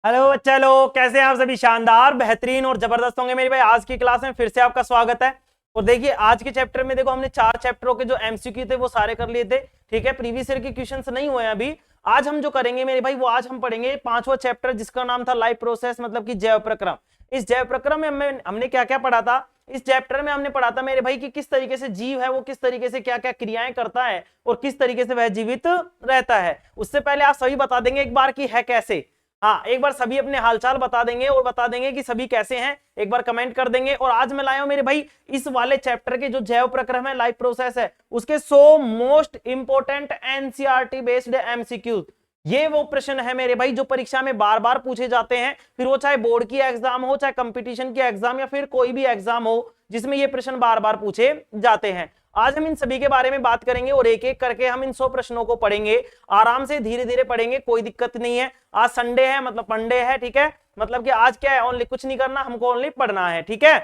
Hello, चलो कैसे हैं आप सभी? शानदार, बेहतरीन और जबरदस्त होंगे मेरे भाई। आज की क्लास में फिर से आपका स्वागत है। और देखिए आज के चैप्टर में देखो, हमने 4 चैप्टरों के जो एमसीक्यू थे वो सारे कर लिए थे। ठीक है, प्रीवियस ईयर के क्वेश्चंस नहीं हुए अभी। आज हम जो करेंगे मेरे भाई, वो आज हम पढ़ेंगे 5वां चैप्टर, जिसका नाम था लाइफ प्रोसेस, मतलब कि जैव प्रक्रम। इस जैव प्रक्रम में हमने क्या क्या पढ़ा था? इस चैप्टर में हमने पढ़ा था मेरे भाई कि किस तरीके से जीव है वो किस तरीके से क्या क्या क्रियाएं करता है और किस तरीके से वह जीवित रहता है। उससे पहले आप सभी बता देंगे एक बार कि है कैसे। हाँ, एक बार सभी अपने हालचाल बता देंगे और बता देंगे कि सभी कैसे हैं, एक बार कमेंट कर देंगे। और आज मैं लाया हूं मेरे भाई इस वाले चैप्टर के जो जैव प्रक्रम है, लाइफ प्रोसेस है, उसके 100 most important NCERT based MCQ. ये वो प्रश्न है मेरे भाई जो परीक्षा में बार बार पूछे जाते हैं, फिर वो चाहे बोर्ड की एग्जाम हो, चाहे कंपटीशन की एग्जाम, या फिर कोई भी एग्जाम हो जिसमें ये प्रश्न बार बार पूछे जाते हैं। आज हम इन सभी के बारे में बात करेंगे और एक एक करके हम इन 100 प्रश्नों को पढ़ेंगे। आराम से धीरे धीरे पढ़ेंगे, कोई दिक्कत नहीं है। आज संडे है, मतलब पंडे है, ठीक है। मतलब कि आज क्या है, ओनली कुछ नहीं करना, हमको ओनली पढ़ना है, ठीक है।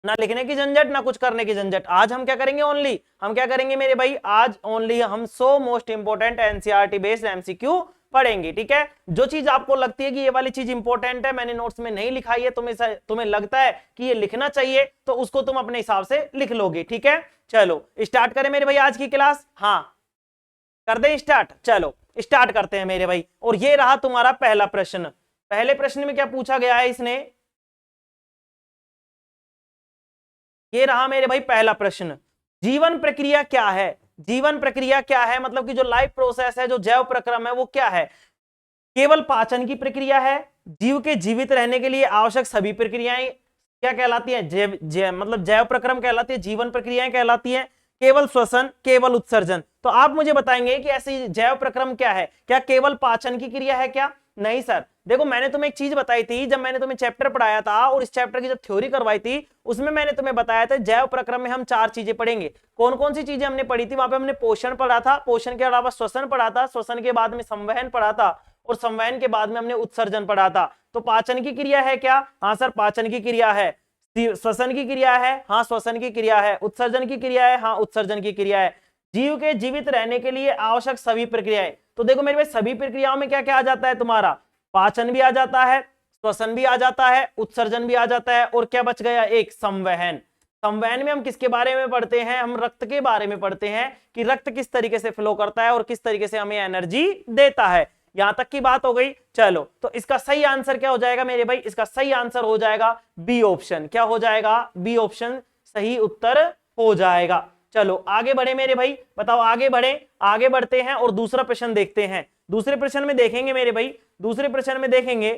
ना लिखने की झंझट, ना कुछ करने की झंझट। आज हम क्या करेंगे, ओनली हम क्या करेंगे मेरे भाई, आज ओनली हम 100 most important NCERT based MCQ पढ़ेंगे, ठीक है। जो चीज आपको लगती है कि ये वाली चीज इंपॉर्टेंट है, मैंने नोट्स में नहीं लिखाई है, तुम्हें लगता है कि ये लिखना चाहिए, तो उसको तुम अपने हिसाब से लिख लोगे, ठीक है। चलो स्टार्ट करें मेरे भाई आज की क्लास। हाँ, कर दें स्टार्ट। चलो स्टार्ट करते हैं मेरे भाई। और ये रहा तुम्हारा पहला प्रश्न। पहले प्रश्न में क्या पूछा गया है इसने, ये रहा मेरे भाई पहला प्रश्न। जीवन प्रक्रिया क्या है? जीवन प्रक्रिया क्या है, मतलब कि जो लाइफ प्रोसेस है, जो जैव प्रक्रम है, वो क्या है? केवल पाचन की प्रक्रिया है। जीव के जीवित रहने के लिए आवश्यक सभी प्रक्रियाएं क्या कहलाती हैं? मतलब जैव प्रक्रम कहलाती है, जीवन प्रक्रियाएं कहलाती हैं। केवल श्वसन, केवल उत्सर्जन। तो आप मुझे बताएंगे कि ऐसी जैव प्रक्रम क्या है? क्या केवल पाचन की क्रिया है क्या? नहीं सर। देखो, मैंने तुम्हें एक चीज बताई थी, जब मैंने तुम्हें चैप्टर पढ़ाया था और इस चैप्टर की जब थ्योरी करवाई थी, उसमें मैंने तुम्हें बताया था जैव प्रक्रम में हम 4 चीजें पढ़ेंगे। कौन कौन सी चीजें हमने पढ़ी थी? वहां पे हमने पोषण पढ़ा था, पोषण के अलावा श्वसन पढ़ा था, श्वसन के बाद में संवहन पढ़ा था, और संवहन के बाद में हमने उत्सर्जन पढ़ा था। तो पाचन की क्रिया है क्या? हाँ सर, पाचन की क्रिया है। श्वसन की क्रिया है? हाँ श्वसन की क्रिया है। उत्सर्जन की क्रिया है? हाँ उत्सर्जन की क्रिया है। जीव के जीवित रहने के लिए आवश्यक सभी प्रक्रियाएं। तो देखो मेरे भाई, सभी प्रक्रियाओं में क्या क्या आ जाता है तुम्हारा? पाचन भी आ जाता है, श्वसन भी आ जाता है, उत्सर्जन भी आ जाता है, और क्या बच गया? एक संवहन। संवहन में हम किसके बारे में पढ़ते हैं? हम रक्त के बारे में पढ़ते हैं कि रक्त किस तरीके से फ्लो करता है और किस तरीके से हमें एनर्जी देता है। यहां तक की बात हो गई। चलो, तो इसका सही आंसर क्या हो जाएगा मेरे भाई? इसका सही आंसर हो जाएगा बी ऑप्शन। क्या हो जाएगा? बी ऑप्शन सही उत्तर हो जाएगा। चलो आगे बढ़े मेरे भाई, बताओ आगे बढ़े। आगे बढ़ते हैं और दूसरा प्रश्न देखते हैं। दूसरे प्रश्न में देखेंगे मेरे भाई, दूसरे प्रश्न में देखेंगे।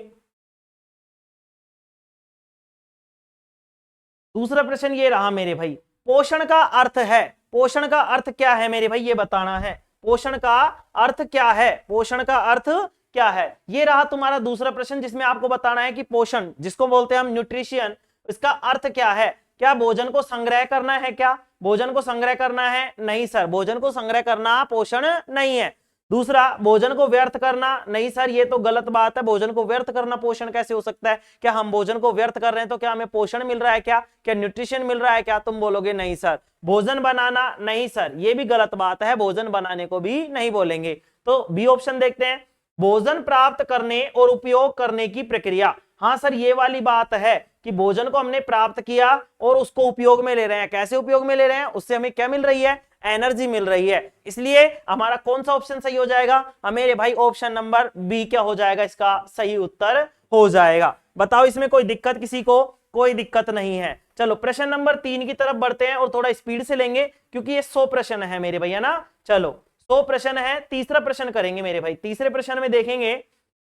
दूसरा प्रश्न ये रहा मेरे भाई, पोषण का अर्थ है। पोषण का अर्थ क्या है मेरे भाई, ये बताना है। पोषण का अर्थ क्या है? पोषण का अर्थ क्या है? ये रहा तुम्हारा दूसरा प्रश्न, जिसमें आपको बताना है कि पोषण, जिसको बोलते हैं हम न्यूट्रिशन, इसका अर्थ क्या है? क्या भोजन को संग्रह करना है? क्या भोजन को संग्रह करना है? नहीं सर, भोजन को संग्रह करना पोषण नहीं है। दूसरा, भोजन को व्यर्थ करना? नहीं सर, ये तो गलत बात है। भोजन को व्यर्थ करना पोषण कैसे हो सकता है? क्या हम भोजन को व्यर्थ कर रहे हैं तो क्या हमें पोषण मिल रहा है? क्या न्यूट्रिशन मिल रहा है? क्या तुम बोलोगे नहीं सर। भोजन बनाना? नहीं सर, ये भी गलत बात है, भोजन बनाने को भी नहीं बोलेंगे। तो बी ऑप्शन देखते हैं, भोजन प्राप्त करने और उपयोग करने की प्रक्रिया। हाँ सर, ये वाली बात है कि भोजन को हमने प्राप्त किया और उसको उपयोग में ले रहे हैं। कैसे उपयोग में ले रहे हैं? उससे हमें क्या मिल रही है? एनर्जी मिल रही है। इसलिए हमारा कौन सा ऑप्शन सही हो जाएगा? मेरे भाई ऑप्शन नंबर बी क्या हो जाएगा? इसका सही उत्तर हो जाएगा। बताओ, इसमें कोई दिक्कत किसी को? कोई दिक्कत नहीं है। चलो प्रश्न नंबर 3 की तरफ बढ़ते हैं और थोड़ा स्पीड से लेंगे, क्योंकि ये 100 प्रश्न है मेरे भैया ना। चलो 100 प्रश्न है। तीसरा प्रश्न करेंगे मेरे भाई। तीसरे प्रश्न में देखेंगे,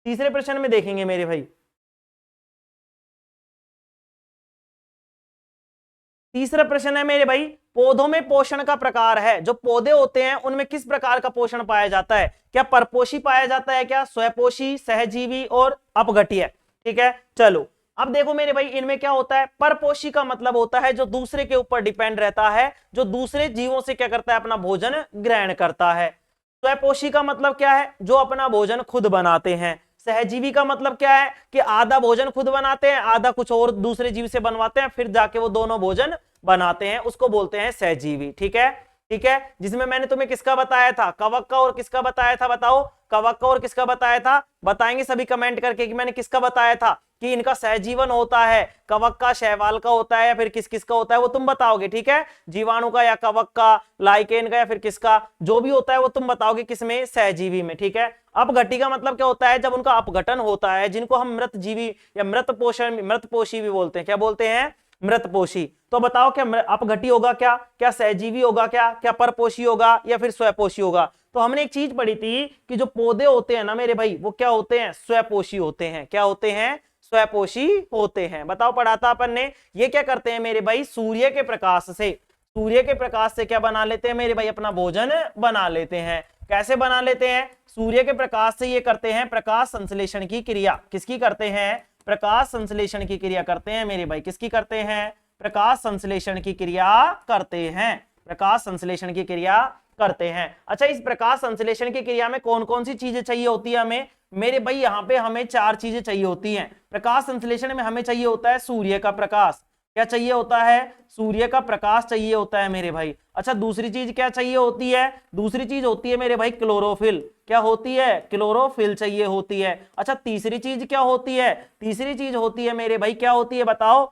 तीसरे प्रश्न में देखेंगे मेरे भाई। तीसरा प्रश्न है मेरे भाई, पौधों में पोषण का प्रकार है। जो पौधे होते हैं उनमें किस प्रकार का पोषण पाया जाता है? क्या परपोषी पाया जाता है? क्या स्वपोषी, सहजीवी और अपघटीय? ठीक है। चलो अब देखो मेरे भाई, इनमें क्या होता है? परपोषी का मतलब होता है जो दूसरे के ऊपर डिपेंड रहता है, जो दूसरे जीवों से क्या करता है? अपना भोजन ग्रहण करता है। स्वपोषी का मतलब क्या है? जो अपना भोजन खुद बनाते हैं। सहजीवी का मतलब क्या है? कि आधा भोजन खुद बनाते हैं, आधा कुछ और दूसरे जीव से बनवाते हैं, फिर जाके वो दोनों भोजन बनाते हैं, उसको बोलते हैं सहजीवी। ठीक है, ठीक है, जिसमें मैंने तुम्हें किसका बताया था, कवक का और किसका बताया था, बताओ, कवक का और किसका बताया था, बताएंगे सभी कमेंट करके कि मैंने किसका बताया था कि इनका सहजीवन होता है, कवक का, शैवाल का होता है या फिर किस किस का होता है वो तुम बताओगे, ठीक है, जीवाणु का या कवक का, लाइकेन का या फिर किसका, जो भी होता है वो तुम बताओगे किसमें, सहजीवी में, ठीक है। अपघटी का मतलब क्या होता है, जब उनका अपघटन होता है, जिनको हम मृत जीवी या मृतपोषी भी बोलते हैं, क्या बोलते हैं, मृतपोषी। तो बताओ क्या अपघटी होगा, क्या क्या सहजीवी होगा, क्या क्या परपोषी होगा या फिर स्वपोषी होगा। तो हमने एक चीज पढ़ी थी कि जो पौधे होते हैं ना मेरे भाई, वो क्या होते हैं, स्वपोषी होते हैं, क्या होते हैं, स्वपोषी होते हैं। बताओ, पढ़ा था अपन ने। ये क्या करते हैं मेरे भाई, सूर्य के प्रकाश से क्या बना लेते हैं मेरे भाई, अपना भोजन बना लेते हैं। कैसे बना लेते हैं, सूर्य के प्रकाश से ये करते हैं प्रकाश संश्लेषण की क्रिया। किसकी करते हैं, प्रकाश संश्लेषण की क्रिया करते हैं मेरे भाई। किसकी करते हैं, प्रकाश संश्लेषण की क्रिया करते हैं, प्रकाश संश्लेषण की क्रिया करते हैं। अच्छा, इस प्रकाश संश्लेषण की क्रिया में कौन कौन सी चीजें चाहिए होती है हमें मेरे भाई, यहाँ पे हमें 4 चीजें चाहिए होती हैं। प्रकाश संश्लेषण में हमें चाहिए होता है सूर्य का प्रकाश, क्या चाहिए होता है, सूर्य का प्रकाश चाहिए होता है मेरे भाई। अच्छा, दूसरी चीज क्या चाहिए होती है, दूसरी चीज होती है मेरे भाई क्लोरोफिल, क्या होती है, क्लोरोफिल चाहिए होती है। अच्छा, तीसरी चीज क्या होती है, तीसरी चीज होती है मेरे भाई, क्या होती है बताओ,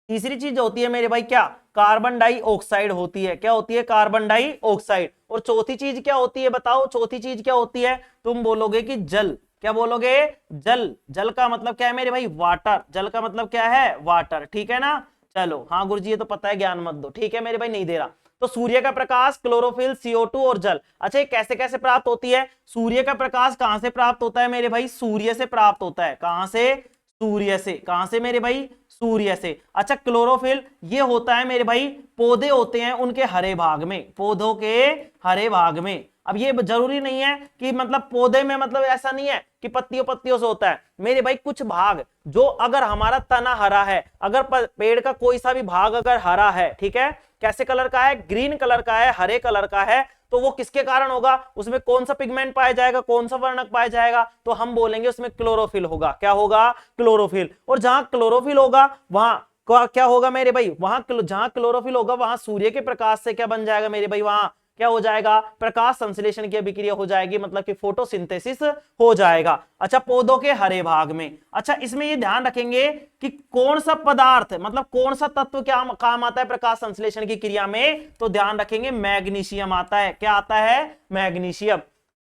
तीसरी चीज होती है मेरे भाई क्या, कार्बन डाइऑक्साइड होती है, क्या होती है, कार्बन डाइऑक्साइड। और चौथी चीज क्या होती है बताओ, चौथी चीज क्या होती है, तुम बोलोगे कि जल, क्या बोलोगे, जल। जल का मतलब क्या है मेरे भाई, वाटर, जल का मतलब क्या है, वाटर, ठीक है ना। चलो हाँ गुरुजी ये तो पता है, ज्ञान मत दो, ठीक है मेरे भाई, नहीं दे रहा। तो सूर्य का प्रकाश, क्लोरोफिल, CO2 और जल। अच्छा, ये कैसे कैसे प्राप्त होती है, सूर्य का प्रकाश कहां से प्राप्त होता है मेरे भाई, सूर्य से प्राप्त होता है, कहां से, सूर्य से, कहां से मेरे भाई, सूर्य से। अच्छा, क्लोरोफिल ये होता है मेरे भाई, पौधे होते हैं उनके हरे भाग में, पौधों के हरे भाग में। अब ये जरूरी नहीं है कि मतलब पौधे में, मतलब ऐसा नहीं है कि पत्तियों पत्तियों से होता है मेरे भाई, कुछ भाग जो, अगर हमारा तना हरा है, अगर पेड़ का कोई सा भी भाग अगर हरा है, ठीक है, कैसे कलर का है, ग्रीन कलर का है, हरे कलर का है, तो वो किसके कारण होगा, उसमें कौन सा पिगमेंट पाया जाएगा, कौन सा वर्णक पाया जाएगा, तो हम बोलेंगे उसमें क्लोरोफिल होगा, क्या होगा, क्लोरोफिल। और जहां क्लोरोफिल होगा वहां क्या होगा मेरे भाई, वहां जहां क्लोरोफिल होगा वहां सूर्य के प्रकाश से क्या बन जाएगा मेरे भाई, वहां क्या हो जाएगा, प्रकाश संश्लेषण की अभिक्रिया हो जाएगी, मतलब कि फोटोसिंथेसिस हो जाएगा। अच्छा, पौधों के हरे भाग में। अच्छा, इसमें ये ध्यान रखेंगे कि कौन सा पदार्थ, मतलब कौन सा तत्व क्या काम आता है प्रकाश संश्लेषण की क्रिया में, तो ध्यान रखेंगे मैग्नीशियम आता है, क्या आता है, मैग्नीशियम।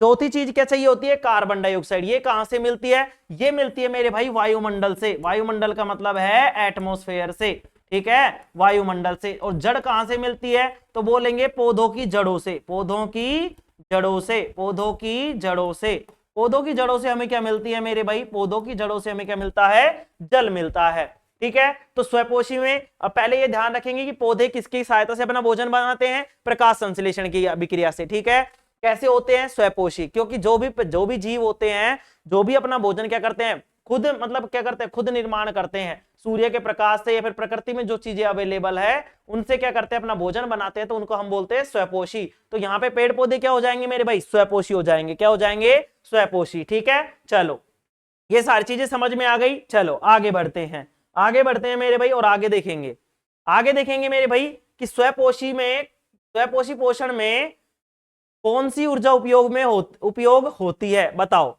चौथी चीज क्या चाहिए होती है, कार्बन डाइऑक्साइड। ये कहां से मिलती है, ये मिलती है मेरे भाई वायुमंडल से, वायुमंडल का मतलब है एटमॉस्फेयर से, ठीक है, वायुमंडल से। और जड़ कहां से मिलती है, तो बोलेंगे पौधों की जड़ों से, पौधों की जड़ों से, पौधों की जड़ों से। पौधों की जड़ों से हमें क्या मिलती है मेरे भाई, पौधों की जड़ों से हमें क्या मिलता है, जल मिलता है, ठीक है। तो स्वपोषी में अब पहले ये ध्यान रखेंगे कि पौधे किसकी सहायता से अपना भोजन बनाते हैं, प्रकाश संश्लेषण की अभिक्रिया से, ठीक है। कैसे होते हैं, स्वपोषी, क्योंकि जो भी जीव होते हैं, जो भी अपना भोजन क्या करते हैं, खुद, मतलब क्या करते हैं, खुद निर्माण करते हैं, सूर्य के प्रकाश से या फिर प्रकृति में जो चीजें अवेलेबल है उनसे क्या करते हैं, अपना भोजन बनाते हैं, तो उनको हम बोलते हैं स्वपोषी। तो यहाँ पे पेड़ पौधे क्या हो जाएंगे मेरे भाई, स्वपोषी हो जाएंगे, क्या हो जाएंगे, स्वपोषी, ठीक है। चलो, ये सारी चीजें समझ में आ गई। चलो आगे बढ़ते हैं, आगे बढ़ते हैं मेरे भाई, और आगे देखेंगे मेरे भाई कि स्वपोषी पोषण में कौन सी ऊर्जा उपयोग होती है, बताओ।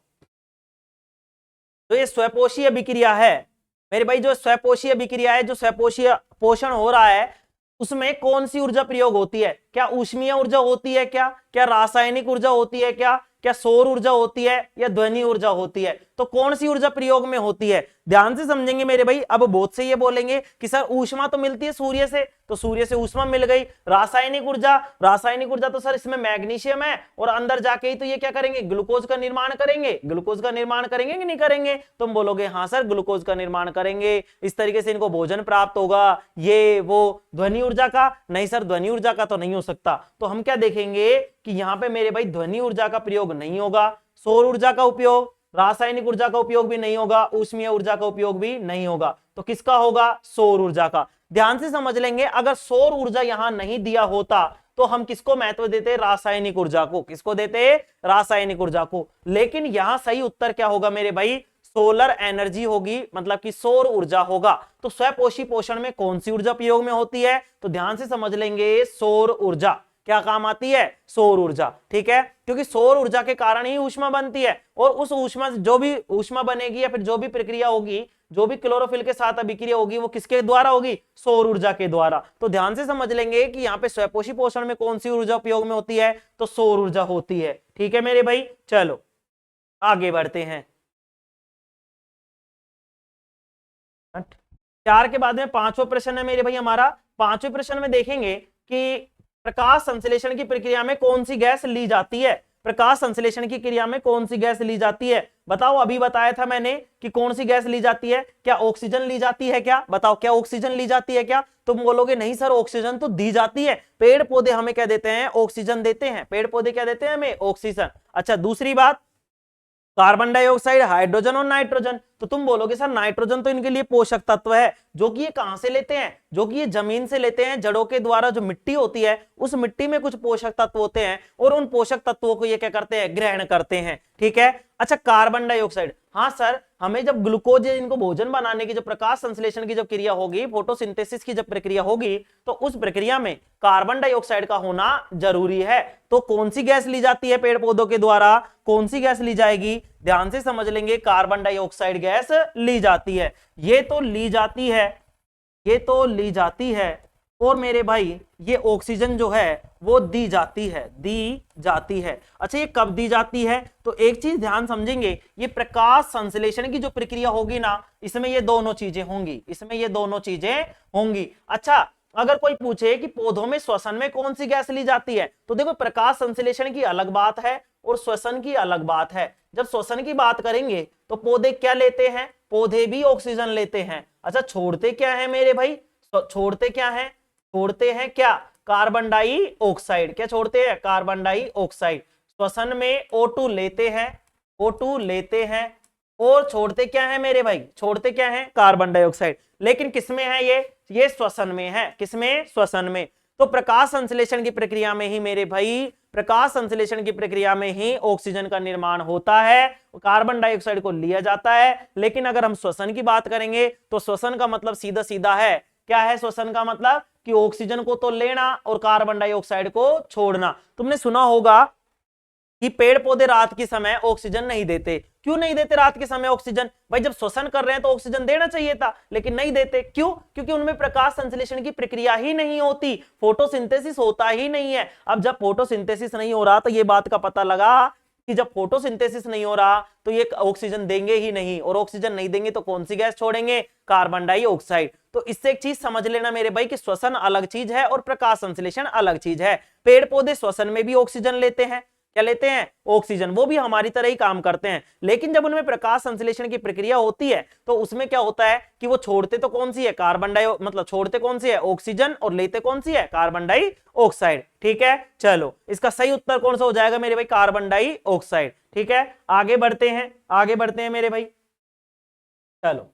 तो ये स्वपोषी अभिक्रिया है मेरे भाई, जो स्वपोषी अभिक्रिया है, जो स्वपोषी पोषण हो रहा है, उसमें कौन सी ऊर्जा प्रयोग होती है, क्या ऊष्मीय ऊर्जा होती है, क्या रासायनिक ऊर्जा होती है, क्या सौर ऊर्जा होती है, या ध्वनि ऊर्जा होती है, तो कौन सी ऊर्जा प्रयोग में होती है, ध्यान से समझेंगे मेरे भाई। अब बहुत से ये बोलेंगे कि सर ऊष्मा तो मिलती है सूर्य से, तो सूर्य से ऊष्मा मिल गई। रासायनिक ऊर्जा तो सर इसमें मैग्नीशियम है, और अंदर जाके ही तो ये क्या करेंगे, ग्लूकोज का निर्माण करेंगे, ग्लूकोज का निर्माण करेंगे कि नहीं करेंगे, तुम बोलोगे हाँ सर ग्लूकोज का निर्माण करेंगे, इस तरीके से इनको भोजन प्राप्त होगा, ये वो। ध्वनि ऊर्जा का नहीं सर, ध्वनि ऊर्जा का तो नहीं हो सकता, तो हम क्या देखेंगे कि यहाँ पे मेरे भाई ध्वनि ऊर्जा का प्रयोग नहीं होगा, सौर ऊर्जा का उपयोग, रासायनिक ऊर्जा का उपयोग भी नहीं होगा, ऊष्मीय ऊर्जा का उपयोग भी नहीं होगा, तो किसका होगा, सौर ऊर्जा का। ध्यान से समझ लेंगे, अगर सौर ऊर्जा यहां नहीं दिया होता तो हम किसको महत्व देते, रासायनिक ऊर्जा को, किसको देते, रासायनिक ऊर्जा को। लेकिन यहां सही उत्तर क्या होगा मेरे भाई, सोलर एनर्जी होगी, मतलब कि सौर ऊर्जा होगा। तो स्वपोषी पोषण में कौन सी ऊर्जा प्रयोग में होती है, तो ध्यान से समझ लेंगे, सौर ऊर्जा। क्या काम आती है? सौर ऊर्जा। ठीक है, क्योंकि सौर ऊर्जा के कारण ही ऊष्मा बनती है, और उस ऊष्मा, जो भी ऊष्मा बनेगी या फिर जो भी प्रक्रिया होगी, जो भी क्लोरोफिल के साथ अभिक्रिया होगी, वो किसके द्वारा होगी? सौर ऊर्जा के द्वारा। तो ध्यान से समझ लेंगे कि यहाँ पे स्वपोषी पोषण में कौन सी ऊर्जा उपयोग में होती है? तो सौर ऊर्जा होती है। ठीक है मेरे भाई, चलो आगे बढ़ते हैं। 4 के बाद में 5वां प्रश्न है मेरे भाई हमारा। 5वें प्रश्न में देखेंगे कि प्रकाश संश्लेषण की प्रक्रिया में कौन सी गैस ली जाती है? प्रकाश संश्लेषण की क्रिया में कौन सी गैस ली जाती है? बताओ, अभी बताया था मैंने कि कौन सी गैस ली जाती है। क्या ऑक्सीजन ली जाती है क्या? बताओ, क्या ऑक्सीजन ली जाती है क्या? तुम बोलोगे नहीं सर, ऑक्सीजन तो दी जाती है, पेड़ पौधे हमें क्या देते हैं? ऑक्सीजन देते हैं। पेड़ पौधे क्या देते हैं हमें? ऑक्सीजन। अच्छा, दूसरी बात, कार्बन डाइऑक्साइड, हाइड्रोजन और नाइट्रोजन। तो तुम बोलोगे सर नाइट्रोजन तो इनके लिए पोषक तत्व है, जो कि ये कहां से लेते हैं? जो कि ये जमीन से लेते हैं, जड़ों के द्वारा जो मिट्टी होती है, उस मिट्टी में कुछ पोषक तत्व होते हैं, और उन पोषक तत्वों को ये क्या करते हैं? ग्रहण करते हैं। ठीक है। अच्छा, कार्बन डाइऑक्साइड, हाँ सर, हमें जब ग्लूकोज, इनको भोजन बनाने की, जो प्रकाश संश्लेषण की जब क्रिया होगी, फोटोसिंथेसिस की जब प्रक्रिया होगी, तो उस प्रक्रिया में कार्बन डाइऑक्साइड का होना जरूरी है। तो कौन सी गैस ली जाती है पेड़ पौधों के द्वारा? कौन सी गैस ली जाएगी? ध्यान से समझ लेंगे, कार्बन डाइऑक्साइड गैस ली जाती है। ये तो ली जाती है, ये तो ली जाती है, और मेरे भाई ये ऑक्सीजन जो है वो दी जाती है, दी जाती है। अच्छा, ये कब दी जाती है? तो एक चीज ध्यान समझेंगे, ये प्रकाश संश्लेषण की जो प्रक्रिया होगी ना, इसमें ये दोनों चीजें होंगी, इसमें ये दोनों चीजें होंगी। अच्छा, अगर कोई पूछे कि पौधों में श्वसन में कौन सी गैस ली जाती है, तो देखो प्रकाश संश्लेषण की अलग बात है और श्वसन की अलग बात है। जब श्वसन की बात करेंगे तो पौधे क्या लेते हैं? पौधे भी ऑक्सीजन लेते हैं। अच्छा, छोड़ते क्या है मेरे भाई? छोड़ते क्या है? छोड़ते हैं क्या? Carbon dioxide. क्या छोड़ते हैं? Carbon dioxide. श्वसन में O2 लेते हैं, O2 लेते हैं, और छोड़ते क्या है मेरे भाई? छोड़ते क्या है? Carbon dioxide. लेकिन किसमें है ये श्वसन में है। किसमें? श्वसन में। तो प्रकाश संश्लेषण की प्रक्रिया में ही मेरे भाई, प्रकाश संश्लेषण की प्रक्रिया में ही ऑक्सीजन का निर्माण होता है, कार्बन डाइऑक्साइड को लिया जाता है। लेकिन अगर हम श्वसन की बात करेंगे तो श्वसन का मतलब सीधा सीधा है, क्या है श्वसन का मतलब? कि ऑक्सीजन को तो लेना और कार्बन डाइऑक्साइड को छोड़ना। तुमने सुना होगा कि पेड़ पौधे रात के समय ऑक्सीजन नहीं देते। क्यों नहीं देते रात के समय ऑक्सीजन? भाई जब श्वसन कर रहे हैं तो ऑक्सीजन देना चाहिए था, लेकिन नहीं देते। क्यों? क्योंकि उनमें प्रकाश संश्लेषण की प्रक्रिया ही नहीं होती, फोटोसिंथेसिस होता ही नहीं है। अब जब फोटोसिंथेसिस नहीं हो रहा तो ये बात का पता लगा कि जब फोटोसिंथेसिस नहीं हो रहा तो ये ऑक्सीजन देंगे ही नहीं, और ऑक्सीजन नहीं देंगे तो कौन सी गैस छोड़ेंगे? Carbon dioxide. तो इससे एक चीज समझ लेना मेरे भाई कि श्वसन अलग चीज है और प्रकाश संश्लेषण अलग चीज है। पेड़ पौधे श्वसन में भी ऑक्सीजन लेते हैं, क्या लेते हैं? ऑक्सीजन। वो भी हमारी तरह ही काम करते हैं, लेकिन जब उनमें प्रकाश संश्लेषण की प्रक्रिया होती है तो उसमें क्या होता है कि वो छोड़ते तो कौन सी है? कार्बन डाइ मतलब छोड़ते कौन सी है? ऑक्सीजन, और लेते कौन सी है? Carbon dioxide. ठीक है, चलो इसका सही उत्तर कौन सा हो जाएगा मेरे भाई? Carbon dioxide. ठीक है, आगे बढ़ते हैं, आगे बढ़ते हैं मेरे भाई। चलो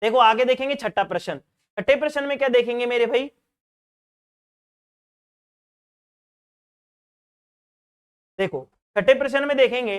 देखो आगे देखेंगे छठा प्रश्न। छठे प्रश्न में क्या देखेंगे मेरे भाई? देखो छठे प्रश्न में देखेंगे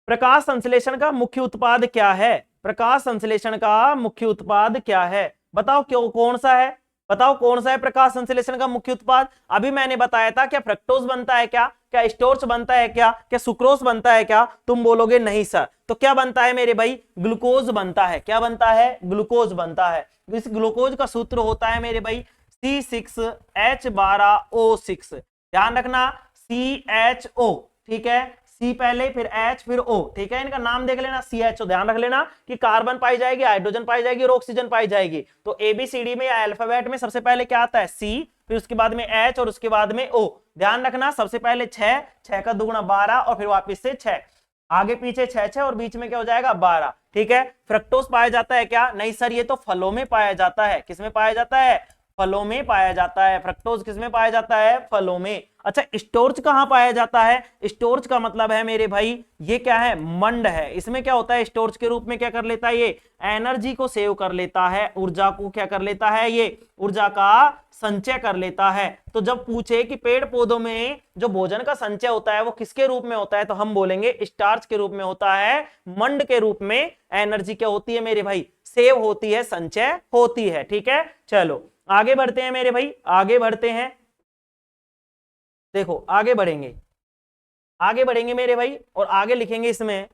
प्रकाश संश्लेषण का मुख्य उत्पाद क्या है? प्रकाश संश्लेषण का मुख्य उत्पाद क्या है? बताओ क्यों, कौन सा है? बताओ कौन सा है प्रकाश संश्लेषण का मुख्य उत्पाद? अभी मैंने बताया था, क्या फ्रक्टोज बनता है क्या? क्या स्टार्च बनता है क्या? क्या सुक्रोज बनता है क्या? तुम बोलोगे नहीं सर। तो क्या बनता है मेरे भाई? ग्लूकोज बनता है। क्या बनता है? ग्लूकोज बनता है। इस ग्लूकोज का सूत्र होता है मेरे भाई C6H12O6। ध्यान रखना, CHO। ठीक है, C पहले फिर H फिर O। ठीक है, इनका नाम देख लेना, CHO। ध्यान रख लेना कि कार्बन पाई जाएगी, हाइड्रोजन पाई जाएगी और ऑक्सीजन पाई जाएगी। तो ABCD में या अल्फाबेट में सबसे पहले क्या आता है? C, फिर उसके बाद में H और उसके बाद में O। ध्यान रखना, सबसे पहले 6, 6 का दुगुना 12 और फिर वापस से 6, आगे पीछे 6 6 और बीच में क्या हो जाएगा? 12। ठीक है, फ्रक्टोज पाया जाता है क्या? नहीं सर, ये तो फलों में पाया जाता है। किसमें पाया जाता है? फलों में पाया जाता है। फ्रक्टोज किसमें पाया जाता है? फलों में। अच्छा, स्टोर्च कहां पाया जाता है? स्टोर्च का मतलब है मेरे भाई, ये क्या है? मंड है। इसमें क्या होता है? स्टोर्च के रूप में क्या कर लेता है? ये एनर्जी को सेव कर लेता है, ऊर्जा को क्या कर लेता है? ये ऊर्जा का संचय कर लेता है। तो जब पूछे कि पेड़ पौधों में जो भोजन का संचय होता है वो किसके रूप में होता है, तो हम बोलेंगे स्टार्च के रूप में होता है, मंड के रूप में। एनर्जी क्या होती है मेरे भाई? सेव होती है, संचय होती है। ठीक है, चलो आगे बढ़ते हैं मेरे भाई, आगे बढ़ते हैं। देखो आगे बढ़ेंगे, आगे बढ़ेंगे मेरे भाई, और आगे लिखेंगे इसमें,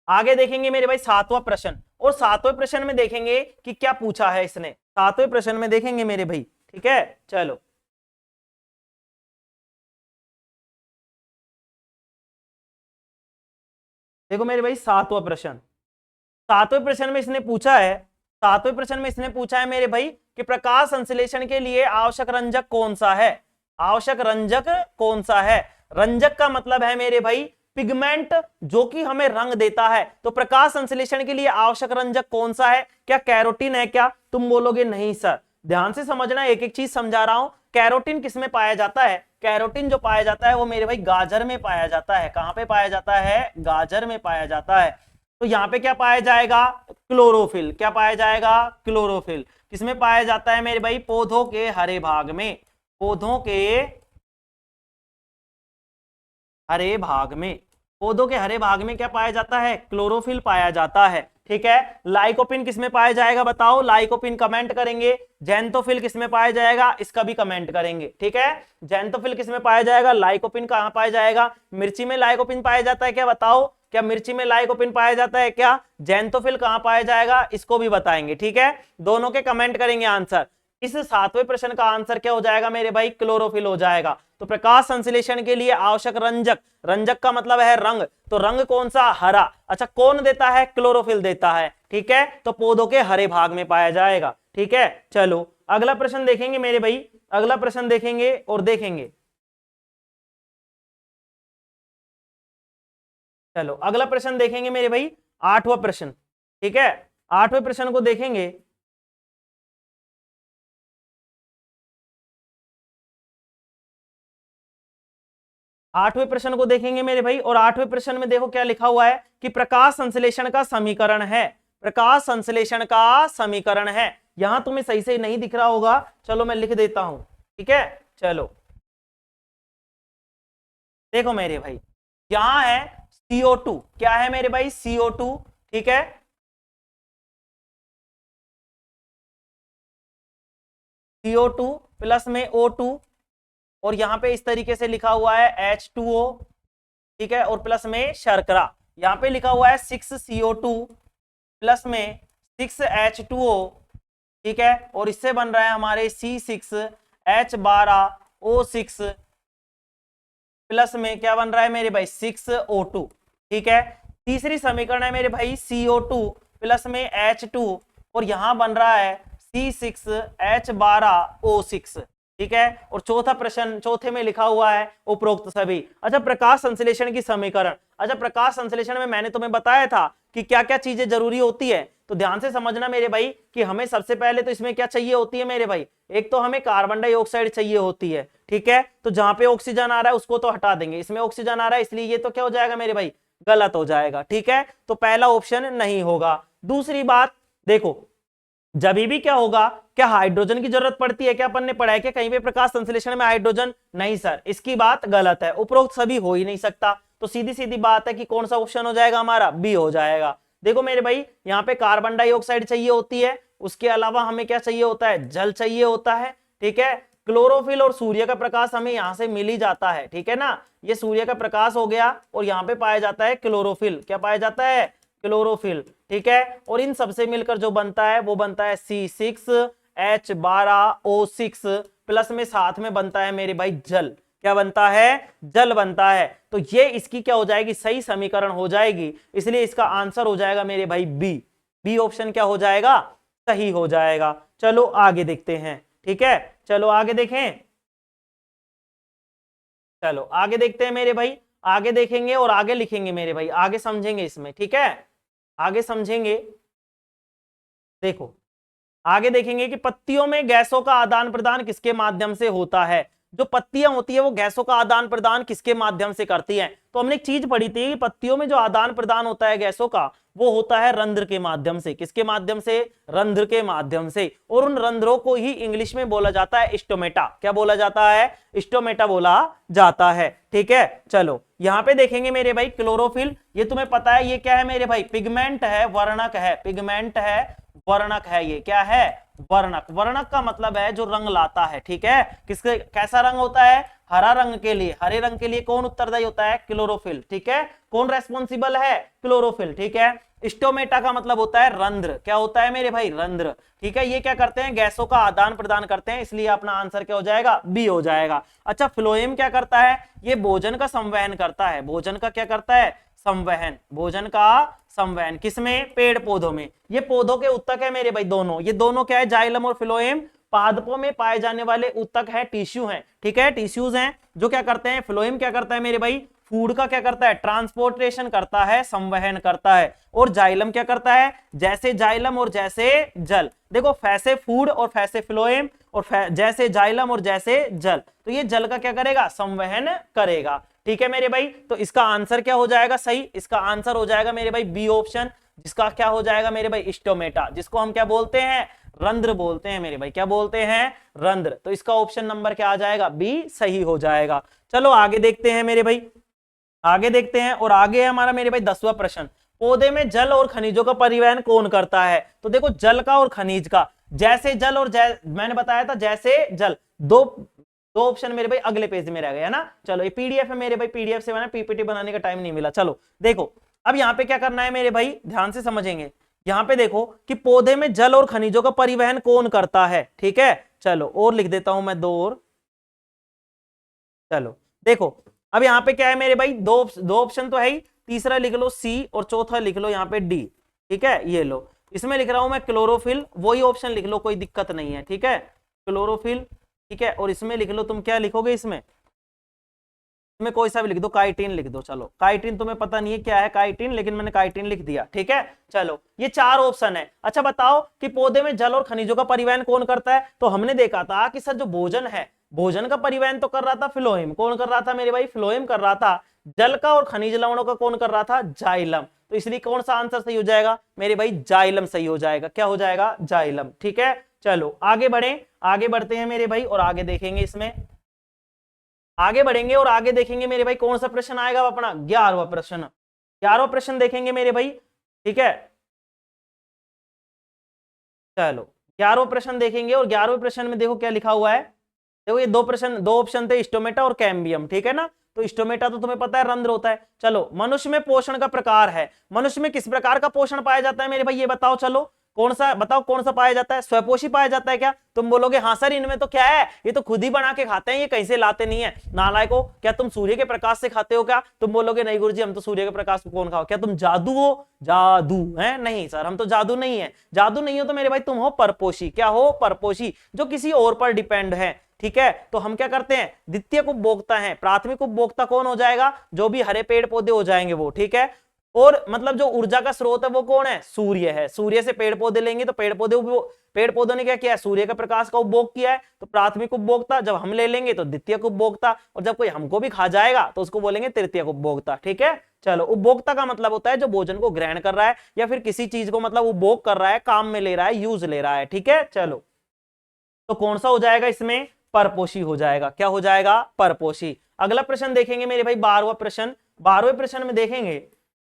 आगे देखेंगे मेरे भाई 7वां प्रश्न। और 7वें प्रश्न में देखेंगे कि क्या पूछा है इसने, 7वें प्रश्न में देखेंगे मेरे भाई। ठीक है, चलो देखो मेरे भाई 7वां प्रश्न, 7वें प्रश्न में इसने पूछा है, 7वें प्रश्न में इसने पूछा है मेरे भाई कि प्रकाश संश्लेषण के लिए आवश्यक रंजक कौन सा है। आवश्यक रंजक कौन सा है। रंजक का मतलब है मेरे भाई पिगमेंट, जो कि हमें रंग देता है। तो प्रकाश संश्लेषण के लिए आवश्यक रंजक कौन सा है, क्या कैरोटीन है क्या? तुम बोलोगे नहीं सर। ध्यान से समझना, एक एक चीज समझा रहा हूं। कैरोटीन किसमें पाया जाता है? कैरोटीन जो पाया जाता है वो मेरे भाई गाजर में पाया जाता है। कहां पे पाया जाता है? गाजर में पाया जाता है। तो यहां पे क्या पाया जाएगा? क्लोरोफिल। क्या पाया जाएगा? क्लोरोफिल। किसमें पाया जाता है मेरे भाई? पौधों के हरे भाग में। पौधों के हरे भाग में, पौधों के हरे भाग में क्या पाया जाता है? क्लोरोफिल पाया जाता है। ठीक है, लाइकोपिन किसमें पाया जाएगा बताओ? लाइकोपिन कमेंट करेंगे। जैंथोफिल किसमें पाया जाएगा? इसका भी कमेंट करेंगे। ठीक है, जैंथोफिल किसमें पाया जाएगा? लाइकोपिन कहां पाया जाएगा? मिर्ची में लाइकोपिन पाया जाता है क्या? बताओ, क्या मिर्ची में लाइकोपिन पाया जाता है क्या? जैंथोफिल कहां पाया जाएगा? इसको भी बताएंगे। ठीक है, दोनों के कमेंट करेंगे आंसर। इस 7वें प्रश्न का आंसर क्या हो जाएगा मेरे भाई? क्लोरोफिल हो जाएगा। तो प्रकाश संश्लेषण के लिए आवश्यक रंजक, रंजक का मतलब है रंग, तो रंग कौन सा? हरा। अच्छा, कौन देता है? क्लोरोफिल देता है। ठीक है, तो पौधों के हरे भाग में पाया जाएगा। ठीक है, चलो अगला प्रश्न देखेंगे मेरे भाई, अगला प्रश्न देखेंगे और देखेंगे। चलो अगला प्रश्न देखेंगे मेरे भाई, 8वां प्रश्न। ठीक है, 8वें प्रश्न को देखेंगे। 8वें प्रश्न को देखेंगे मेरे भाई, और 8वें प्रश्न में देखो क्या लिखा हुआ है कि प्रकाश संश्लेषण का समीकरण है। प्रकाश संश्लेषण का समीकरण है। यहां तुम्हें सही से नहीं दिख रहा होगा, चलो मैं लिख देता हूं। ठीक है, चलो देखो मेरे भाई, यहां है CO2। क्या है मेरे भाई? CO2। ठीक है, CO2 प्लस में O2, और यहां पे इस तरीके से लिखा हुआ है H2O। ठीक है, और प्लस में शर्करा। यहां पे लिखा हुआ है 6CO2 प्लस में 6H2O। ठीक है, और इससे बन रहा है हमारे C6H12O6 प्लस में क्या बन रहा है मेरे भाई? 6O2। ठीक है, तीसरी समीकरण है मेरे भाई CO2 प्लस में H2, और यहां बन रहा है C6H12O6। ठीक है, और चौथा प्रश्न, चौथे में लिखा हुआ है उपरोक्त सभी। अच्छा, प्रकाश संश्लेषण की समीकरण। अच्छा, प्रकाश संश्लेषण में मैंने तुम्हें बताया था कि क्या क्या चीजें जरूरी होती है, तो ध्यान से समझना मेरे भाई कि हमें सबसे पहले तो इसमें क्या चाहिए होती है मेरे भाई? एक तो हमें कार्बन डाइऑक्साइड चाहिए होती है। ठीक है, तो जहां पे ऑक्सीजन आ रहा है उसको तो हटा देंगे, इसमें ऑक्सीजन आ रहा है इसलिए ये तो क्या हो जाएगा मेरे भाई? गलत हो जाएगा। ठीक है, तो पहला ऑप्शन नहीं होगा। दूसरी बात देखो, जब भी क्या होगा, क्या हाइड्रोजन की जरूरत पड़ती है? क्या अपन ने पढ़ा है कि कहीं पे प्रकाश संश्लेषण में हाइड्रोजन? नहीं सर, इसकी बात गलत है। उपरोक्त सभी हो ही नहीं सकता, तो सीधी सीधी बात है कि कौन सा ऑप्शन हो जाएगा हमारा? बी हो जाएगा। देखो मेरे भाई, यहाँ पे कार्बन डाइऑक्साइड चाहिए होती है, उसके अलावा हमें क्या चाहिए होता है? जल चाहिए होता है। ठीक है, क्लोरोफिल और सूर्य का प्रकाश हमें यहां से मिल ही जाता है। ठीक है ना, ये सूर्य का प्रकाश हो गया, और यहाँ पे पाया जाता है क्लोरोफिल। क्या पाया जाता है? क्लोरोफिल। ठीक है, और इन सबसे मिलकर जो बनता है वो बनता है C6H12O6 प्लस में साथ में बनता है मेरे भाई जल। क्या बनता है? जल बनता है। तो ये इसकी क्या हो जाएगी? सही समीकरण हो जाएगी, इसलिए इसका आंसर हो जाएगा मेरे भाई बी। बी ऑप्शन क्या हो जाएगा? सही हो जाएगा। चलो आगे देखते हैं। ठीक है, चलो आगे देखें, चलो आगे देखते हैं मेरे भाई, आगे देखेंगे और आगे लिखेंगे मेरे भाई, आगे समझेंगे इसमें। ठीक है, आगे समझेंगे। देखो आगे देखेंगे कि पत्तियों में गैसों का आदान प्रदान किसके माध्यम से होता है। जो पत्तियां होती है वो गैसों का आदान प्रदान किसके माध्यम से करती हैं? तो हमने एक चीज पढ़ी थी कि पत्तियों में जो आदान प्रदान होता है गैसों का, वो होता है रंध्र के माध्यम से। किसके माध्यम से? रंध्र के माध्यम से। और उन रंध्रों को ही इंग्लिश में बोला जाता है स्टोमेटा। क्या बोला जाता है? स्टोमेटा बोला जाता है। ठीक है, चलो यहां पे देखेंगे मेरे भाई क्लोरोफिल। ये तुम्हें पता है ये क्या है मेरे भाई? पिगमेंट है, वर्णक है। पिगमेंट है, वर्णक है ये, क्या है, वर्णक। वर्णक का मतलब है जो रंग लाता है, ठीक है। किसके कैसा रंग होता है, हरा रंग के लिए, हरे रंग के लिए कौन उत्तरदायी होता है, क्लोरोफिल, ठीक है। कौन रेस्पॉन्सिबल है, क्लोरोफिल, ठीक है। स्टोमेटा का मतलब होता है रंध्र, क्या होता है मेरे भाई, रंध्र, ठीक है। ये क्या करते हैं, गैसों का आदान प्रदान करते हैं, इसलिए अपना आंसर क्या हो जाएगा, बी हो जाएगा। अच्छा, फ्लोएम क्या करता है, ये भोजन का संवहन करता है, भोजन का क्या करता है, संवहन, भोजन का संवहन, किसमें, पेड़ पौधों में। ये पौधों के उत्तक है मेरे भाई दोनों, ये दोनों क्या है, जाइलम और फ्लोएम पादपों में पाए जाने वाले उत्तक है, टिश्यू हैं, ठीक है, टिश्यूज हैं जो क्या करते हैं, फ्लोएम क्या करता है मेरे भाई, फूड का क्या करता है, ट्रांसपोर्टेशन करता है, संवहन करता है। और जाइलम क्या करता है, जैसे जाइलम और जैसे जल, देखो फैसे फूड और फैसे फ्लोएम और जैसे जाइलम और जैसे जल, तो ये जल का क्या करेगा, संवहन करेगा, ठीक है मेरे भाई। तो इसका आंसर क्या हो जाएगा सही, इसका आंसर हो जाएगा मेरे भाई बी ऑप्शन, जिसका क्या हो जाएगा मेरे भाई, स्टोमेटा, जिसको हम क्या बोलते हैं, रंध्र बोलते हैं मेरे भाई, क्या बोलते हैं, रंध्र। तो इसका ऑप्शन नंबर क्या आ जाएगा, बी सही हो जाएगा। चलो आगे देखते हैं मेरे भाई, आगे देखते हैं। और आगे है हमारा मेरे भाई 10वां प्रश्न, पौधे में जल और खनिजों का परिवहन कौन करता है। तो देखो जल का और खनिज का, जैसे जल और मैंने बताया था जैसे जल, दो ऑप्शन मेरे भाई अगले पेज में रह गए है ना। चलो ये पीडीएफ है मेरे भाई, पीडीएफ से बना, पीपीटी बनाने का टाइम नहीं मिला। चलो देखो अब यहाँ पे क्या करना है मेरे भाई, ध्यान से समझेंगे। यहाँ पे देखो कि पौधे में जल और खनिजों का परिवहन कौन करता है, ठीक है। चलो और लिख देता हूं मैं 2 और। चलो देखो अब यहाँ पे क्या है मेरे भाई, दो ऑप्शन तो है ही, तीसरा लिख लो सी और चौथा लिख लो यहाँ पे डी, ठीक है। ये लो, इसमें लिख रहा हूं मैं क्लोरोफिल, वही ऑप्शन लिख लो, कोई दिक्कत नहीं है, ठीक है, क्लोरोफिल, ठीक है। और इसमें लिख लो, तुम क्या लिखोगे इसमें कोई सा भी लिख दो, काइटिन लिख दो। चलो काइटिन तुम्हें पता नहीं है क्या है काइटिन, लेकिन मैंने काइटिन लिख दिया, ठीक है। चलो ये 4 ऑप्शन है। अच्छा बताओ कि पौधे में जल और खनिजों का परिवहन कौन करता है। तो हमने देखा था कि सर जो भोजन है, भोजन का परिवहन तो कर रहा था फ्लोएम, कौन कर रहा था मेरे भाई, फ्लोएम कर रहा था। जल का और खनिज लवणों का कौन कर रहा था, जाइलम। तो इसलिए कौन सा आंसर सही हो जाएगा मेरे भाई, जाइलम सही हो जाएगा, क्या हो जाएगा, जाइलम, ठीक है। चलो आगे बढ़े, आगे बढ़ते हैं मेरे भाई, और आगे देखेंगे इसमें, आगे बढ़ेंगे और आगे देखेंगे मेरे भाई कौन सा प्रश्न आएगा अपना, 11वां प्रश्न, 11वां प्रश्न देखेंगे मेरे भाई, ठीक है। चलो 11वां प्रश्न देखेंगे, और 11वें प्रश्न में देखो क्या लिखा हुआ है। देखो ये दो ऑप्शन थे, स्टोमेटा और कैम्बियम, ठीक है ना। तो स्टोमेटा तो तुम्हें पता है रंध्र होता है। चलो मनुष्य में पोषण का प्रकार है, मनुष्य में किस प्रकार का पोषण पाया जाता है मेरे भाई, ये बताओ। चलो कौन सा बताओ, कौन सा पाया जाता है, स्वपोषी पाया जाता है क्या। तुम बोलोगे हाँ सर इनमें तो क्या है, ये तो खुद ही बना के खाते हैं, ये कहीं से लाते नहीं है। नालायको, क्या तुम सूर्य के प्रकाश से खाते हो क्या। तुम बोलोगे नहीं गुरुजी हम तो सूर्य के प्रकाश को कौन खाओ, क्या तुम जादू हो, जादू है, नहीं सर हम तो जादू नहीं है। जादू नहीं हो तो मेरे भाई तुम हो परपोषी, क्या हो, परपोषी, जो किसी और पर डिपेंड है, ठीक है। तो हम क्या करते हैं, द्वितीयक उपभोक्ता है, प्राथमिक उपभोक्ता कौन हो जाएगा, जो भी हरे पेड़ पौधे हो जाएंगे वो, ठीक है। और मतलब जो ऊर्जा का स्रोत है वो कौन है, सूर्य है। सूर्य से पेड़ पौधे लेंगे तो पेड़ पौधों ने क्या किया है, सूर्य के प्रकाश का उपभोग किया है, तो प्राथमिक उपभोक्ता। जब हम ले लेंगे तो द्वितीयक उपभोक्ता, और जब कोई हमको भी खा जाएगा तो उसको बोलेंगे तृतीयक उपभोक्ता, ठीक है। चलो उपभोक्ता का मतलब होता है जो भोजन को ग्रहण कर रहा है या फिर किसी चीज को मतलब उपभोग कर रहा है, काम में ले रहा है, यूज ले रहा है, ठीक है। चलो तो कौन सा हो जाएगा इसमें, परपोषी हो जाएगा, क्या हो जाएगा, परपोषी। अगला प्रश्न देखेंगे मेरे भाई 12वां प्रश्न, 12वें प्रश्न में देखेंगे,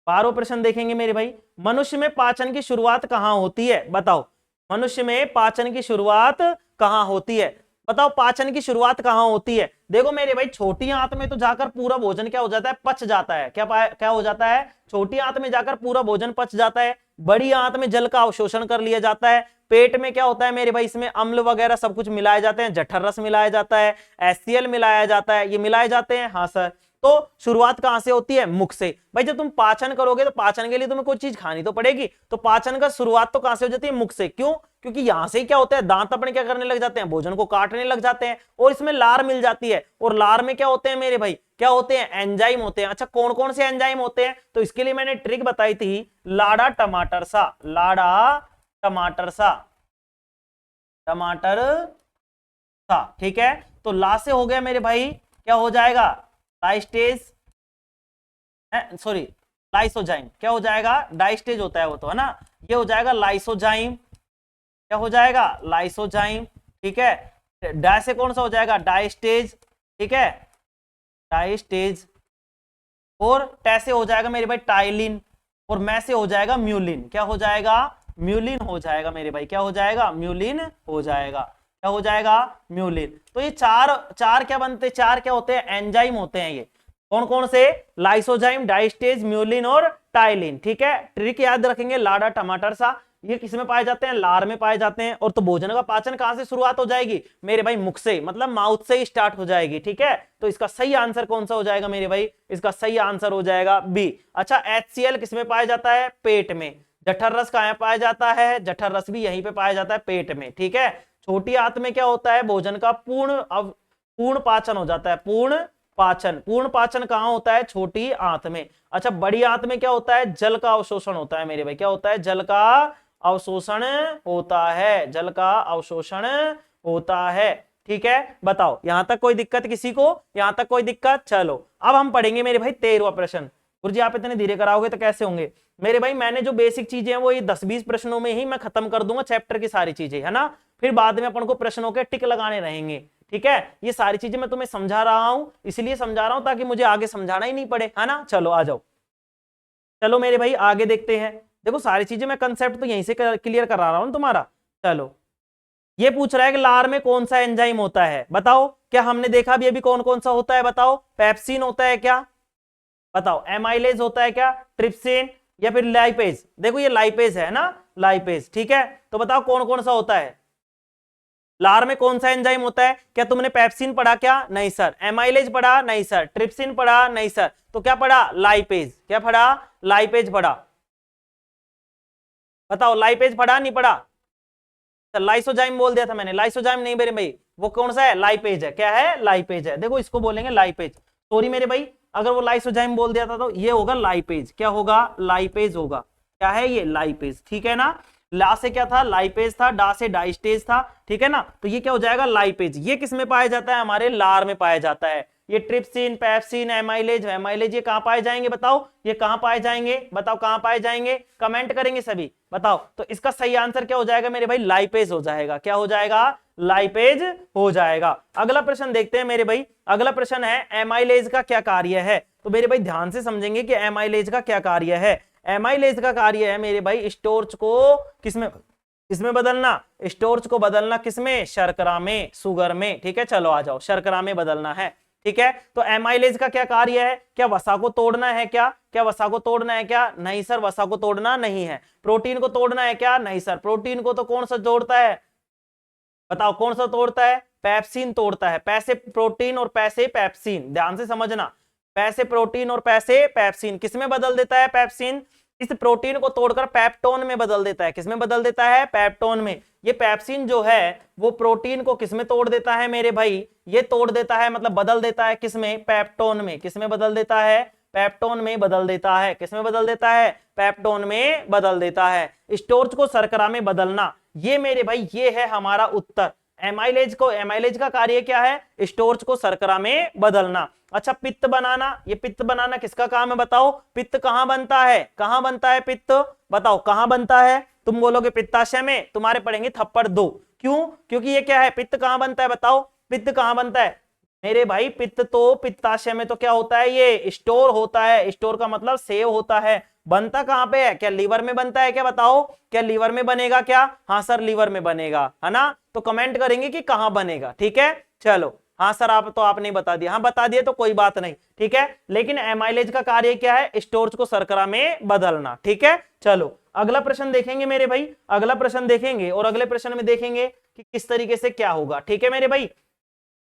12वां प्रश्न देखेंगे मेरे भाई, मनुष्य में पाचन की शुरुआत कहां होती है, बताओ। मनुष्य में पाचन की शुरुआत कहां होती है, बताओ पाचन की शुरुआत कहां होती है। देखो मेरे भाई छोटी आंत में तो जाकर पूरा भोजन क्या हो जाता है, पच जाता है, क्या हो जाता है, छोटी आंत में जाकर पूरा भोजन पच जाता है। बड़ी आंत में जल का अवशोषण कर लिया जाता है। पेट में क्या होता है मेरे भाई, इसमें अम्ल वगैरह सब कुछ मिलाए जाते हैं, जठर रस मिलाया जाता है, HCl मिलाया जाता है, ये मिलाए जाते हैं, हाँ सर। तो शुरुआत कहां से होती है, मुख से। भाई जब तुम पाचन करोगे तो पाचन के लिए तुम्हें कोई चीज खानी तो पड़ेगी, तो पाचन का शुरुआत तो कहां से हो जाती है, मुख से। क्यों, क्योंकि यहां से क्या होता है, दांत अपने क्या करने लग जाते हैं, भोजन को काटने लग जाते हैं, और इसमें लार मिल जाती है। और लार में क्या होते हैं मेरे भाई, क्या होते हैं, एंजाइम होते हैं। अच्छा कौन कौन से एंजाइम होते हैं, तो इसके लिए मैंने ट्रिक बताई थी, लाड़ा टमाटर सा, लाड़ा टमाटर सा, टमाटर सा, ठीक है। तो ला से हो गया मेरे भाई, क्या हो जाएगा, लाइस्टेज, सॉरी लाइसोजाइम, क्या हो जाएगा, डाइस्टेज होता है वो तो, है ना। ये हो जाएगा लाइसोजाइम, क्या हो जाएगा, लाइसोजाइम, ठीक है। डा से कौन सा हो जाएगा, डाइस्टेज, ठीक है, डाइस्टेज। और टे से हो जाएगा मेरे भाई टाइलिन, और मैं से हो जाएगा म्यूलिन, क्या हो जाएगा, म्यूलिन हो जाएगा मेरे भाई, क्या हो जाएगा, म्यूलिन हो जाएगा, क्या हो जाएगा, म्यूलिन। तो ये चार क्या बनते, चार क्या होते हैं, एंजाइम होते हैं। ये कौन कौन से, लाइसोजाइम, डाइस्टेज, म्यूलिन और टाइलिन। ठीक है, ट्रिक याद रखेंगे, लाडा टमाटर सा, ये किस में पाए जाते हैं, लार में पाए जाते हैं। और तो भोजन का पाचन कहां से शुरुआत हो जाएगी मेरे भाई, मुख से, मतलब माउथ से ही स्टार्ट हो जाएगी। ठीक है, तो इसका सही आंसर कौन सा हो जाएगा मेरे भाई, इसका सही आंसर हो जाएगा बी। अच्छा, HCl किस में पाया जाता है, पेट में। जठर रस कहां पाया जाता है, जठर रस भी यहीं पे पाया जाता है, पेट में। ठीक है, छोटी आंत में क्या होता है, भोजन का पूर्ण पाचन हो जाता है, पूर्ण पाचन कहां होता है, छोटी आंत में। अच्छा, बड़ी आंत में क्या होता है, जल का अवशोषण होता है मेरे भाई, क्या होता है, जल का अवशोषण होता है, जल का अवशोषण होता है। ठीक है, बताओ यहां तक कोई दिक्कत किसी को, यहां तक कोई दिक्कत। चलो अब हम पढ़ेंगे मेरे भाई 13वां प्रश्न। गुरुजी आप इतने धीरे कराओगे तो कैसे होंगे मेरे भाई, मैंने जो बेसिक चीजें हैं वो ये 10-20 प्रश्नों में ही मैं खत्म कर दूंगा चैप्टर की सारी चीजें, है ना। फिर बाद में अपन को प्रश्नों के टिक लगाने रहेंगे। ठीक है, ये सारी चीजें मैं तुम्हें समझा रहा हूं, इसलिए समझा रहा हूं ताकि मुझे आगे समझाना ही नहीं पड़े, है ना। चलो आ जाओ, चलो मेरे भाई आगे देखते हैं। देखो सारी चीजें मैं कंसेप्ट तो यहीं से क्लियर करा रहा हूं तुम्हारा। चलो, ये पूछ रहा है कि लार में कौन सा एंजाइम होता है, बताओ। क्या हमने देखा भी अभी कौन कौन सा होता है, बताओ। पेप्सिन होता है क्या, बताओ। एमाइलेज होता है क्या, ट्रिप्सिन, या फिर लाइपेज। देखो ये लाइपेज है ना, लाइपेज। ठीक है, तो बताओ कौन कौन सा होता है, लार में कौन सा एंजाइम होता है। क्या तुमने पेप्सिन पढ़ा क्या, नहीं सर। एमाइलेज पढ़ा, नहीं सर। ट्रिप्सिन पढ़ा, नहीं सर। तो क्या पढ़ा, लाइपेज। क्या पढ़ा, लाइपेज पढ़ा। बताओ लाइपेज पढ़ा, नहीं पढ़ा। लाइसोजाइम बोल दिया था मैंने, लाइसोजाइम नहीं मेरे भाई, वो कौन सा है, लाइपेज है। क्या है, लाइपेज है। देखो इसको बोलेंगे लाइपेज। सॉरी मेरे भाई, अगर वो लाइसोजाइम बोल दिया था तो ये होगा लाइपेज। क्या होगा, लाइपेज होगा। क्या है ये, लाइपेज। ठीक है ना, ला से क्या था, लाइपेज था, डा से डाइस्टेज था। ठीक है ना, तो ये क्या हो जाएगा, लाइपेज। ये किस में पाया जाता है, हमारे लार में पाया जाता है। ये ट्रिप्सिन, पेप्सिन, एमाइलेज ये कहां पाए जाएंगे, बताओ। ये कहां पाए जाएंगे, बताओ कहां पाए जाएंगे, कमेंट करेंगे सभी, बताओ। तो इसका सही आंसर क्या हो जाएगा मेरे भाई, लाइपेज हो जाएगा। क्या हो जाएगा, लाइपेज हो जाएगा। अगला प्रश्न देखते हैं मेरे भाई। अगला प्रश्न है एमाइलेज का क्या कार्य है। तो मेरे भाई ध्यान से समझेंगे कि एमाइलेज का क्या कार्य है। एमाइलेज का कार्य है मेरे भाई, स्टोर्च को किसमें बदलना, स्टोर्च को बदलना किसमें, शर्करा में, शुगर में। ठीक है, चलो आ जाओ, शर्करा में बदलना है। ठीक है, तो एमाइलेज का क्या कार्य है, क्या वसा को तोड़ना है, क्या वसा को तोड़ना है, क्या नहीं सर, वसा को तोड़ना नहीं है। प्रोटीन को तोड़ना है क्या, नहीं सर। प्रोटीन को तो कौन सा तोड़ता है, बताओ कौन सा तोड़ता है, पेप्सिन तोड़ता है। पैसे प्रोटीन और पैसे पेप्सिन, ध्यान से समझना। पैसे प्रोटीन और पैसे पेप्सिन किसमें बदल देता है, पेप्सिन। इस प्रोटीन को तोड़कर पेप्टोन में बदल देता है। किसमें बदल देता है, पेप्टोन में। ये पेप्सिन जो है वो प्रोटीन को किसमें तोड़ देता है मेरे भाई, ये तोड़ देता है, मतलब बदल देता है किसमें, पेप्टोन में। किसमें बदल देता है, पेप्टोन में बदल देता है। किसमें बदल देता है, पेप्टोन में बदल देता है। स्टोर्च को शर्करा में बदलना, ये मेरे भाई ये है हमारा उत्तर। एमाइलेज का कार्य क्या है, स्टोर्च को शर्करा में बदलना। अच्छा, पित्त बनाना, ये पित्त बनाना किसका काम है, बताओ। पित्त कहां बनता है, कहां बनता है पित्त, बताओ कहां बनता है। तुम बोलोगे पित्ताशय में, तुम्हारे पढ़ेंगे थप्पड़ 2। क्यों, क्योंकि ये क्या है, पित्त कहां बनता है, बताओ। पित्त कहां बनता है मेरे भाई, पित्त तो पित्ताशय में तो क्या होता है, ये स्टोर होता है। स्टोर का मतलब सेव होता है। बनता कहां पे है, क्या लीवर में बनता है क्या, बताओ। क्या लीवर में बनेगा क्या, हाँ सर लीवर में बनेगा, है ना। तो कमेंट करेंगे कि कहां बनेगा। ठीक है, चलो हाँ सर आप तो आपने बता दिया, हाँ बता दिए तो कोई बात नहीं। ठीक है, लेकिन एमाइलेज का कार्य क्या है, स्टोर्च को शर्करा में बदलना। ठीक है, चलो अगला प्रश्न देखेंगे मेरे भाई। अगला प्रश्न देखेंगे और अगले प्रश्न में देखेंगे कि किस तरीके से क्या होगा। ठीक है मेरे भाई,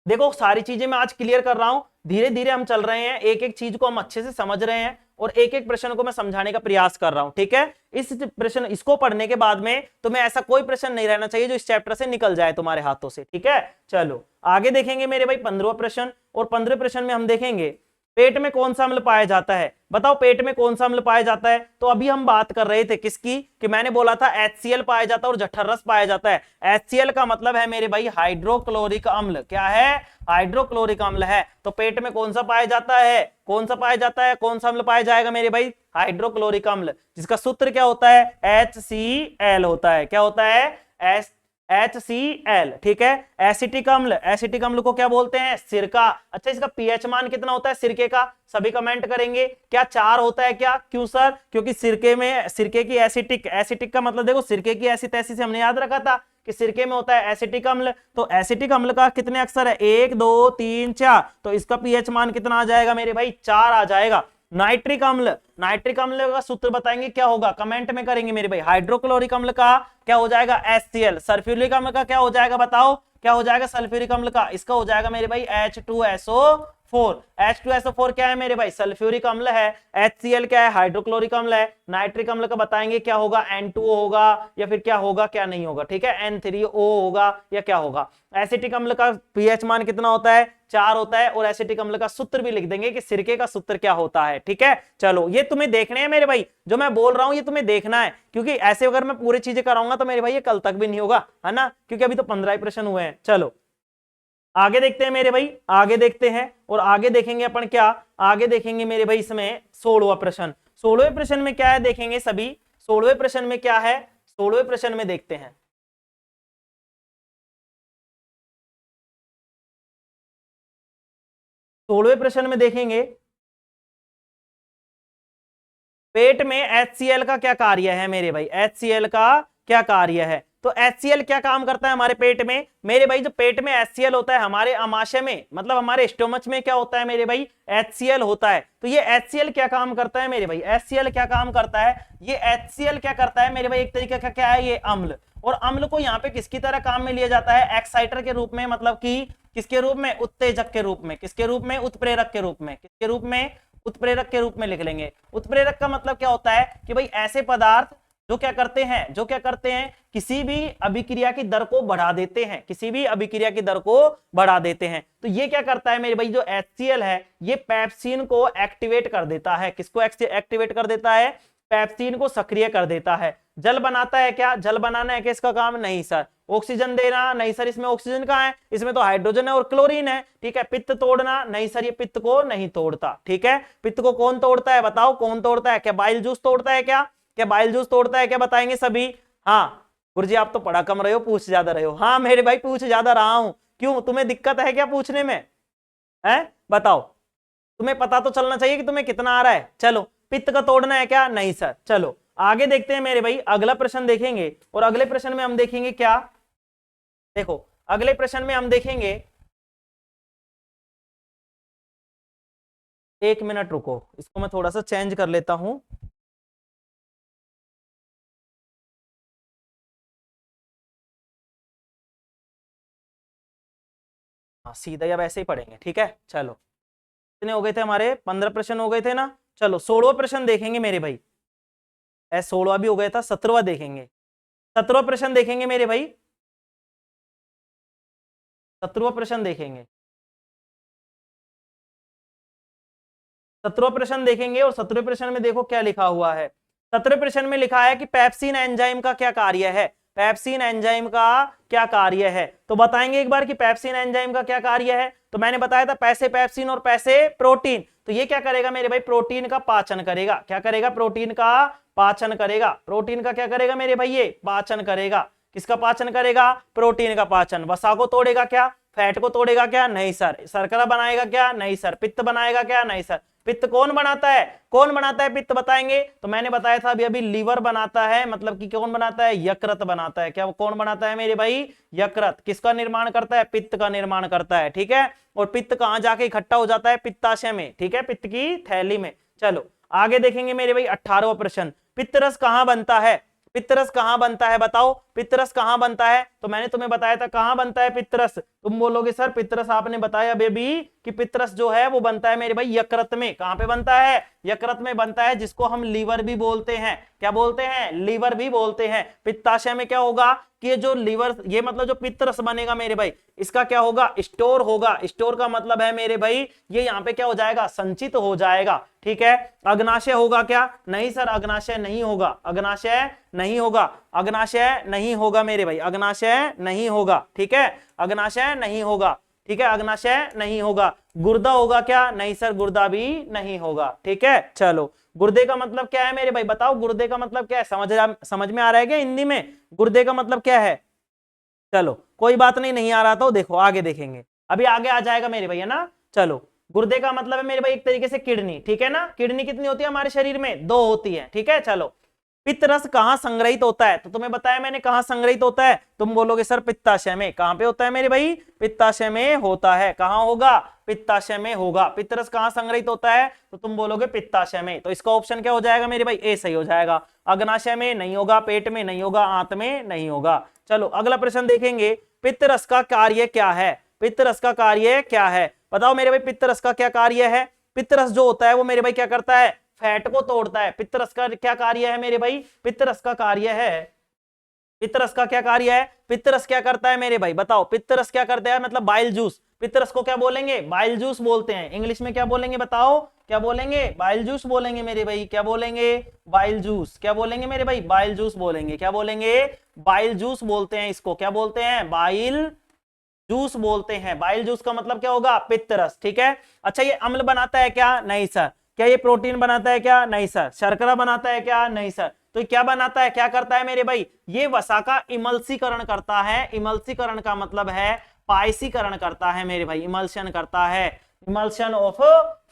देखो सारी चीजें मैं आज क्लियर कर रहा हूं, धीरे धीरे हम चल रहे हैं, एक एक चीज को हम अच्छे से समझ रहे हैं और एक एक प्रश्न को मैं समझाने का प्रयास कर रहा हूं। ठीक है, इस प्रश्न इसको पढ़ने के बाद में तुम्हें ऐसा कोई प्रश्न नहीं रहना चाहिए जो इस चैप्टर से निकल जाए तुम्हारे हाथों से। ठीक है, चलो आगे देखेंगे मेरे भाई 15वां प्रश्न। और 15वें प्रश्न में हम देखेंगे पेट में कौन सा अम्ल पाया जाता है, बताओ पेट में कौन सा अम्ल पाया जाता है। तो अभी हम बात कर रहे थे किसकी, कि मैंने बोला था HCl पाया जाता है और जठर रस पाया जाता है। HCl का मतलब है मेरे भाई हाइड्रोक्लोरिक अम्ल। क्या है, हाइड्रोक्लोरिक अम्ल है। तो पेट में कौन सा पाया जाता है, कौन सा पाया जाता है, कौन सा अम्ल पाया जाएगा मेरे भाई, हाइड्रोक्लोरिक अम्ल, जिसका सूत्र क्या होता है, HCl होता है। क्या होता है, HCl, ठीक है। एसिटिक अम्ल, एसिटिक अम्ल को क्या बोलते हैं? सिरका। अच्छा, इसका पीएच मान कितना होता है सिरके का? सभी कमेंट करेंगे। क्या 4 होता है क्या? क्यों सर? क्योंकि सिरके में, सिरके की एसिटिक, एसिटिक का मतलब देखो सिरके की ऐसी तैसी से हमने याद रखा था कि सिरके में होता है एसिटिक अम्ल। तो एसिटिक अम्ल का कितने अक्षर है? 1 2 3 4। तो इसका पीएच मान कितना आ जाएगा मेरे भाई? 4 आ जाएगा। नाइट्रिक अम्ल, नाइट्रिक अम्ल का सूत्र बताएंगे क्या होगा? कमेंट में करेंगे मेरे भाई। हाइड्रोक्लोरिक अम्ल का क्या हो जाएगा? HCl। सल्फ्यूरिक अम्ल का क्या हो जाएगा बताओ? क्या हो जाएगा सल्फ्यूरिक अम्ल का? इसका हो जाएगा मेरे भाई H2SO4। H2SO4 क्या है मेरे भाई? सल्फ्यूरिक अम्ल है। HCl क्या है? हाइड्रोक्लोरिक अम्ल है। नाइट्रिक अम्ल का बताएंगे क्या होगा? N2O होगा या फिर क्या होगा, क्या नहीं होगा, ठीक है, N3O होगा या क्या होगा। एसिटिक अम्ल का पीएच मान कितना होता है? 4 होता है। और एसिटिक अम्ल का सूत्र भी लिख देंगे कि सिरके का सूत्र क्या होता है, ठीक है। चलो, ये तुम्हें देखने हैं मेरे भाई, जो मैं बोल रहा हूं ये तुम्हें देखना है, क्योंकि ऐसे अगर मैं पूरी चीजें कराऊंगा तो मेरे भाई ये कल तक भी नहीं होगा, है ना, क्योंकि अभी तो 15 ही प्रश्न हुए हैं। चलो आगे देखते हैं मेरे भाई, आगे देखते हैं। और आगे देखेंगे अपन क्या? आगे देखेंगे मेरे भाई इसमें 16वां प्रश्न। 16वें प्रश्न में क्या है देखेंगे सभी। 16वें प्रश्न में क्या है? 16वें प्रश्न में देखते हैं। 16वें प्रश्न में देखेंगे पेट में HCl का क्या कार्य है मेरे भाई? HCl का क्या कार्य है? तो HCl क्या काम करता है हमारे पेट में मेरे भाई? जो पेट में HCl होता है हमारे आमाशय में, मतलब हमारे स्टोमच में क्या होता है मेरे भाई? HCl होता है। तो ये HCl क्या काम करता है मेरे भाई? HCl क्या काम करता है? ये HCl क्या करता है मेरे भाई? एक तरीके का क्या है ये? अम्ल। और अम्ल को यहाँ पे किसकी तरह काम में लिया जाता है? एक्साइटर के रूप में, मतलब कि किसके रूप में? उत्तेजक के रूप में। किसके रूप में? उत्प्रेरक के रूप में। किसके रूप में? उत्प्रेरक के रूप में लिख लेंगे। उत्प्रेरक का मतलब क्या होता है कि भाई ऐसे पदार्थ जो क्या करते हैं, जो क्या करते हैं, किसी भी अभिक्रिया की दर को बढ़ा देते हैं, किसी भी अभिक्रिया की दर को बढ़ा देते हैं। तो ये क्या करता है मेरे भाई? जो HCl है ये पेप्सिन को एक्टिवेट कर देता है। किसको एक्टिवेट कर देता है? पेप्सिन को सक्रिय कर देता है। जल बनाता है क्या? जल बनाना है क्या इसका काम? नहीं सर। ऑक्सीजन देना? नहीं सर, इसमें ऑक्सीजन कहाँ है? इसमें तो हाइड्रोजन है और क्लोरीन है, ठीक है। पित्त तोड़ना? नहीं सर, ये पित्त को नहीं तोड़ता, ठीक है। पित्त को कौन तोड़ता है बताओ? कौन तोड़ता है? क्या बाइल जूस तोड़ता है क्या? क्या बाइल जूस तोड़ता है क्या? बताएंगे सभी। हाँ गुरुजी, आप तो पढ़ा कम रहे हो, पूछ ज्यादा रहे हो। हाँ मेरे भाई, पूछ ज्यादा रहा हूं। क्यों, तुम्हें दिक्कत है क्या पूछने में? है बताओ, तुम्हें पता तो चलना चाहिए कि तुम्हें कितना आ रहा है। चलो, पित्त का तोड़ना है क्या? नहीं सर। चलो आगे देखते हैं मेरे भाई, अगला प्रश्न देखेंगे। और अगले प्रश्न में हम देखेंगे क्या? देखो अगले प्रश्न में हम देखेंगे, 1 मिनट रुको, इसको मैं थोड़ा सा चेंज कर लेता हूं। हाँ सीधा अब ऐसे ही पढ़ेंगे, ठीक है। चलो, कितने हो गए थे हमारे? 15 प्रश्न हो गए थे ना। चलो 16वां प्रश्न देखेंगे मेरे भाई। 16वां भी हो गया था, 17वां देखेंगे। 17वां प्रश्न देखेंगे मेरे भाई, 17वां प्रश्न देखेंगे। 17वां प्रश्न देखेंगे। और 17वें प्रश्न में देखो क्या लिखा हुआ है। 17वें प्रश्न में लिखा है कि पेप्सिन एंजाइम का क्या कार्य है? पेप्सिन एंजाइम का क्या कार्य है? तो बताएंगे एक बार कि पेप्सिन एंजाइम का क्या कार्य है। तो मैंने बताया था पैसे पेप्सिन और पैसे प्रोटीन। तो ये क्या करेगा मेरे भाई? प्रोटीन का पाचन करेगा। क्या करेगा? प्रोटीन का पाचन करेगा। प्रोटीन का क्या करेगा मेरे भाई? ये पाचन करेगा। किसका पाचन करेगा? प्रोटीन का पाचन। वसा को तोड़ेगा क्या? फैट को तोड़ेगा क्या? नहीं सर। शर्करा बनाएगा क्या? नहीं सर। पित्त बनाएगा क्या? नहीं सर। पित्त कौन बनाता है? कौन बनाता है पित्त? बताएंगे। तो मैंने बताया था अभी अभी, लीवर बनाता है, मतलब कि कौन बनाता है? यकृत बनाता है। क्या वो कौन बनाता है मेरे भाई? यकृत। किसका निर्माण करता है? पित्त का निर्माण करता है, ठीक है। और पित्त कहां जाके इकट्ठा हो जाता है? पित्ताशय में, ठीक है, पित्त की थैली में। चलो आगे देखेंगे मेरे भाई, 18वां प्रश्न। पित्तरस कहां बनता है? पित्तरस कहां बनता है बताओ? पित्तरस कहां बनता है? तो मैंने तुम्हें बताया था कहां बनता है पित्तरस। तुम बोलोगे सर पित्तरस आपने बताया बेबी कि पित्तरस जो है वो बनता है मेरे भाई यकृत में। कहां पे बनता है? यकृत में बनता है, जिसको हम लीवर भी बोलते हैं। क्या बोलते हैं? लीवर भी बोलते हैं। पित्ताशय में क्या होगा कि जो लीवर, ये मतलब जो पित्तरस बनेगा मेरे भाई, इसका क्या होगा? स्टोर होगा। स्टोर का मतलब है मेरे भाई ये यहाँ पे क्या हो जाएगा? संचित हो जाएगा, ठीक है। अग्नाशय होगा क्या? नहीं सर, अग्नाशय नहीं होगा। अग्नाशय नहीं होगा। अग्नाशय नहीं होगा मेरे भाई, अग्नाशय नहीं होगा, ठीक है। अग्नाशय नहीं होगा, ठीक है, अग्नाशय नहीं होगा। गुर्दा होगा क्या? नहीं सर, गुर्दा भी नहीं होगा, ठीक है। चलो, गुर्दे का मतलब क्या है मेरे भाई? बताओ गुर्दे का मतलब क्या है? समझ में आ रहा है क्या हिंदी में? गुर्दे का मतलब क्या है? चलो कोई बात नहीं, नहीं आ रहा तो देखो आगे देखेंगे, अभी आगे आ जाएगा मेरे भैया ना। चलो गुर्दे का मतलब है मेरे भाई एक तरीके से किडनी, ठीक है ना। किडनी कितनी होती है हमारे शरीर में? 2 होती है, ठीक है। चलो पित्त रस कहाँ संग्रहित होता है? तो तुम्हें बताया मैंने कहाँ संग्रहित होता है। तुम बोलोगे सर पित्ताशय में। कहाँ पे होता है मेरे भाई? पित्ताशय में होता है। कहाँ होगा? पित्ताशय में होगा। पित्त रस कहाँ संग्रहित होता है? तो तुम बोलोगे पित्ताशय में। तो इसका ऑप्शन क्या हो जाएगा मेरे भाई? ए सही हो जाएगा। अग्नाशय में नहीं होगा, पेट में नहीं होगा, आंत में नहीं होगा। चलो अगला प्रश्न देखेंगे, पित्त रस का कार्य क्या है? पित्त रस का कार्य क्या है? बताओ मेरे भाई पित्त रस का क्या कार्य है? पित्त रस जो होता है वो मेरे भाई क्या करता है? फैट को तोड़ता है। पित्त रस का क्या कार्य है मेरे भाई? पित्त रस का कार्य है, पित्त रस का क्या कार्य है? पित्त रस क्या करता है मेरे भाई? बताओ पित्त रस क्या करता है? मतलब बाइल जूस। पित्त रस को क्या बोलेंगे? बाइल जूस बोलते हैं। इंग्लिश में क्या बोलेंगे बताओ? क्या बोलेंगे? बाइल जूस बोलेंगे मेरे भाई। क्या बोलेंगे? Bile juice. क्या बोलेंगे मेरे भाई? बाइल जूस बोलेंगे। क्या बोलेंगे? बाइल जूस बोलते हैं इसको। क्या बोलते हैं? बाइल जूस बोलते हैं। बाइल जूस का मतलब क्या होगा? पित्त रस, ठीक है। अच्छा ये अम्ल बनाता है क्या? नहीं सर। क्या ये प्रोटीन बनाता है क्या? नहीं सर। शर्करा बनाता है क्या? नहीं सर। तो क्या बनाता है, क्या करता है मेरे भाई? ये वसा का इमल्सीकरण करता है। इमल्सीकरण का मतलब है पायसीकरण करता है मेरे भाई, इमल्शन करता है, इमल्शन ऑफ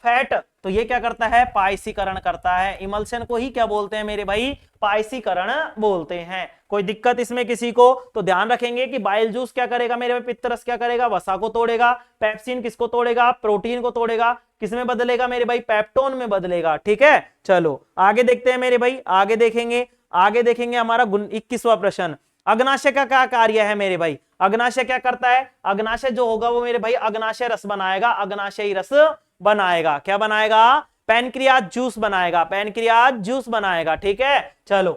फैट। तो ये क्या करता है? पायसीकरण करता है। इमल्शन को ही क्या बोलते हैं मेरे भाई? पायसीकरण बोलते हैं। कोई दिक्कत इसमें किसी को? तो ध्यान रखेंगे कि बाइल जूस क्या करेगा मेरे भाई? पित्त रस क्या करेगा? वसा को तोड़ेगा। पेप्सिन किसको तोड़ेगा? प्रोटीन को तोड़ेगा। किसमें बदलेगा मेरे भाई? पेप्टोन में बदलेगा, ठीक है। चलो आगे देखते हैं मेरे भाई, आगे देखेंगे। आगे देखेंगे हमारा 21वां प्रश्न, अग्नाशय का क्या कार्य है मेरे भाई? अग्नाशय क्या करता है? अग्नाशय जो होगा वो मेरे भाई अग्नाशय रस बनाएगा, अग्नाशयी रस बनाएगा। क्या बनाएगा? पैनक्रियाज जूस बनाएगा, पैनक्रियाज जूस बनाएगा, ठीक है। चलो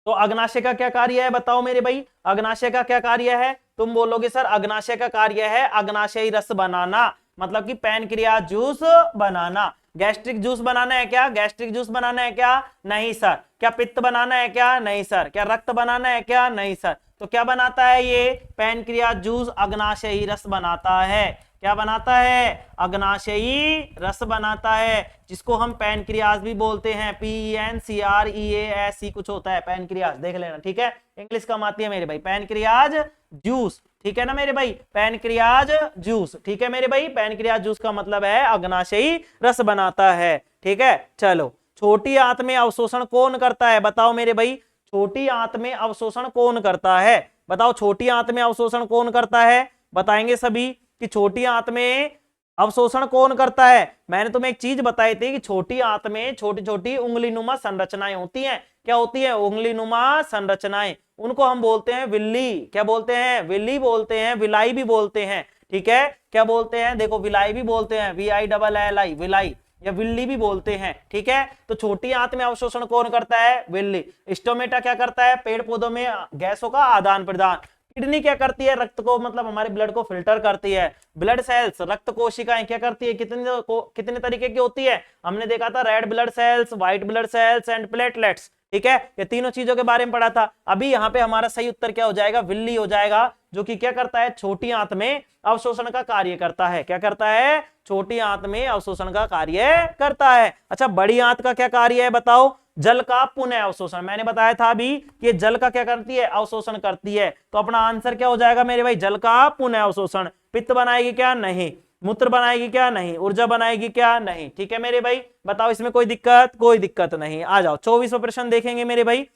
तो अग्नाशय का क्या कार्य है बताओ मेरे भाई? अग्नाशय का क्या कार्य है? तुम बोलोगे सर अग्नाशय का कार्य है अग्नाशयी रस बनाना, मतलब कि पैनक्रियाज जूस बनाना। गैस्ट्रिक जूस बनाना है क्या? गैस्ट्रिक जूस बनाना है क्या? नहीं सर। क्या पित्त बनाना है क्या? नहीं सर। क्या रक्त बनाना है क्या? नहीं सर। तो क्या बनाता है ये? पैनक्रियाज जूस अग्नाशयी रस बनाता है। क्या बनाता है? अग्नाशयी रस बनाता है, जिसको हम पैनक्रियाज भी बोलते हैं। PENCREAS कुछ होता है पैनक्रियाज, देख लेना, ठीक है। इंग्लिश कम आती है मेरे भाई। पैनक्रियाज जूस, ठीक है ना मेरे भाई? पैनक्रियाज जूस, ठीक है मेरे भाई। पैनक्रियाज जूस का मतलब है अग्नाशयी रस बनाता है, ठीक है। चलो छोटी आंत में अवशोषण कौन करता है? बताओ मेरे भाई छोटी आंत में अवशोषण कौन करता है? बताओ छोटी आंत में अवशोषण कौन करता है? बताएंगे सभी कि छोटी आंत में अवशोषण कौन करता है। मैंने तुम्हें एक चीज बताई थी कि छोटी आंत में छोटी छोटी उंगलीनुमा संरचनाएं होती हैं। क्या होती है? उंगलीनुमा संरचनाएं। उनको हम बोलते हैं विल्ली। क्या बोलते हैं? विल्ली बोलते हैं, विलाई भी बोलते हैं, ठीक है। क्या बोलते हैं? देखो विलाई भी बोलते हैं, VILLI, विलाई, या विल्ली भी बोलते हैं, ठीक है। तो छोटी आंत में अवशोषण कौन करता है? विल्ली। स्टोमेटा क्या करता है? पेड़ पौधों में गैसों का आदान प्रदान। किडनी क्या करती है? रक्त को, मतलब हमारे ब्लड को फिल्टर करती है। ब्लड सेल्स, रक्त कोशिकाएं क्या करती है? कितने तरीके की होती है? हमने देखा था red blood cells, white blood cells and platelets, ठीक है। ये तीनों चीजों के बारे में पढ़ा था। अभी यहाँ पे हमारा सही उत्तर क्या हो जाएगा? विल्ली हो जाएगा, जो कि क्या करता है? छोटी आंत में अवशोषण का कार्य करता है। क्या करता है? छोटी आंत में अवशोषण का कार्य करता है। अच्छा बड़ी आंत का क्या कार्य है बताओ? जल का पुनः अवशोषण। मैंने बताया था अभी कि जल का क्या करती है? अवशोषण करती है। तो अपना आंसर क्या हो जाएगा मेरे भाई? जल का पुनः अवशोषण। पित्त बनाएगी क्या? नहीं। मूत्र बनाएगी क्या? नहीं। ऊर्जा बनाएगी क्या? नहीं, ठीक है मेरे भाई। बताओ इसमें कोई दिक्कत? कोई दिक्कत नहीं। आ जाओ 24वां प्रश्न देखेंगे मेरे भाई।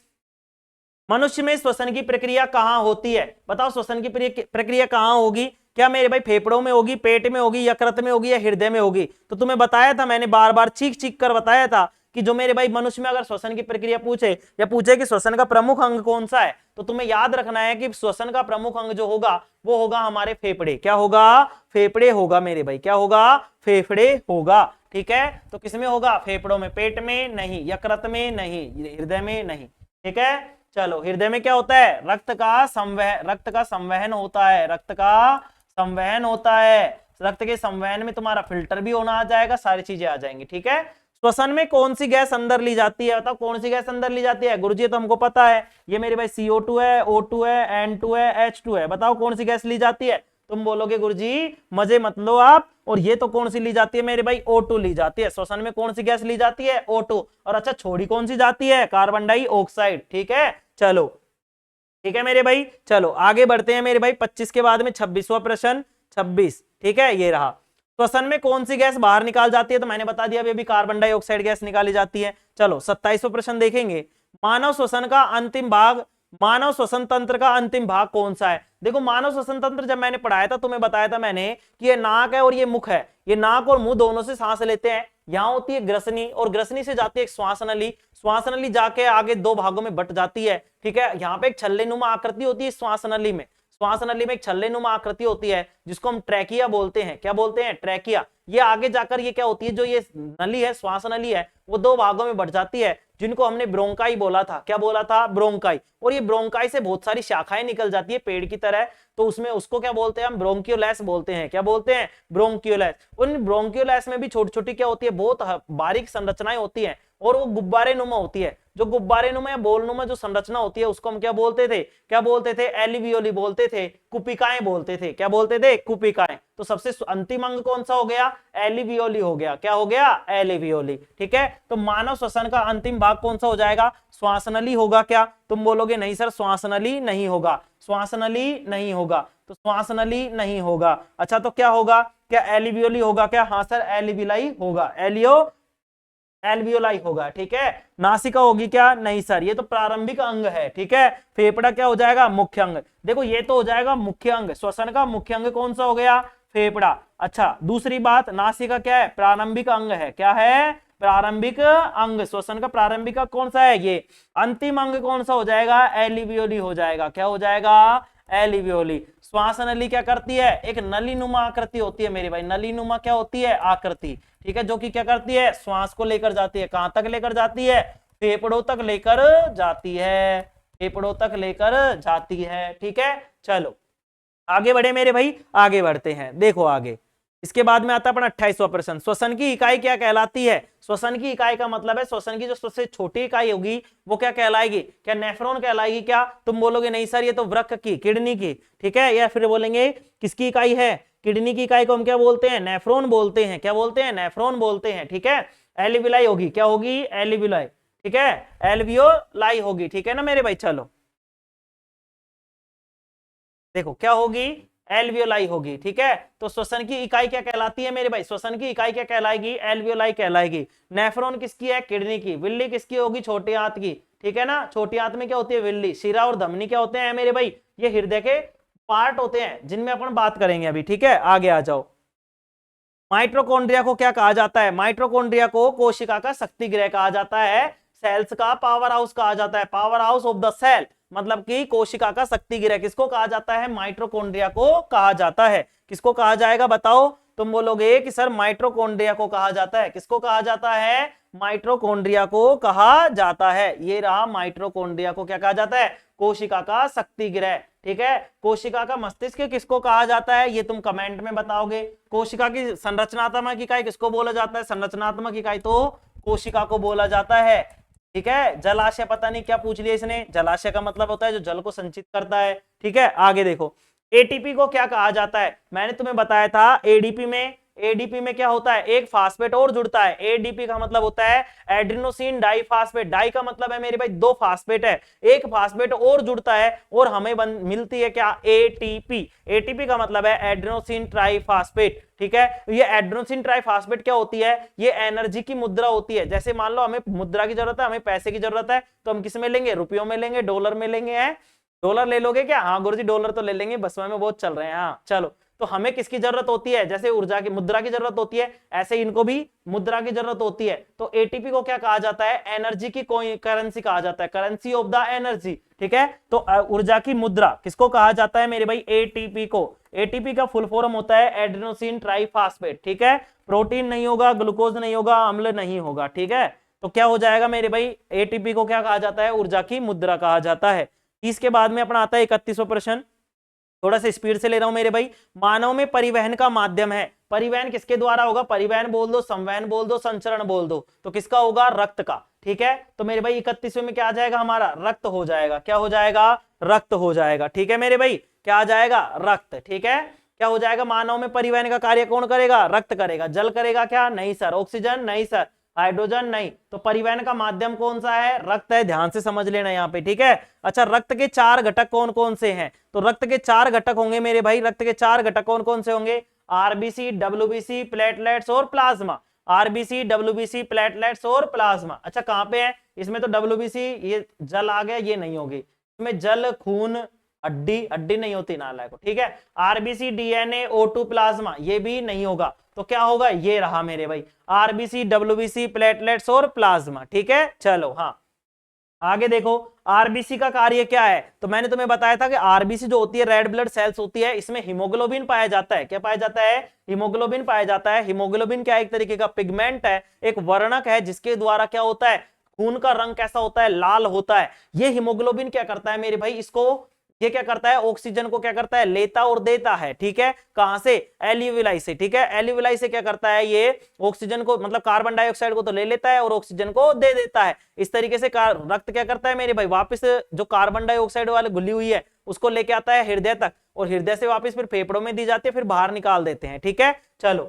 मनुष्य में श्वसन की प्रक्रिया कहां होती है? बताओ श्वसन की प्रक्रिया कहां होगी? क्या मेरे भाई फेफड़ों में होगी, पेट में होगी, यकृत में होगी, या हृदय में होगी? तो तुम्हें बताया था मैंने, बार बार चीख चीख कर बताया था कि जो मेरे भाई मनुष्य में अगर श्वसन की प्रक्रिया पूछे या पूछे कि श्वसन का प्रमुख अंग कौन सा है, तो तुम्हें याद रखना है कि श्वसन का प्रमुख अंग जो होगा वो होगा हमारे फेफड़े। क्या होगा? फेफड़े होगा मेरे भाई। क्या होगा? फेफड़े होगा, ठीक है। तो किसमें होगा? फेफड़ों में। पेट में नहीं, यकृत में नहीं, हृदय में नहीं, ठीक है। चलो हृदय में क्या होता है? रक्त का संवहन होता है। रक्त का संवहन होता है। रक्त के संवहन में तुम्हारा फिल्टर भी होना आ जाएगा, सारी चीजें आ जाएंगी, ठीक है। श्वसन में कौन सी गैस अंदर ली जाती है? बताओ कौन सी गैस अंदर ली जाती है? गुरुजी तो हमको पता है, ये मेरे भाई CO2 है, O2 है, N2 है, H2 है। बताओ कौन सी गैस ली जाती है? तुम बोलोगे गुरुजी मजे मत लो आप, और ये तो कौन सी ली जाती है मेरे भाई? O2 ली जाती है। श्वसन में कौन सी गैस ली जाती है? O2। और अच्छा छोड़ी कौन सी जाती है? कार्बन डाइऑक्साइड, ठीक है। चलो ठीक है मेरे भाई, चलो आगे बढ़ते हैं मेरे भाई। 25 के बाद में 26वां प्रश्न, 26, ठीक है, ये रहा। श्वसन में कौन सी गैस बाहर निकाल जाती है? तो मैंने बता दिया अभी कार्बन डाइऑक्साइड गैस निकाली जाती है। चलो 27वां प्रश्न देखेंगे। मानव श्वसन का अंतिम भाग, मानव श्वसन तंत्र का अंतिम भाग कौन सा है? देखो मानव श्वसन तंत्र जब मैंने पढ़ाया था तुम्हें बताया था मैंने कि ये नाक है और ये मुख है, ये नाक और मुंह दोनों से सांस लेते हैं। यहाँ होती है ग्रसनी और ग्रसनी से जाती है एक श्वास नली, श्वास नली जाके आगे दो भागों में बट जाती है, ठीक है। यहाँ पे एक छल्लेनुमा आकृति होती है श्वास नली में, श्वास नली में एक छल्लेनुमा आकृति होती है जिसको हम ट्रैकिया बोलते हैं। क्या बोलते हैं? ट्रैकिया। ये आगे जाकर ये क्या होती है, जो ये नली है, श्वास नली है, वो दो भागों में बट जाती है जिनको हमने ब्रोंकाई बोला था। क्या बोला था? ब्रोंकाई। और ये ब्रोंकाई से बहुत सारी शाखाएं निकल जाती है पेड़ की तरह, तो उसमें उसको क्या बोलते हैं हम? ब्रोंकियोलैस बोलते हैं। क्या बोलते हैं? ब्रोंकियोलैस। उन ब्रोंकियोलैस में भी छोटी छोटी क्या होती है, बहुत बारीक संरचनाएं होती हैं और वो गुब्बारे नुमा होती है। जो गुब्बारे नुमा या बोल नुमा जो संरचना होती है उसको हम क्या बोलते थे? क्या बोलते थे? एलिवियोली बोलते थे, कुपिकाएं बोलते थे। क्या बोलते थे? कुपिकाएं। तो सबसे अंतिम अंग कौन सा हो गया? एलिवियोली हो गया। क्या हो गया? एलिवियोली। ठीक है, तो मानव श्वसन का अंतिम भाग कौन सा हो जाएगा? श्वासनली होगा। क्या तुम बोलोगे नहीं सर श्वासनली नहीं होगा, श्वासनली नहीं होगा, तो श्वासनली नहीं होगा। अच्छा तो क्या होगा? क्या एलिवियोली होगा? क्या? हाँ सर एलिविलाई होगा, एल्वियोलाई होगा। ठीक है, नासिका होगी क्या? नहीं सर, ये तो प्रारंभिक अंग है। ठीक है, फेफड़ा क्या हो जाएगा? मुख्य अंग। देखो ये तो हो जाएगा मुख्य अंग, श्वसन का मुख्य अंग कौन सा हो गया? फेफड़ा। अच्छा दूसरी बात, नासिका क्या है? प्रारंभिक अंग है। क्या है? प्रारंभिक अंग। श्वसन का प्रारंभिक अंग कौन सा है? ये। अंतिम अंग कौन सा हो जाएगा? एलिवियोली हो जाएगा। क्या हो जाएगा? एलिवियोली। श्वास नली क्या करती है? एक नलीनुमा आकृति होती है मेरे भाई, नलीनुमा क्या होती है? आकृति। ठीक है, जो कि क्या करती है? श्वास को लेकर जाती है। कहां तक लेकर जाती है? फेफड़ों तक लेकर जाती है, फेफड़ों तक लेकर जाती है। ठीक है, चलो आगे बढ़े मेरे भाई, आगे बढ़ते हैं। देखो आगे इसके बाद में आता है अपना 28वां प्रश्न। श्वसन की इकाई क्या कहलाती है? श्वसन की इकाई का मतलब है श्वसन की जो सबसे छोटी इकाई होगी वो क्या कहलाएगी? क्या नेफ्रॉन कहलाएगी? क्या तुम बोलोगे नहीं सर ये तो वृक्क की, किडनी की। ठीक है, या फिर बोलेंगे किसकी इकाई है? किडनी की इकाई को हम क्या बोलते हैं? नेफ्रॉन बोलते हैं। क्या बोलते हैं? नेफ्रॉन बोलते हैं। ठीक है, एल्वियोलाई होगी। क्या होगी? एल्वियोलाई। ठीक है, एल्वियोलाई होगी। ठीक है ना मेरे भाई, चलो देखो क्या होगी? एल्वियोलाई होगी। ठीक है, तो श्वसन की इकाई क्या कहलाती है मेरे भाई? श्वसन की इकाई क्या कहलाएगी? एल्वियोलाई कहलाएगी। नेफ्रॉन किसकी है? किडनी की। विल्ली किसकी होगी? छोटी आंत की। ठीक है ना, छोटी आंत में क्या होती है? विल्ली। शिरा और धमनी क्या होते हैं मेरे भाई? ये हृदय के पार्ट होते हैं जिनमें अपन बात करेंगे अभी। ठीक है, आगे आ जाओ। माइटोकॉन्ड्रिया को क्या कहा जाता है? माइटोकॉन्ड्रिया को कोशिका का शक्ति गृह कहा जाता है, सेल्स का पावर हाउस कहा जाता है, power house of the cell. मतलब कि कोशिका का शक्ति गृह किसको कहा जाता है? माइटोकॉन्ड्रिया को कहा जाता है। किसको कहा जाएगा बताओ? तुम बोलोगे कि सर माइटोकॉन्ड्रिया को कहा जाता है। किसको कहा जाता है? माइटोकॉन्ड्रिया को कहा जाता है। ये रहा, माइटोकॉन्ड्रिया को क्या कहा जाता है? कोशिका का शक्ति गृह। ठीक है, कोशिका का मस्तिष्क किसको कहा जाता है? ये तुम कमेंट में बताओगे। कोशिका की संरचनात्मक इकाई किसको बोला जाता है? संरचनात्मक इकाई तो कोशिका को बोला जाता है। ठीक है, जलाशय पता नहीं क्या पूछ लिया इसने, जलाशय का मतलब होता है जो जल को संचित करता है। ठीक है, आगे देखो एटीपी को क्या कहा जाता है? मैंने तुम्हें बताया था एडीपी में क्या होता है? एक फास्फेट और जुड़ता है। एडीपी का मतलब होता है एड्रेनोसिन डाइफास्फेट। डाई का मतलब है मेरे भाई दो फास्फेट है, एक फास्फेट और जुड़ता है और हमें मिलती है क्या? एटीपी। एटीपी का मतलब है एड्रेनोसिन ट्राइफास्फेट। ठीक है, ये एड्रेनोसिन ट्राइफास्फेट क्या होती है? ये एनर्जी की मुद्रा होती है। जैसे मान लो हमें मुद्रा की जरूरत है, हमें पैसे की जरूरत है, तो हम किस में लेंगे? रुपयों में लेंगे, डॉलर में लेंगे। हैं डॉलर ले लोगे क्या? हाँ गुरुजी डॉलर तो ले लेंगे, बसवा में बहुत चल रहे हैं। हाँ चलो, तो हमें किसकी जरूरत होती है? जैसे ऊर्जा की, मुद्रा की जरूरत होती है, ऐसे इनको भी मुद्रा की जरूरत होती है। तो एटीपी को क्या कहा जाता है? एनर्जी की कोई करेंसी कहा जाता है, करेंसी ऑफ द एनर्जी। ठीक है, तो ऊर्जा की मुद्रा किसको कहा जाता है मेरे भाई? एटीपी को। एटीपी का फुल फॉर्म होता है एड्रेनोसिन ट्राइफास्फेट। ठीक है, प्रोटीन नहीं होगा, ग्लूकोज नहीं होगा, अम्ल नहीं होगा। ठीक है, तो क्या हो जाएगा मेरे भाई? एटीपी को क्या कहा जाता है? ऊर्जा की मुद्रा कहा जाता है। इसके बाद में अपना आता है 31वां प्रश्न। थोड़ा सा स्पीड से ले रहा हूं मेरे भाई। मानव में परिवहन का माध्यम है, परिवहन किसके द्वारा होगा? परिवहन बोल दो, संवहन बोल दो, संचरण बोल दो, तो किसका होगा? रक्त का। ठीक है, तो मेरे भाई 31वें में क्या आ जाएगा हमारा? रक्त हो जाएगा। क्या हो जाएगा? रक्त हो जाएगा। ठीक है मेरे भाई, क्या आ जाएगा? रक्त। ठीक है, क्या हो जाएगा? मानव में परिवहन का कार्य कौन करेगा? रक्त करेगा। जल करेगा क्या? नहीं सर। ऑक्सीजन? नहीं सर। हाइड्रोजन नहीं। तो परिवहन का माध्यम कौन सा है? रक्त है। ध्यान से समझ लेना यहाँ पे, ठीक है। अच्छा, रक्त के 4 घटक कौन कौन से हैं? तो रक्त के 4 घटक होंगे मेरे भाई। रक्त के 4 घटक कौन कौन से होंगे? आरबीसी, डब्ल्यूबीसी, प्लेटलेट्स और प्लाज्मा। आरबीसी, डब्ल्यूबीसी, प्लेटलेट्स और प्लाज्मा। अच्छा, कहां पे है इसमें? तो डब्ल्यूबीसी ये जल आ गया, ये नहीं होगी इसमें। जल, खून, हड्डी, हड्डी नहीं होती नालायक, ठीक है। आरबीसी, डीएनए, O2, प्लाज्मा, ये भी नहीं होगा। तो क्या होगा? ये रहा मेरे भाई, आरबीसी, डब्ल्यूबीसी, प्लेटलेट्स और प्लाज्मा, ठीक है। चलो हाँ, आगे देखो आरबीसी का कार्य क्या है। तो मैंने तुम्हें बताया था कि आरबीसी जो होती है, रेड ब्लड सेल्स होती है, इसमें हीमोग्लोबिन पाया जाता है। क्या पाया जाता है? हीमोग्लोबिन पाया जाता है। हीमोग्लोबिन क्या है? एक तरीके का पिगमेंट है, एक वर्णक है, जिसके द्वारा क्या होता है, खून का रंग कैसा होता है? लाल होता है। ये हीमोग्लोबिन क्या करता है मेरे भाई? इसको ये क्या करता है? ऑक्सीजन को क्या करता है? लेता और देता है, ठीक है। कहां से? एल्यूविलाई से, ठीक है। एल्यूविलाई से क्या करता है? ये ऑक्सीजन को, मतलब कार्बन डाइऑक्साइड को तो ले लेता है और ऑक्सीजन को दे देता है। इस तरीके से रक्त क्या करता है मेरे भाई? वापस जो कार्बन डाइऑक्साइड वाली घुली हुई है उसको लेके आता है हृदय तक, और हृदय से वापस फिर फेफड़ों में दी जाती है, फिर बाहर निकाल देते हैं, ठीक है। चलो,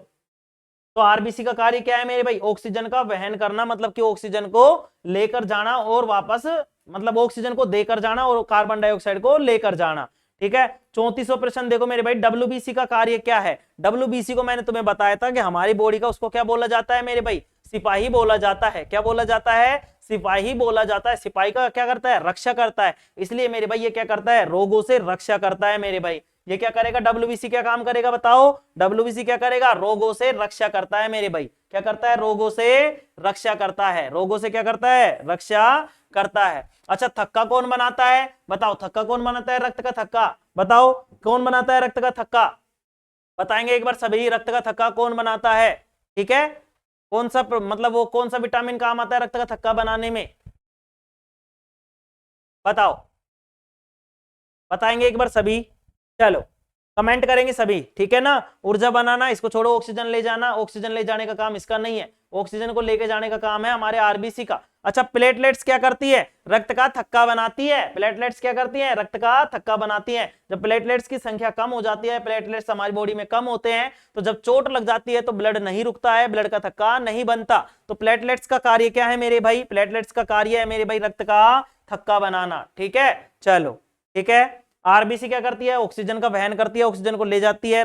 तो आरबीसी का कार्य क्या है मेरे भाई? ऑक्सीजन का वहन करना, मतलब कि ऑक्सीजन को लेकर जाना और वापस, मतलब ऑक्सीजन को देकर जाना और कार्बन डाइऑक्साइड को लेकर जाना, ठीक है। 34वां प्रश्न देखो मेरे भाई, डब्ल्यूबीसी का कार्य क्या है? डब्ल्यूबीसी को मैंने तुम्हें बताया था कि हमारी बॉडी का, उसको क्या बोला जाता है मेरे भाई? सिपाही बोला जाता है। क्या बोला जाता है? सिपाही बोला जाता है। सिपाही का क्या करता है? रक्षा करता है। इसलिए मेरे भाई ये क्या करता है? रोगों से रक्षा करता है मेरे भाई। ये क्या करेगा? डब्ल्यूबीसी क्या काम करेगा बताओ? डब्ल्यूबीसी क्या करेगा? रोगों से रक्षा करता है मेरे भाई। क्या करता है? रोगों से रक्षा करता है। रोगों से क्या करता है? रक्षा करता है। अच्छा, थक्का कौन बनाता है? बताओ, थक्का कौन बनाता है? रक्त का थक्का। बताओ, कौन बनाता है रक्त का थक्का? बताएंगे एक बार सभी, रक्त का थक्का कौन बनाता है? ठीक है, कौन सा मतलब वो कौन सा विटामिन काम आता है रक्त का थक्का बनाने में? बताओ, बताएंगे एक बार सभी। चलो, कमेंट करेंगे सभी, ठीक है ना। ऊर्जा बनाना, इसको छोड़ो। ऑक्सीजन ले जाना, ऑक्सीजन ले जाने का काम इसका नहीं है। ऑक्सीजन को लेके जाने का काम है हमारे आरबीसी का। अच्छा, प्लेटलेट्स क्या करती है? रक्त का थक्का बनाती है। प्लेटलेट्स क्या करती है? रक्त का थक्का बनाती है। जब प्लेटलेट्स की संख्या कम हो जाती है, प्लेटलेट्स हमारी बॉडी में कम होते हैं, तो जब चोट लग जाती है तो ब्लड नहीं रुकता है, ब्लड का थक्का नहीं बनता। तो प्लेटलेट्स का कार्य क्या है मेरे भाई? प्लेटलेट्स का कार्य है मेरे भाई रक्त का थक्का बनाना, ठीक है। चलो, ठीक है। आरबीसी क्या करती है? ऑक्सीजन का वहन करती है, ऑक्सीजन को ले जाती है।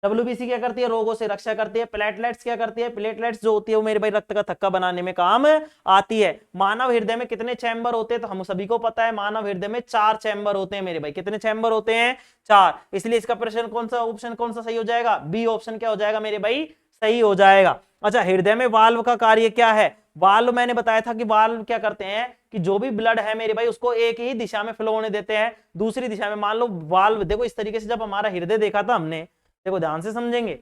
डब्ल्यूबीसी क्या करती है? रोगों से रक्षा करती है। प्लेटलेट्स क्या करती है? प्लेटलेट्स जो होती है वो मेरे भाई रक्त का थक्का बनाने में काम आती है। मानव हृदय में कितने चैम्बर होते हैं? तो हम सभी को पता है, मानव हृदय में 4 चैम्बर होते हैं मेरे भाई। कितने चैम्बर होते हैं? 4। इसलिए इसका प्रश्न कौन सा, ऑप्शन कौन सा सही हो जाएगा? बी ऑप्शन क्या हो जाएगा मेरे भाई? सही हो जाएगा। अच्छा, हृदय में वाल्व का कार्य क्या है? वाल्व मैंने बताया था कि वाल्व क्या करते हैं कि जो भी ब्लड है मेरे भाई उसको एक ही दिशा में फ्लो होने देते हैं, दूसरी दिशा में मान लो वाल्व, देखो इस तरीके से जब हमारा हृदय देखा था हमने, देखो ध्यान से समझेंगे।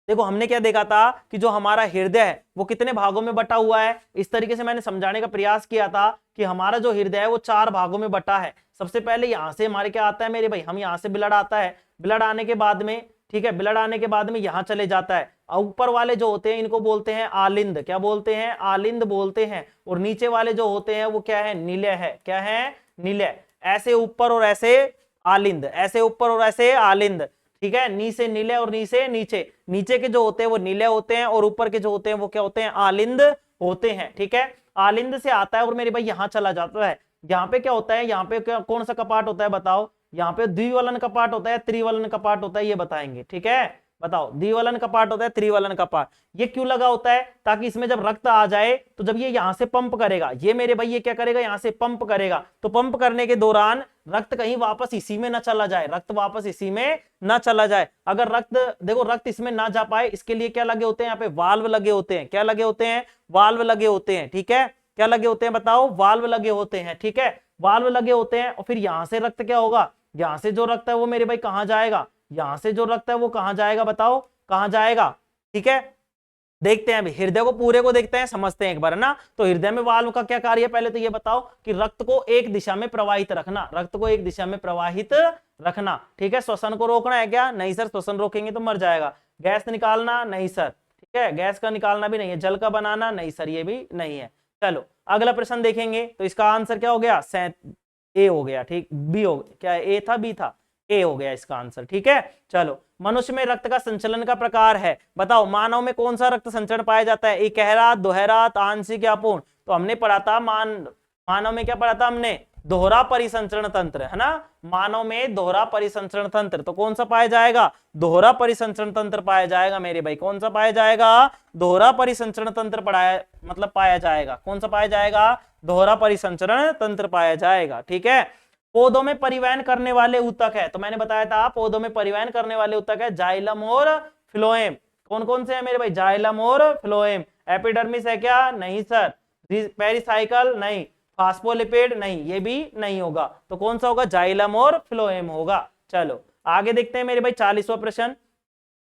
देखो हमने क्या देखा था कि जो हमारा हृदय है वो कितने भागों में बटा हुआ है। इस तरीके से मैंने समझाने का प्रयास किया था कि हमारा जो हृदय है वो 4 भागों में बटा है। सबसे पहले यहां से हमारे क्या आता है मेरे भाई? हम यहां से ब्लड आता है, ब्लड आने के बाद में, ठीक है, ब्लड आने के बाद में यहां चले जाता है। ऊपर वाले जो होते हैं इनको बोलते हैं आलिंद। क्या बोलते हैं? आलिंद बोलते हैं। और नीचे वाले जो होते हैं वो क्या है? निलय है। क्या है? निलय। ऐसे ऊपर और ऐसे आलिंद, ऐसे ऊपर और ऐसे आलिंद, ठीक है। नी से निलय और नी से नीचे। नीचे के जो होते हैं वो निलय होते हैं और ऊपर के जो होते हैं वो क्या होते हैं? आलिंद होते हैं, ठीक है। आलिंद से आता है और मेरे भाई यहां चला जाता है। यहाँ पे क्या होता है? यहाँ पे कौन सा कपाट होता है बताओ? यहाँ पे द्विवलन कपाट होता है, त्रिवलन कपाट होता है, ये बताएंगे, ठीक है। बताओ, द्विवलन कपाट होता है, त्रिवलन कपाट। ये क्यों लगा होता है? ताकि इसमें जब रक्त आ जाए तो जब ये यहां से पंप करेगा, ये मेरे भाई ये क्या करेगा? यहां से पंप करेगा। तो पंप करने के दौरान रक्त कहीं वापस इसी में ना चला जाए, रक्त वापस इसी में ना चला जाए। अगर रक्त, देखो रक्त इसमें ना जा पाए, इसके लिए क्या लगे होते हैं? यहाँ पे वाल्व लगे होते हैं। क्या लगे होते हैं? वाल्व लगे होते हैं, ठीक है। क्या लगे होते हैं बताओ? वाल्व लगे होते हैं, ठीक है। वाल्व लगे होते हैं और फिर यहां से रक्त क्या होगा? यहां से जो रक्त है वो मेरे भाई कहां जाएगा? यहां से जो रक्त है वो कहां जाएगा? बताओ कहां जाएगा? ठीक है, देखते हैं अभी हृदय को पूरे को देखते हैं, समझते हैं एक बार, है ना। तो हृदय में वाल्व का क्या कार्य है? पहले तो ये बताओ कि रक्त को एक दिशा में प्रवाहित रखना, रक्त को एक दिशा में प्रवाहित रखना, ठीक है। श्वसन को रोकना है क्या? नहीं सर, श्वसन रोकेंगे तो मर जाएगा। गैस निकालना? नहीं सर, ठीक है, गैस का निकालना भी नहीं है। जल का बनाना? नहीं सर, ये भी नहीं है। चलो अगला प्रश्न देखेंगे। तो इसका आंसर क्या हो गया? ए हो गया, ठीक। बी हो गया, क्या ए था? बी था, ए हो गया इसका आंसर। ठीक है, चलो मनुष्य में रक्त का संचलन का प्रकार है, बताओ मानव में कौन सा रक्त संचरण पाया जाता है, एकहरा, दोहरा, आंशिक या पूर्ण। तो हमने पढ़ा था मानव में क्या पढ़ा था हमने, दोहरा परिसंचरण तंत्र, है ना। मानव में दोहरा परिसंचरण तंत्र, तो कौन सा पाया जाएगा, दोहरा परिसंचरण तंत्र पाया जाएगा मेरे भाई। कौन सा पाया जाएगा, दोहरा परिसंचरण तंत्र पढ़ाया मतलब पाया जाएगा। कौन सा पाया जाएगा, दोहरा परिसंचरण तंत्र पाया जाएगा। ठीक है, पौधों में परिवहन करने वाले ऊतक है, तो मैंने बताया था पौधों में परिवहन करने वाले ऊतक है जाइलम और फ्लोएम। कौन कौन से है मेरे भाई, जाइलम और फ्लोएम। एपिडर्मिस है क्या, नहीं सर। पेरिसाइकल नहीं, फास्फोलिपिड नहीं, ये भी नहीं होगा। तो कौन सा होगा, जाइलम और फ्लोएम होगा। चलो आगे देखते हैं मेरे भाई 40वां प्रश्न।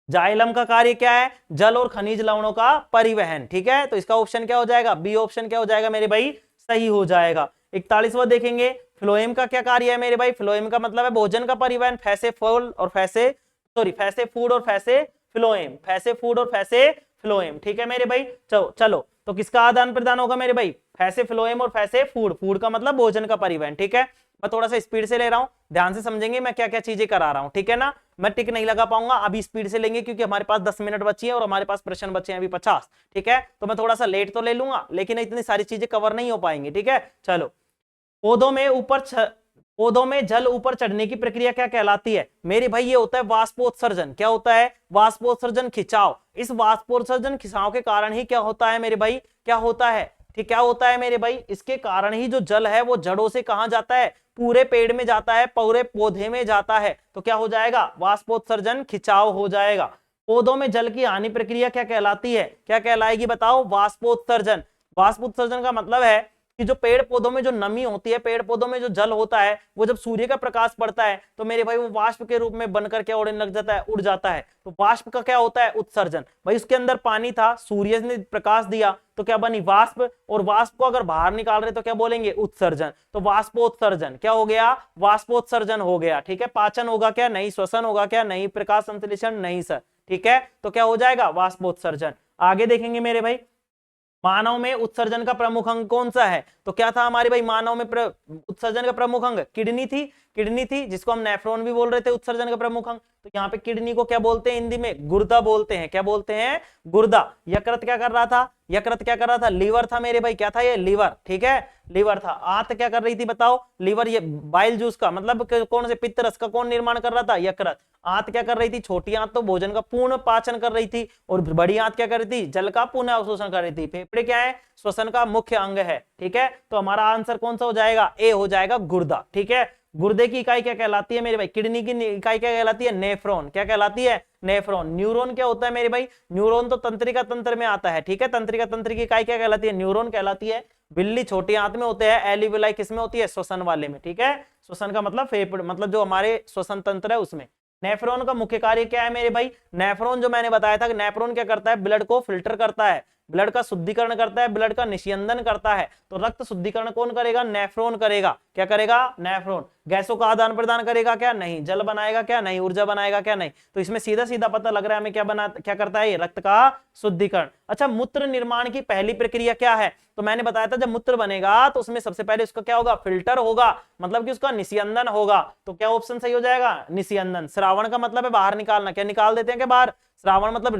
जाइलम का कार्य क्या है, जल और खनिज लवणों का परिवहन। ठीक है, तो इसका ऑप्शन क्या हो जाएगा, बी ऑप्शन क्या हो जाएगा मेरे भाई, सही हो जाएगा। 41वां देखेंगे, फ्लोएम का क्या कार्य है मेरे भाई, फ्लोएम का मतलब है भोजन का परिवहन, फैसे फूड और फैसे फ्लोएम, फैसे फूड और फैसे फ्लोएम। ठीक है मेरे भाई, चलो तो किसका आदान प्रदान होगा मेरे भाई, फैसे फ्लोएम और फैसे फूड। फूड का मतलब भोजन का परिवहन। ठीक है, मैं थोड़ा सा स्पीड से ले रहा हूं, ध्यान से समझेंगे मैं क्या क्या चीजें करा रहा हूं। ठीक है ना, मैं टिक नहीं लगा पाऊंगा, अभी स्पीड से लेंगे क्योंकि हमारे पास 10 मिनट बची है और हमारे पास प्रश्न बचे हैं अभी 50। ठीक है, तो मैं थोड़ा सा लेट तो ले लूंगा, लेकिन इतनी सारी चीजें कवर नहीं हो पाएंगी। ठीक है, चलो पौधों में जल ऊपर चढ़ने की प्रक्रिया क्या कहलाती है मेरे भाई, ये होता है वाष्पोत्सर्जन। क्या होता है, वाष्पोत्सर्जन, खिंचाव। इस वाष्पोत्सर्जन खिंचाव के कारण ही क्या होता है मेरे भाई, क्या होता है, ठीक, क्या होता है मेरे भाई, इसके कारण ही जो जल है वो जड़ों से कहां जाता है, पूरे पेड़ में जाता है, पूरे पौधे में जाता है। तो क्या हो जाएगा, वाष्पोत्सर्जन, खिंचाव हो जाएगा। पौधों में जल की हानि प्रक्रिया क्या कहलाती है, क्या कहलाएगी बताओ, वाष्पोत्सर्जन। वाष्पोत्सर्जन का मतलब है कि जो पेड़ पौधों में जो नमी होती है, पेड़ पौधों में जो जल होता है, वो जब सूर्य का प्रकाश पड़ता है तो मेरे भाई वो वाष्प के रूप में बनकर क्या उड़ने लग जाता है, उड़ जाता है। तो वाष्प का क्या होता है, उत्सर्जन। भाई उसके अंदर पानी था, सूर्य ने प्रकाश दिया तो क्या बनी, वाष्प, और वाष्प को अगर बाहर निकाल रहे तो क्या बोलेंगे, उत्सर्जन। तो वाष्पोत्सर्जन क्या हो गया, वाष्पोत्सर्जन हो गया। ठीक है, पाचन होगा क्या, नहीं। श्वसन होगा क्या, नहीं। प्रकाश संश्लेषण, नहीं सर। ठीक है, तो क्या हो जाएगा, वाष्पोत्सर्जन। आगे देखेंगे मेरे भाई, मानव में उत्सर्जन का प्रमुख अंग कौन सा है, तो क्या था हमारे भाई, मानव में उत्सर्जन का प्रमुख अंग किडनी थी, जिसको हम नेफ्रॉन भी बोल रहे थे उत्सर्जन का प्रमुख अंग। तो यहाँ पे किडनी को क्या बोलते हैं हिंदी में, गुर्दा बोलते हैं। क्या बोलते हैं, गुर्दा। यकृत क्या कर रहा था, लीवर था मेरे भाई, क्या था ये, लीवर। ठीक है, लीवर था। आंत क्या कर रही थी बताओ, लीवर, ये बाइल जूस का मतलब कौन से, पित्त रस का कौन निर्माण कर रहा था, यकृत। आंत क्या कर रही थी, छोटी आंत तो भोजन का पूर्ण पाचन कर रही थी, और बड़ी आंत क्या कर रही थी, जल का पुनः अवशोषण कर रही थी। फेफड़े क्या है, श्वसन का मुख्य अंग है। ठीक है, तो हमारा आंसर कौन सा हो जाएगा, ए हो जाएगा, गुर्दा। ठीक है, गुर्दे की इकाई क्या कहलाती है मेरे भाई, किडनी की इकाई क्या कहलाती है, नेफ्रॉन। क्या कहलाती है, नेफ्रॉन। न्यूरॉन क्या होता है मेरे भाई, न्यूरॉन तो तंत्रिका तंत्र में आता है। ठीक है, तंत्रिका तंत्र की इकाई क्या कहलाती है, न्यूरॉन कहलाती है। बिल्ली छोटी आंत में होते हैं, एल्वियोलाई किसमें होती है, श्वसन वाले में। ठीक है, श्वसन का मतलब फेफड़े, मतलब जो हमारे श्वसन तंत्र है उसमें। नेफ्रॉन का मुख्य कार्य क्या है मेरे भाई, नेफ्रॉन जो मैंने बताया था कि नेफ्रॉन क्या करता है, ब्लड को फिल्टर करता है, ब्लड का शुद्धिकरण करता है, ब्लड का निस्यंदन करता है। तो रक्त शुद्धिकरण कौन करेगा, नेफ्रॉन करेगा। क्या करेगा, नेफ्रॉन। गैसों का आदान प्रदान करेगा क्या, नहीं। जल बनाएगा क्या, नहीं। ऊर्जा बनाएगा क्या, नहीं। तो इसमें सीधा सीधा पता लग रहा है हमें क्या करता है ये, रक्त का शुद्धिकरण। अच्छा, मूत्र निर्माण की पहली प्रक्रिया क्या है, तो मैंने बताया था जब मूत्र बनेगा तो उसमें सबसे पहले उसका क्या होगा, फिल्टर होगा, मतलब कि उसका निस्यंदन होगा। तो क्या ऑप्शन सही हो जाएगा, निस्यंदन। श्रावण का मतलब है बाहर निकालना, क्या निकाल देते हैं क्या बाहर, श्रावण मतलब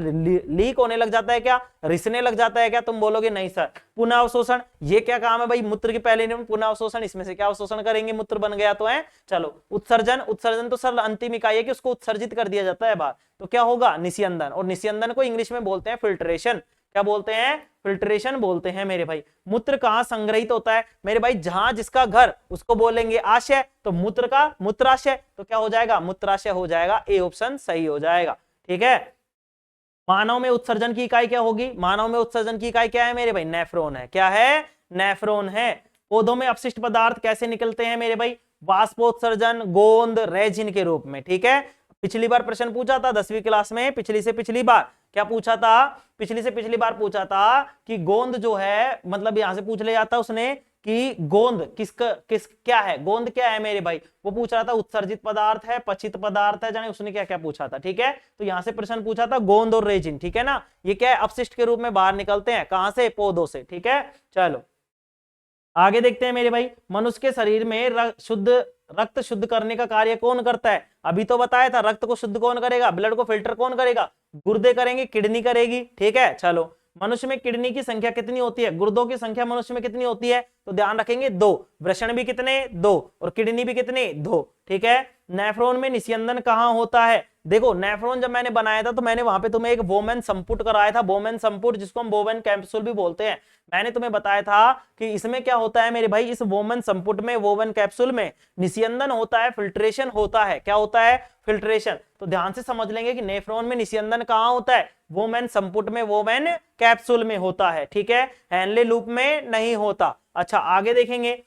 लीक होने लग जाता है क्या, रिसने लग जाता है क्या, तुम बोलोगे नहीं सर। पुनः अवशोषण, ये क्या काम है भाई, मूत्र के पहले नियम पुनः अवशोषण, इसमें से क्या अवशोषण करेंगे, मूत्र बन गया तो है। चलो, उत्सर्जन तो सर अंतिम इकाई है कि उसको उत्सर्जित कर दिया जाता है बाहर। तो क्या होगा, निस्यंदन। और निस्यंदन को इंग्लिश में बोलते हैं फिल्ट्रेशन। क्या बोलते हैं, फिल्ट्रेशन बोलते हैं मेरे भाई। मूत्र कहां संग्रहित होता है मेरे भाई, जहां जिसका घर उसको बोलेंगे आशय। तो मूत्र का मूत्राशय, तो क्या हो जाएगा, मूत्राशय हो जाएगा। ए ऑप्शन सही हो जाएगा। ठीक है, मानव में उत्सर्जन की इकाई क्या होगी, मानव में उत्सर्जन की इकाई क्या है मेरे भाई, नेफ्रॉन है। क्या है, नेफ्रॉन है। पौधों में अपशिष्ट पदार्थ कैसे निकलते हैं मेरे भाई, वाष्पोत्सर्जन, गोंद, रेजिन के रूप में। ठीक है, पिछली बार प्रश्न पूछा था 10वीं क्लास में, पिछली से पिछली बार क्या पूछा था, पिछली से पिछली बार पूछा था कि गोंद जो है, मतलब यहां से पूछ ले जाता उसने कि गोंद किस क्या है, गोंद क्या है मेरे भाई, वो पूछ रहा था उत्सर्जित पदार्थ है, पचित पदार्थ है, जाने उसने क्या क्या पूछा था। ठीक है, तो यहां से प्रश्न पूछा था गोंद और रेजिन। ठीक है ना, ये क्या है, अपशिष्ट के रूप में बाहर निकलते हैं, कहां से, पौधों से। ठीक है, चलो आगे देखते हैं मेरे भाई। मनुष्य के शरीर में शुद्ध रक्त शुद्ध करने का कार्य कौन करता है? अभी तो बताया था, रक्त को शुद्ध कौन करेगा, ब्लड को फिल्टर कौन करेगा? गुर्दे करेंगे, किडनी करेगी। ठीक है, चलो मनुष्य में किडनी की संख्या कितनी होती है, गुर्दों की संख्या मनुष्य में कितनी होती है? तो ध्यान रखेंगे 2, वृषण भी कितने? 2, और किडनी भी कितने? 2। ठीक है, नेफ्रॉन में निस्यंदन कहां होता है? देखो नेफ्रॉन जब मैंने बनाया था तो मैंने वहां पे तुम्हें एक वोमेन संपुट कराया था, वोमेन संपुट, जिसको हम वोमेन कैप्सूल भी बोलते हैं। मैंने तुम्हें बताया था कि इसमें क्या होता है मेरे भाई, इस वोमेन संपुट में, वोमेन कैप्सूल में निस्यंदन होता है, फिल्ट्रेशन होता है। क्या होता है? फिल्ट्रेशन। तो ध्यान से समझ लेंगे कि नेफ्रॉन में निस्यंदन कहां होता है? वोमेन संपुट में, वोमेन कैप्सूल में होता है। ठीक है, हेनले लूप में नहीं होता। अच्छा आगे देखेंगे,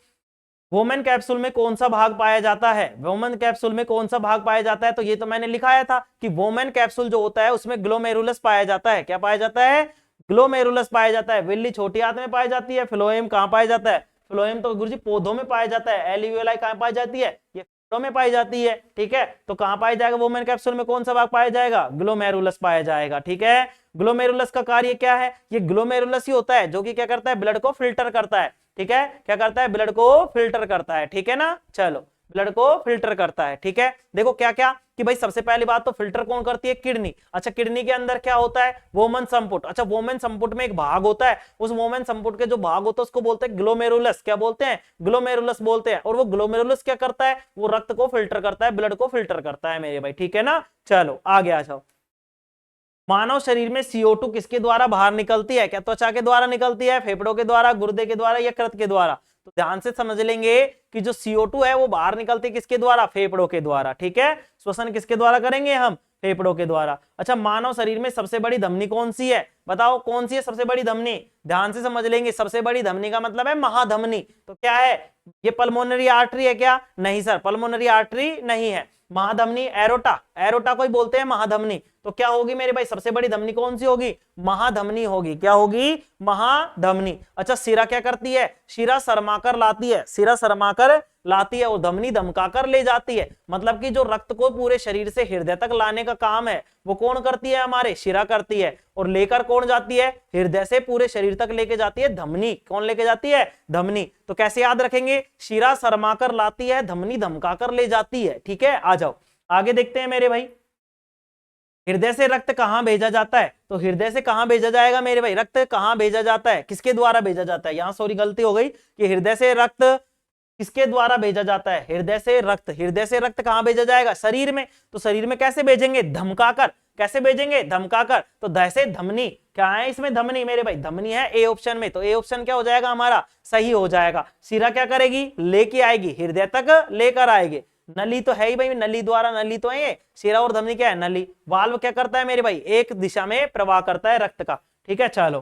वोमेन कैप्सूल में कौन सा भाग पाया जाता है? वोमेन कैप्सूल में कौन सा भाग पाया जाता है? तो ये तो मैंने लिखाया था कि वोमेन कैप्सूल जो होता है उसमें ग्लोमेरुलस पाया जाता है। क्या पाया जाता है? ग्लोमेरुलस पाया जाता है। विल्ली छोटी आंत में पाई जाती है। फ्लोएम कहां पाया जाता है? फ्लोएम तो गुरुजी पौधों में पाया जाता है। एल्वियोलाई कहां पाई जाती है? ये फूलों में पाई जाती है। ठीक है, तो कहां पाया जाएगा वोमेन कैप्सूल में? कौन सा भाग पाया जाएगा? ग्लोमेरुलस पाया जाएगा। ठीक है, ग्लोमेरुलस का कार्य क्या है? ये ग्लोमेरुलस ही होता है जो कि क्या करता है? ब्लड को फिल्टर करता है। ठीक है, क्या करता है? ब्लड को फिल्टर करता है। ठीक है ना, चलो ब्लड को फिल्टर करता है। ठीक है, देखो क्या क्या कि भाई सबसे पहली बात तो फिल्टर कौन करती है? किडनी। अच्छा किडनी के अंदर क्या होता है? वोमेन संपुट। अच्छा वोमेन संपुट में एक भाग होता है, उस वोमेन संपुट के जो भाग होता है उसको बोलते हैं ग्लोमेरुलस। क्या बोलते हैं? ग्लोमेरुलस बोलते हैं। और वो ग्लोमेरुलस क्या करता है? वो रक्त को फिल्टर करता है, ब्लड को फिल्टर करता है मेरे भाई। ठीक है ना, चलो आगे आ जाओ। मानव शरीर में CO2 किसके द्वारा बाहर निकलती है? क्या त्वचा के द्वारा निकलती है, फेफड़ों के द्वारा, गुर्दे के द्वारा, या कृत के द्वारा? तो ध्यान से समझ लेंगे कि जो CO2 है वो बाहर निकलती है किसके द्वारा? फेफड़ों के द्वारा। ठीक है, श्वसन किसके द्वारा करेंगे हम? फेफड़ों के द्वारा। अच्छा मानव शरीर में सबसे बड़ी धमनी कौन सी है? बताओ कौन सी है सबसे बड़ी धमनी? ध्यान से समझ लेंगे, सबसे बड़ी धमनी का मतलब है महाधमनी। तो क्या है ये? पल्मोनरी आर्टरी है क्या? नहीं सर, पल्मोनरी आर्टरी नहीं है। महाधमनी एरोटा, एरोटा को ही बोलते हैं महाधमनी। तो क्या होगी मेरे भाई सबसे बड़ी धमनी कौन सी होगी? महाधमनी होगी। क्या होगी? महाधमनी। अच्छा शिरा क्या करती है? शिरा शर्माकर लाती है, शिरा शर्माकर लाती है और धमनी धमकाकर ले जाती है। मतलब कि जो रक्त को पूरे शरीर से हृदय तक लाने का काम है वो कौन करती है? हमारे शिरा करती है। और लेकर कौन जाती है? हृदय से पूरे शरीर तक लेके जाती है धमनी। कौन लेके जाती है? धमनी। तो कैसे याद रखेंगे? शिरा शर्माकर लाती है, धमनी धमकाकर ले जाती है। ठीक है, आ जाओ आगे देखते हैं मेरे भाई। हृदय से रक्त कहां भेजा जाता है? तो हृदय से कहां भेजा जाएगा मेरे भाई? रक्त कहां भेजा जाता है? किसके द्वारा भेजा जाता है? यहां सॉरी गलती हो गई कि हृदय से रक्त किसके द्वारा भेजा जाता है? हृदय से रक्त। हृदय से रक्त कहां भेजा जाएगा? शरीर में। तो शरीर में कैसे भेजेंगे? धमकाकर। कैसे भेजेंगे? धमकाकर। तो ध से धमनी, क्या है इसमें? धमनी मेरे भाई, धमनी है ए ऑप्शन में। तो ए ऑप्शन क्या हो जाएगा हमारा? सही हो जाएगा। शिरा क्या करेगी? लेके आएगी, हृदय तक लेकर आएगी। नली तो है ही भाई, नली द्वारा, नली तो है ये। शिरा और धमनी क्या है? नली। वाल्व क्या करता है मेरे भाई? एक दिशा में प्रवाह करता है रक्त का। ठीक है, चलो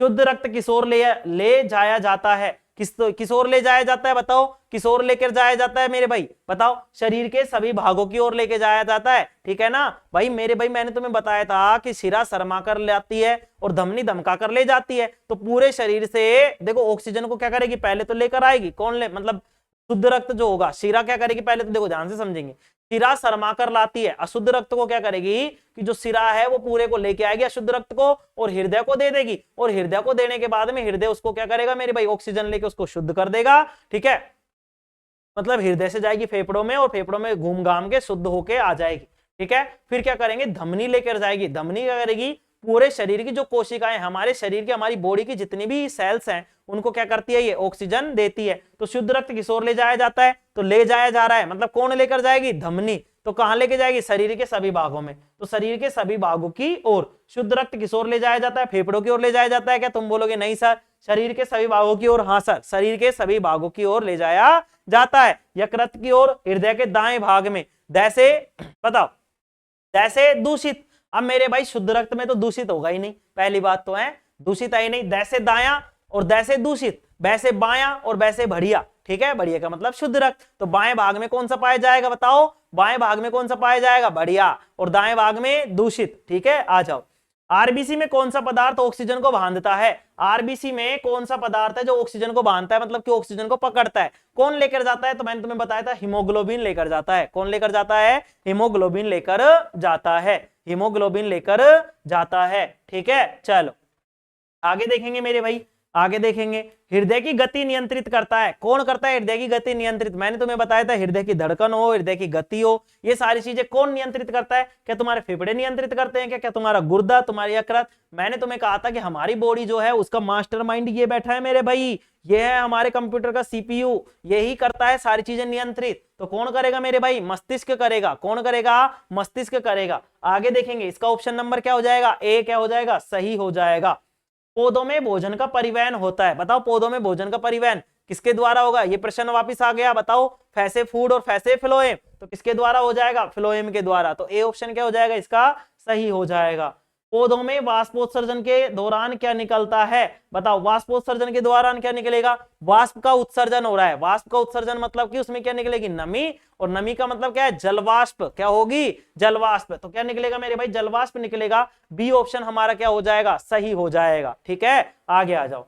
शुद्ध रक्त किस ओर ले जाया जाता है? किस ओर ले जाया जाता है? बताओ किस ओर लेकर जाया जाता है मेरे भाई? बताओ। शरीर के सभी भागों की ओर लेके जाया जाता है। ठीक है ना भाई मेरे भाई, मैंने तुम्हें बताया था कि शिरा शर्मा कर लाती है और धमनी धमका कर ले जाती है। तो पूरे शरीर से देखो ऑक्सीजन को क्या करेगी? पहले तो लेकर आएगी। कौन ले? मतलब शुद्ध रक्त जो होगा, शिरा क्या करेगी? पहले तो देखो ध्यान से समझेंगे, शिरा शर्मा कर लाती है। अशुद्ध रक्त को क्या करेगी कि जो शिरा है वो पूरे को लेके आएगी अशुद्ध रक्त को और हृदय को दे देगी। और हृदय को देने के बाद में हृदय उसको क्या करेगा मेरे भाई? ऑक्सीजन लेके उसको शुद्ध कर देगा। ठीक है, मतलब हृदय से जाएगी फेफड़ों में और फेफड़ों में घूम घाम के शुद्ध होके आ जाएगी। ठीक है, फिर क्या करेंगे? धमनी लेकर जाएगी। धमनी क्या करेगी? पूरे शरीर की जो कोशिकाएं, हमारे शरीर की, हमारी बॉडी की जितनी भी सेल्स हैं उनको क्या करती है? ये ऑक्सीजन देती है। तो शुद्ध रक्त किस ओर ले जाया जाता है? तो ले जाया जा रहा है, मतलब कौन लेकर जाएगी? धमनी। तो कहां लेके जाएगी? शरीर के सभी भागों में। तो शरीर के सभी भागों की ओर शुद्ध रक्त किस ओर ले जाया जाता है? फेफड़ों की ओर ले जाया जाता है। क्या तुम बोलोगे नहीं सर, शरीर के सभी भागों की ओर? हाँ सर, शरीर के सभी भागों की ओर ले जाया जाता है। यकृत की ओर, हृदय के दाएं भाग में। दैसे बताओ, दैसे दूषित। अब मेरे भाई शुद्ध रक्त में तो दूषित होगा ही नहीं, पहली बात तो है, दूषित है ही नहीं। दैसे दाया और दैसे दूषित, वैसे बाया और वैसे बढ़िया। ठीक है, बढ़िया का मतलब शुद्ध रक्त। तो बाएं भाग में कौन सा पाया जाएगा? बताओ, बाएं भाग में कौन सा पाया जाएगा? बढ़िया। और दाएं भाग में दूषित। ठीक है, आ जाओ। आरबीसी में कौन सा पदार्थ ऑक्सीजन को बांधता है? आरबीसी में कौन सा पदार्थ है जो ऑक्सीजन को बांधता है, मतलब कि ऑक्सीजन को पकड़ता है? कौन लेकर जाता है? तो मैंने तुम्हें बताया था, हीमोग्लोबिन लेकर जाता है। कौन लेकर जाता है? हीमोग्लोबिन लेकर जाता है। हीमोग्लोबिन लेकर जाता है। ठीक है, चलो आगे देखेंगे मेरे भाई। आगे देखेंगे, हृदय की गति नियंत्रित करता है। कौन करता है हृदय की गति नियंत्रित? मैंने तुम्हें बताया था, हृदय की धड़कन हो, हृदय की गति हो, ये सारी चीजें कौन नियंत्रित करता है? क्या तुम्हारे फेफड़े नियंत्रित करते हैं? क्या तुम्हारा गुर्दा, तुम्हारी यकृत? मैंने तुम्हें कहा था कि हमारी बॉडी जो है उसका मास्टरमाइंड ये बैठा है मेरे भाई, ये है हमारे कंप्यूटर का सीपीयू, यही करता है सारी चीजें नियंत्रित। तो कौन करेगा मेरे भाई? मस्तिष्क करेगा। कौन करेगा? मस्तिष्क करेगा। आगे देखेंगे, इसका ऑप्शन नंबर क्या हो जाएगा? ए क्या हो जाएगा? सही हो जाएगा। पौधों में भोजन का परिवहन होता है। बताओ, पौधों में भोजन का परिवहन किसके द्वारा होगा? ये प्रश्न वापस आ गया। बताओ, फैसे फूड और फैसे फ्लोएम, तो किसके द्वारा हो जाएगा? फ्लोएम के द्वारा। तो ए ऑप्शन क्या हो जाएगा? इसका सही हो जाएगा। पौधों में वाष्पोत्सर्जन के दौरान क्या निकलता है? बताओ, वाष्पोत्सर्जन के दौरान क्या निकलेगा? वाष्प का उत्सर्जन हो रहा है। वाष्प का उत्सर्जन मतलब कि उसमें क्या निकलेगी? नमी, और नमी का मतलब क्या है? जलवाष्प। क्या होगी? जलवाष्प। तो क्या निकलेगा मेरे भाई? जलवाष्प निकलेगा। बी ऑप्शन हमारा क्या हो जाएगा? सही हो जाएगा। ठीक है, आगे आ जाओ।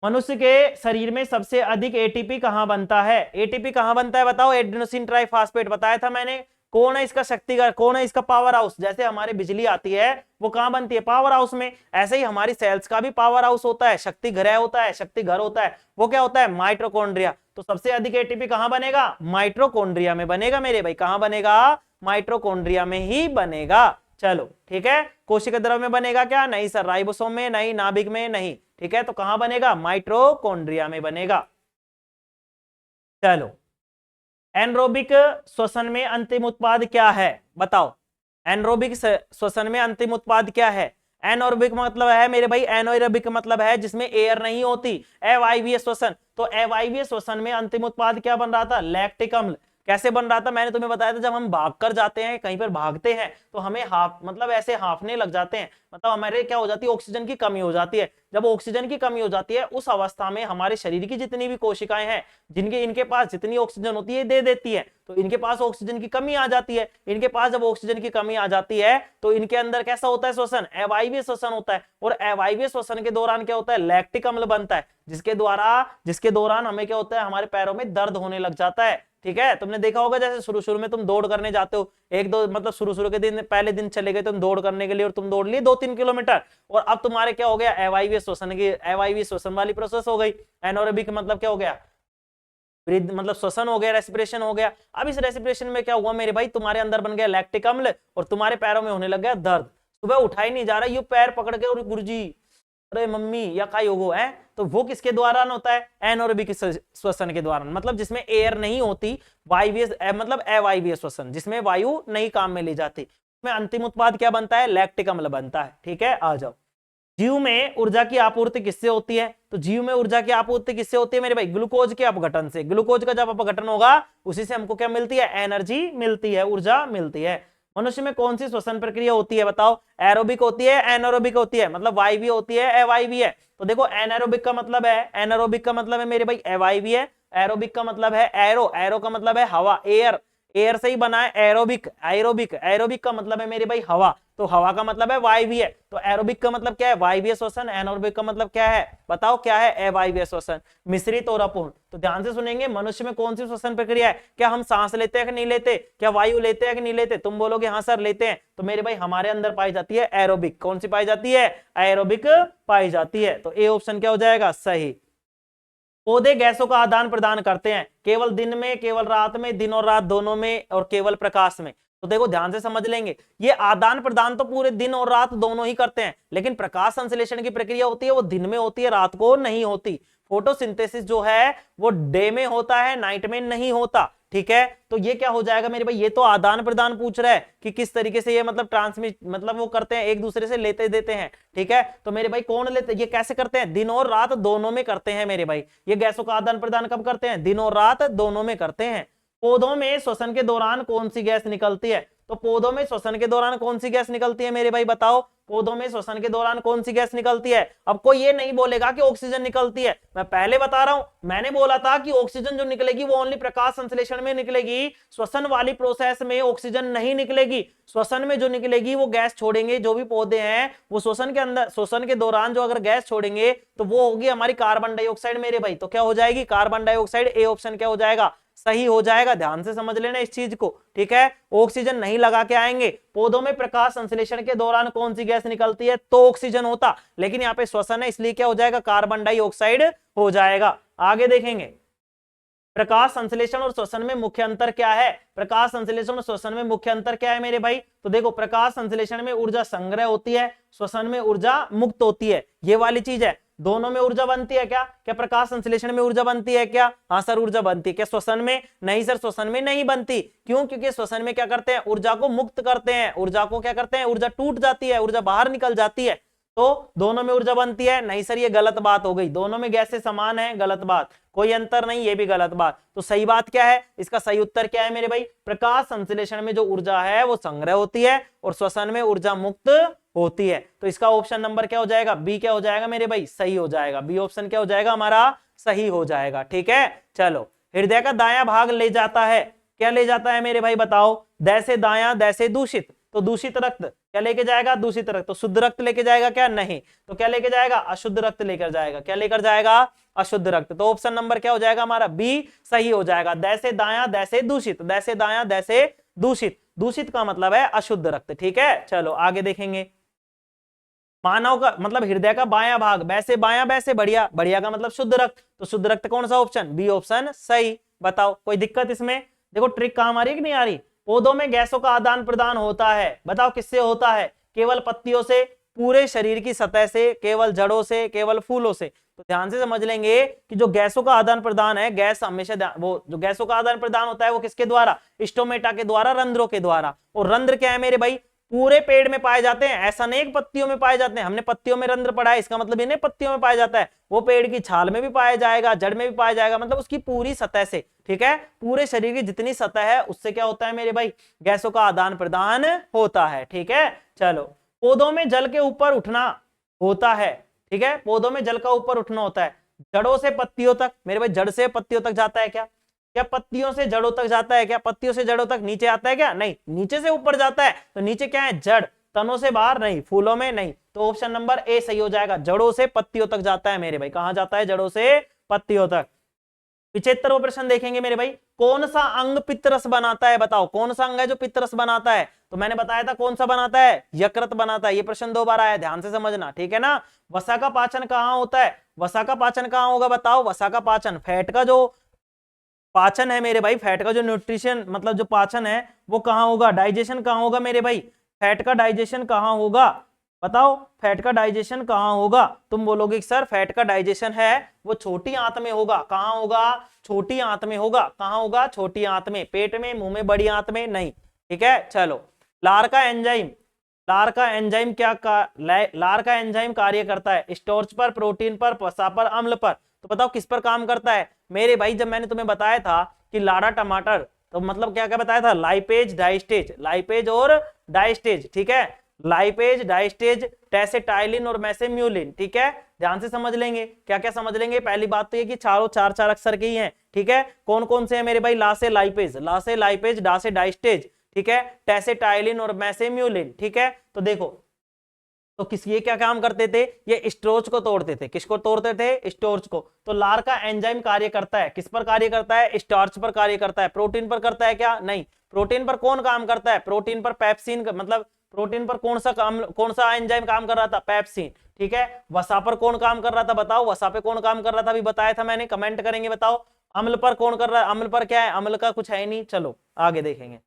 मनुष्य के शरीर में सबसे अधिक एटीपी कहां बनता है? एटीपी कहां बनता है? बताओ, एडेनोसिन ट्राइफॉस्फेट बताया था मैंने। कौन है इसका शक्तिगर? कौन है इसका पावर हाउस? जैसे हमारे बिजली आती है वो कहां बनती है? पावर हाउस में। ऐसे ही हमारी सेल्स का भी पावर हाउस होता है, शक्ति गृह होता है, शक्ति घर होता है। वो क्या होता है? माइटोकॉन्ड्रिया। तो सबसे अधिक एटीपी कहां बनेगा? माइटोकॉन्ड्रिया में बनेगा मेरे भाई। कहां बनेगा? माइटोकॉन्ड्रिया में ही बनेगा। चलो ठीक है, कोशिका द्रव्य में बनेगा क्या? नहीं सर, राइबोसोम में नहीं, नाभिक में नहीं। ठीक है, तो कहां बनेगा? माइटोकॉन्ड्रिया में बनेगा। चलो, एनरोबिक श्वसन में अंतिम उत्पाद क्या है? बताओ, एनरोबिक श्वसन में अंतिम उत्पाद क्या है? एनोरोबिक मतलब है मेरे भाई, एनोरोबिक मतलब है जिसमें एयर नहीं होती। अवायवीय श्वसन, तो अवायवीय श्वसन में अंतिम उत्पाद क्या बन रहा था? लैक्टिक अम्ल। कैसे बन रहा था? मैंने तुम्हें बताया था, जब हम भाग कर जाते हैं, कहीं पर भागते हैं, तो हमें मतलब ऐसे हांफने लग जाते हैं, मतलब हमारे क्या हो जाती है? ऑक्सीजन की कमी हो जाती है। जब ऑक्सीजन की कमी हो जाती है, उस अवस्था में हमारे शरीर की जितनी भी कोशिकाएं हैं, जिनके इनके पास जितनी ऑक्सीजन होती है दे देती है, तो इनके पास ऑक्सीजन की कमी आ जाती है। इनके पास जब ऑक्सीजन की कमी आ जाती है तो इनके अंदर कैसा होता है श्वसन? अवायवीय श्वसन होता है। और अवायवीय श्वसन के दौरान क्या होता है? लैक्टिक अम्ल बनता है, जिसके दौरान हमें क्या होता है? हमारे पैरों में दर्द होने लग जाता है। ठीक है, तुमने देखा होगा जैसे शुरू में तुम दौड़ करने जाते हो, एक दो मतलब शुरू के दिन, पहले दिन चले गए तुम दौड़ करने के लिए और तुम दौड़ लिए 2-3 किलोमीटर, और अब तुम्हारे क्या हो गया? अवायवीय श्वसन वाली प्रोसेस हो गई। एनोरेबिक मतलब क्या हो गया? मतलब श्वसन हो गया, रेस्पिरेशन हो गया। अब इस रेस्पिरेशन में क्या हुआ मेरे भाई? तुम्हारे अंदर बन गया लैक्टिक अम्ल और तुम्हारे पैरों में होने लग गया दर्द। सुबह उठा ही नहीं जा रहा, यू पैर पकड़ के, और गुरुजी अरे मम्मी या का योगो है, तो वो किसके द्वारा होता है? एनोरेबिक श्वसन के द्वारा, मतलब जिसमें एयर नहीं होती, वायवीय मतलब अवायवीय श्वसन, जिसमें वायु नहीं काम में ली जाती। उसमें अंतिम उत्पाद क्या बनता है? लैक्टिक अम्ल बनता है। ठीक है, आ जाओ। जीव में ऊर्जा की आपूर्ति किससे होती है? तो जीव में ऊर्जा की आपूर्ति किससे होती है मेरे भाई? ग्लूकोज के अपघटन से। ग्लूकोज का जब अपघटन होगा उसी से हमको क्या मिलती है? एनर्जी मिलती है, ऊर्जा मिलती है। मनुष्य में कौन सी श्वसन प्रक्रिया होती है? बताओ, एरोबिक होती है, एनारोबिक होती है, मतलब वायवीय होती है, अवायवीय है? तो देखो, एनारोबिक का मतलब है, एनारोबिक का मतलब है मेरे भाई अवायवीय, एरोबिक का मतलब है एरो, एरो का मतलब है हवा, एयर, एयर से ही बना है एरोबिक, एरोबिक, एरोबिक का मतलब है मेरे भाई हवा, तो हवा का मतलब है वायवीय। तो एरोबिक का मतलब क्या है? वायवीय श्वसन। एनारोबिक का मतलब क्या है? बताओ क्या है? अवायवीय श्वसन, मिश्रित और अपूर्ण। तो ध्यान से सुनेंगे, मनुष्य में कौन सी श्वसन प्रक्रिया है? क्या हम सांस लेते हैं कि नहीं लेते? क्या वायु लेते हैं कि नहीं लेते? तुम बोलोगे हाँ सर लेते हैं, तो मेरे भाई हमारे अंदर पाई जाती है एरोबिक। कौन सी पाई जाती है? एरोबिक पाई जाती है। तो ए ऑप्शन क्या हो जाएगा? सही। पौधे गैसों का आदान प्रदान करते हैं, केवल दिन में, केवल रात में, दिन और रात दोनों में, और केवल प्रकाश में। तो देखो ध्यान से समझ लेंगे, ये आदान प्रदान तो पूरे दिन और रात दोनों ही करते हैं, लेकिन प्रकाश संश्लेषण की प्रक्रिया होती है वो दिन में होती है, रात को नहीं होती। फोटोसिंथेसिस जो है वो डे में होता है, नाइट में नहीं होता। ठीक है, तो ये क्या हो जाएगा मेरे भाई? ये तो आदान प्रदान पूछ रहा है कि किस तरीके से ये मतलब ट्रांसमिट, मतलब वो करते हैं, एक दूसरे से लेते देते हैं। ठीक है, तो मेरे भाई कौन लेते, ये कैसे करते हैं? दिन और रात दोनों में करते हैं मेरे भाई। ये गैसों का आदान प्रदान कब करते हैं? दिन और रात दोनों में करते हैं। पौधों में श्वसन के दौरान कौन सी गैस निकलती है? तो पौधों में श्वसन के दौरान कौन सी गैस निकलती है मेरे भाई? बताओ, पौधों में श्वसन के दौरान कौन सी गैस निकलती है? अब कोई ये नहीं बोलेगा कि ऑक्सीजन निकलती है, मैं पहले बता रहा हूं, मैंने बोला था कि ऑक्सीजन जो निकलेगी वो ओनली प्रकाश संश्लेषण में निकलेगी, श्वसन वाली प्रोसेस में ऑक्सीजन नहीं निकलेगी। श्वसन में जो निकलेगी वो गैस छोड़ेंगे जो भी पौधे हैं, वो श्वसन के अंदर, श्वसन के दौरान जो अगर गैस छोड़ेंगे तो वो होगी हमारी कार्बन डाइऑक्साइड मेरे भाई। तो क्या हो जाएगी? Carbon dioxide. ए ऑप्शन क्या हो जाएगा? सही हो जाएगा। ध्यान से समझ लेना इस चीज को, ठीक है। ऑक्सीजन नहीं लगा के आएंगे। पौधों में प्रकाश संश्लेषण के दौरान कौन सी गैस निकलती है, तो ऑक्सीजन होता, लेकिन यहाँ पे श्वसन है इसलिए क्या हो जाएगा, कार्बन डाइऑक्साइड हो जाएगा। आगे देखेंगे प्रकाश संश्लेषण और श्वसन में मुख्य अंतर क्या है। प्रकाश संश्लेषण और श्वसन में मुख्य अंतर क्या है मेरे भाई, तो देखो प्रकाश संश्लेषण में ऊर्जा संग्रह होती है, श्वसन में ऊर्जा मुक्त होती है, ये वाली चीज है। दोनों में ऊर्जा बनती है क्या, क्या प्रकाश संश्लेषण में ऊर्जा बनती है क्या, हाँ सर ऊर्जा बनती है। क्या श्वसन में, नहीं सर श्वसन में नहीं बनती। क्यों, क्योंकि श्वसन में क्या करते हैं, ऊर्जा को मुक्त करते हैं, ऊर्जा को क्या करते हैं, ऊर्जा टूट जाती है, ऊर्जा बाहर निकल जाती है। तो दोनों में ऊर्जा बनती है, नहीं सर ये गलत बात हो गई, दोनों में गैसें समान है, गलत बात, कोई अंतर नहीं, ये भी गलत बात। तो सही बात क्या है, इसका सही उत्तर क्या है मेरे भाई, प्रकाश संश्लेषण में जो ऊर्जा है वो संग्रह होती है और श्वसन में ऊर्जा मुक्त होती है। तो इसका ऑप्शन नंबर क्या हो जाएगा, बी क्या हो जाएगा मेरे भाई, सही हो जाएगा। बी ऑप्शन क्या हो जाएगा हमारा, सही हो जाएगा, ठीक है। चलो, हृदय का दायां भाग ले जाता है, क्या ले जाता है मेरे भाई बताओ, दै से दायां, दै से दूषित, तो दूषित रक्त क्या लेके जाएगा, दूषित रक्त, तो शुद्ध रक्त लेके जाएगा क्या, नहीं, तो क्या लेके जाएगा, अशुद्ध रक्त लेकर जाएगा, क्या लेकर जाएगा, अशुद्ध रक्त। तो ऑप्शन नंबर क्या हो जाएगा हमारा, बी सही हो जाएगा। दै से दायां, दै से दूषित, दै से दायां, दै से दूषित, दूषित का मतलब है अशुद्ध रक्त, ठीक है। चलो आगे देखेंगे, मानव का मतलब हृदय का बायां भाग, वैसे बायां वैसे बढ़िया, बढ़िया का मतलब शुद्ध रक्त, तो शुद्ध रक्त कौन सा ऑप्शन, बी ऑप्शन सही। बताओ कोई दिक्कत इसमें, देखो ट्रिक काम आ रही है कि नहीं आ रही। पौधों में गैसों का आदान प्रदान होता है, बताओ किससे होता है, केवल पत्तियों से, पूरे शरीर की सतह से, केवल जड़ों से, केवल फूलों से। तो ध्यान से समझ लेंगे कि जो गैसों का आदान प्रदान है, गैस हमेशा वो जो गैसों का आदान प्रदान होता है वो किसके द्वारा, स्टोमेटा के द्वारा, रंध्रों के द्वारा। और रंध्र क्या है मेरे भाई, पूरे पेड़ में पाए जाते हैं, ऐसा नहीं पत्तियों में पाए जाते हैं। हमने पत्तियों में रंध्र पढ़ा है, इसका मतलब ये नहीं पत्तियों में पाया जाता है, वो पेड़ की छाल में भी पाया जाएगा, जड़ में भी पाया जाएगा, मतलब उसकी पूरी सतह से, ठीक है। पूरे शरीर की जितनी सतह है उससे क्या होता है मेरे भाई, गैसों का आदान प्रदान होता है, ठीक है। चलो, पौधों में जल के ऊपर उठना होता है, ठीक है, पौधों में जल का ऊपर उठना होता है। जड़ों से पत्तियों तक मेरे भाई, जड़ से पत्तियों तक जाता है क्या, क्या पत्तियों से जड़ों तक जाता है क्या, पत्तियों से जड़ों तक नीचे आता है क्या, नहीं, नीचे से ऊपर जाता है। तो नीचे क्या है, जड़, तनों से बाहर नहीं, फूलों में नहीं। तो ऑप्शन नंबर ए सही हो जाएगा, जड़ों से पत्तियों तक जाता है मेरे भाई, कहां जाता है, जड़ों से पत्तियों तक। 75वां प्रश्न देखेंगे मेरे भाई, कौन सा अंग पित्तरस बनाता है, बताओ कौन सा अंग है जो पित्तरस बनाता है। तो मैंने बताया था कौन सा बनाता है, यकृत बनाता है। ये प्रश्न 2 बार आया, ध्यान से समझना, ठीक है ना। वसा का पाचन कहां होता है, वसा का पाचन कहां होगा बताओ, वसा का पाचन, फैट का जो पाचन है मेरे भाई, फैट का जो न्यूट्रिशन मतलब जो पाचन है वो कहां होगा, डाइजेशन कहां होगा मेरे भाई, फैट का डाइजेशन कहां होगा, बताओ फैट का डाइजेशन कहां होगा। तुम बोलोगे सर फैट का डाइजेशन है वो छोटी आंत में होगा, कहां होगा, छोटी आंत में होगा, कहां होगा, छोटी आंत में, पेट में, मुंह में, बड़ी आंत में नहीं, ठीक है। चलो, लार का एंजाइम, लार का एंजाइम लार का एंजाइम कार्य करता है स्टार्च पर, प्रोटीन पर, वसा पर, अम्ल पर। तो बताओ किस पर काम करता है मेरे भाई। जब मैंने तुम्हें बताया था कि लाड़ा टमाटर, तो मतलब क्या क्या बताया था, लाइपेज डाइस्टेज, लाइपेज और डाइस्टेज, ठीक है, लाइपेज डाइस्टेज, टेसेटाइलिन और मेसेम्यूलिन, ठीक है। ध्यान से समझ लेंगे, क्या क्या समझ लेंगे। पहली बात तो ये कि चारों चार चार अक्षर के ही हैं, ठीक है। कौन कौन से हैं मेरे भाई, ला से लाइपेज, ला से लाइपेज, डा से डाइस्टेज, ठीक है, टेसेटाइलिन और मेसेम्यूलिन, ठीक है। तो देखो, तो किस ये क्या काम करते थे, ये स्टोर्च को तोड़ते थे, किसको तोड़ते थे, स्टोर्च को। तो लार का एंजाइम कार्य करता है, किस पर कार्य करता है, स्टार्च पर कार्य करता है। प्रोटीन पर करता है क्या, नहीं। प्रोटीन पर कौन काम करता है, प्रोटीन पर पेप्सिन, मतलब प्रोटीन पर कौन सा काम, कौन सा एंजाइम काम कर रहा था, पेप्सिन, ठीक है। वसा पर कौन काम कर रहा था बताओ, वसा पे कौन काम कर रहा था, अभी बताया था मैंने, कमेंट करेंगे बताओ। अम्ल पर कौन कर रहा है, अम्ल पर क्या है, अम्ल का कुछ है नहीं। चलो आगे देखेंगे,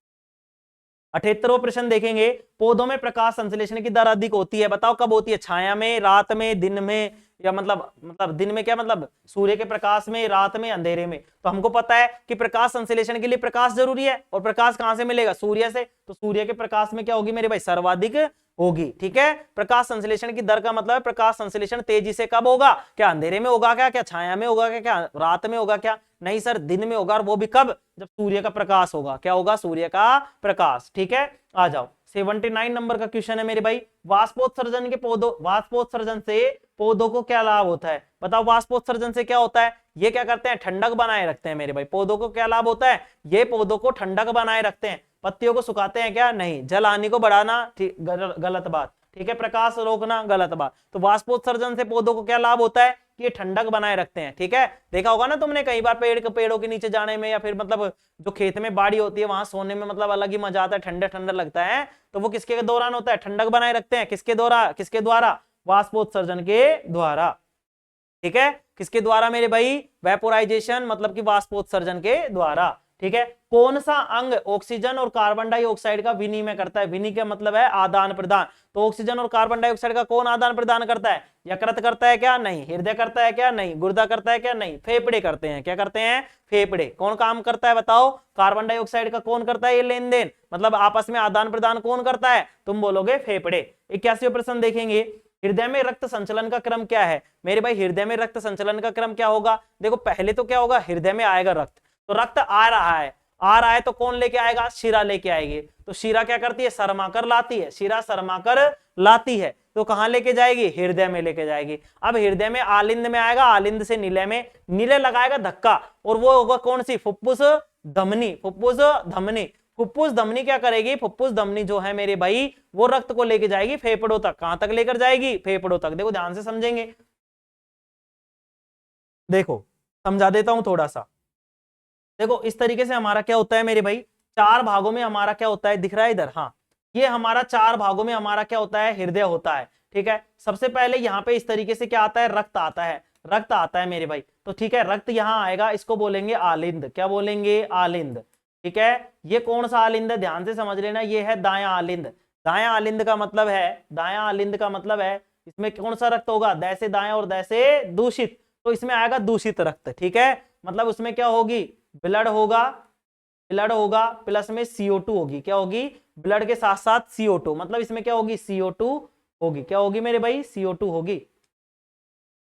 78वां प्रश्न देखेंगे, पौधों में प्रकाश संश्लेषण की दर अधिक होती है, बताओ कब होती है, छाया में, रात में, दिन में, या मतलब दिन में क्या मतलब सूर्य के प्रकाश में, रात में, अंधेरे में। तो हमको पता है कि प्रकाश संश्लेषण के लिए प्रकाश जरूरी है, और प्रकाश कहां से मिलेगा, सूर्य से। तो सूर्य के प्रकाश में क्या होगी मेरे भाई, सर्वाधिक होगी, ठीक है। प्रकाश संश्लेषण की दर का मतलब है प्रकाश संश्लेषण तेजी से कब होगा, क्या अंधेरे में होगा, क्या छाया में होगा, क्या रात में होगा, क्या नहीं सर दिन में होगा, और वो भी कब, जब सूर्य का प्रकाश होगा, क्या होगा, सूर्य का प्रकाश, ठीक है। आ जाओ, 79 नंबर का क्वेश्चन है मेरे भाई, वाष्पोत्सर्जन के पौधों, वाष्पोत्सर्जन से पौधों को क्या लाभ होता है, बताओ वाष्पोत्सर्जन से क्या होता है। ये क्या करते हैं, ठंडक बनाए रखते हैं मेरे भाई। पौधों को क्या लाभ होता है, ये पौधों को ठंडक बनाए रखते हैं। पत्तियों को सुखाते हैं क्या, नहीं। जल हानि को बढ़ाना, गलत बात, ठीक है। प्रकाश रोकना, गलत बात। तो वाष्पोत्सर्जन से पौधों को क्या लाभ होता है, कि ये ठंडक बनाए रखते हैं। ठीक है, देखा होगा ना तुमने कई बार पेड़ों के नीचे जाने में, या फिर मतलब जो खेत में बाड़ी होती है वहां सोने में मतलब अलग ही मजा आता है, ठंडा ठंडा लगता है। तो वो किसके दौरान होता है? ठंडक बनाए रखते हैं। किसके द्वारा? वाष्पोत्सर्जन के द्वारा। ठीक है, किसके द्वारा मेरे भाई? वेपोराइजेशन मतलब कि वाष्पोत्सर्जन के द्वारा। ठीक है, कौन सा अंग ऑक्सीजन और कार्बन डाइऑक्साइड का विनिमय करता है? विनिमय का मतलब है आदान प्रदान। तो ऑक्सीजन और कार्बन डाइऑक्साइड का कौन आदान प्रदान करता है? यकृत करता है क्या? नहीं। हृदय करता है क्या? नहीं। गुर्दा करता है क्या? नहीं। फेफड़े करते हैं। क्या करते हैं? फेफड़े। कौन काम करता है बताओ? कार्बन डाइऑक्साइड का कौन करता है ये लेन देन, मतलब आपस में आदान प्रदान कौन करता है? तुम बोलोगे फेफड़े। 81वां प्रश्न देखेंगे, हृदय में रक्त संचलन का क्रम क्या है? मेरे भाई हृदय में रक्त संचलन का क्रम क्या होगा? देखो पहले तो क्या होगा? हृदय में आएगा रक्त, तो रक्त आ रहा है तो कौन लेके आएगा? शिरा लेके आएगी। तो शिरा क्या करती है? सरमाकर लाती है। शिरा सरमाकर लाती है, तो कहां लेके जाएगी? हृदय में लेके जाएगी। अब हृदय में आलिंद में आएगा, आलिंद से नीले में, नीले लगाएगा धक्का, और वो होगा कौन सी? फुफ्फुस धमनी। फुफ्फुस धमनी। फुफ्फुस धमनी क्या करेगी? फुफ्फुस धमनी जो है मेरे भाई वो रक्त को लेके जाएगी फेफड़ों तक। कहां तक लेकर जाएगी? फेफड़ों तक। देखो ध्यान से समझेंगे, देखो समझा देता हूं थोड़ा सा। देखो इस तरीके से हमारा क्या होता है मेरे भाई, चार भागों में हमारा क्या होता है, दिख रहा है इधर? हाँ, ये हमारा चार भागों में हमारा क्या होता है? हृदय होता है। ठीक है, सबसे पहले यहाँ पे इस तरीके से क्या आता है? रक्त आता है। रक्त आता है मेरे भाई, तो ठीक है, रक्त यहाँ आएगा, इसको बोलेंगे आलिंद। क्या बोलेंगे? आलिंद। ठीक है, ये कौन सा आलिंद है? ध्यान से समझ लेना, ये है दायां आलिंद। दायां आलिंद का मतलब है, दायां आलिंद का मतलब है इसमें कौन सा रक्त होगा? दै से दायां और दै से दूषित, तो इसमें आएगा दूषित रक्त। ठीक है, मतलब उसमें क्या होगी? ब्लड होगा, ब्लड होगा प्लस में CO2 होगी। क्या होगी? ब्लड के साथ साथ CO2, मतलब इसमें क्या होगी? CO2 होगी। क्या होगी मेरे भाई? CO2 होगी।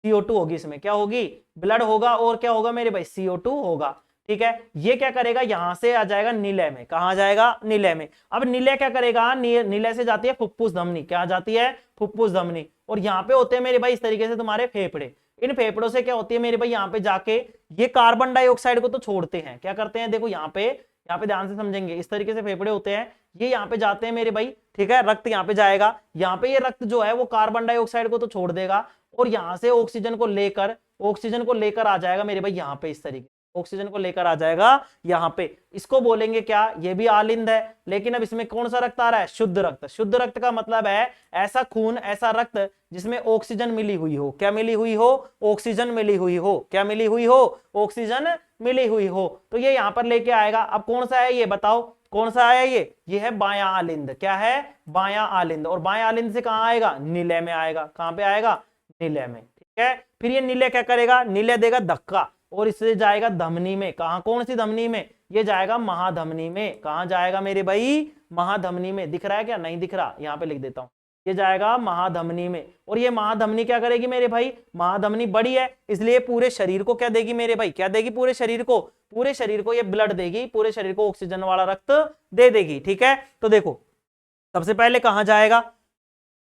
CO2 होगी, इसमें क्या होगी? ब्लड होगा, और क्या होगा मेरे भाई? CO2 होगा। ठीक है, ये क्या करेगा? यहां से आ जाएगा नीले में। कहां जाएगा? नीले में। अब नीले क्या करेगा? नीले से जाती है फुफ्फुस धमनी। क्या जाती है? फुफ्फुस धमनी। और यहाँ पे होते हैं मेरे भाई इस तरीके से तुम्हारे फेफड़े। इन फेफड़ों से क्या होती है मेरे भाई? यहाँ पे जाके ये कार्बन डाइऑक्साइड को तो छोड़ते हैं। क्या करते हैं? देखो यहाँ पे ध्यान से समझेंगे, इस तरीके से फेफड़े होते हैं, ये यहाँ पे जाते हैं मेरे भाई। ठीक है, रक्त यहाँ पे जाएगा, यहाँ पे ये रक्त जो है वो कार्बन डाइऑक्साइड को तो छोड़ देगा, और यहाँ से ऑक्सीजन को लेकर आ जाएगा मेरे भाई यहाँ पे। इस तरीके ऑक्सीजन को लेकर आ जाएगा यहाँ पे। इसको बोलेंगे क्या? ये भी आलिंद है, लेकिन अब इसमें कौन सा रक्त आ रहा है? शुद्ध रक्त। शुद्ध रक्त का मतलब है ऐसा खून, ऐसा रक्त जिसमें ऑक्सीजन मिली हुई हो। क्या मिली हुई हो? ऑक्सीजन मिली हुई हो। क्या मिली हुई हो? ऑक्सीजन मिली हुई हो। तो ये यहाँ पर लेके आएगा। अब कौन सा है ये बताओ? कौन सा है ये है बायां आलिंद। क्या है? बायां आलिंद। और बायां आलिंद से कहां आएगा? नीले में आएगा। कहां पे आएगा? नीले में। ठीक है, फिर ये नीले क्या करेगा? नीले देगा धक्का, और इससे जाएगा धमनी में। कहां? कौन सी धमनी में? ये जाएगा महाधमनी में। कहां जाएगा मेरे भाई? महाधमनी में। दिख रहा है क्या? नहीं दिख रहा, यहां पे लिख देता हूं, ये जाएगा महाधमनी में। और ये महाधमनी क्या करेगी मेरे भाई? महाधमनी बड़ी है, इसलिए पूरे शरीर को क्या देगी मेरे भाई? क्या देगी? पूरे शरीर को, पूरे शरीर को ये ब्लड देगी, पूरे शरीर को ऑक्सीजन वाला रक्त दे देगी। ठीक है, तो देखो सबसे पहले कहां जाएगा?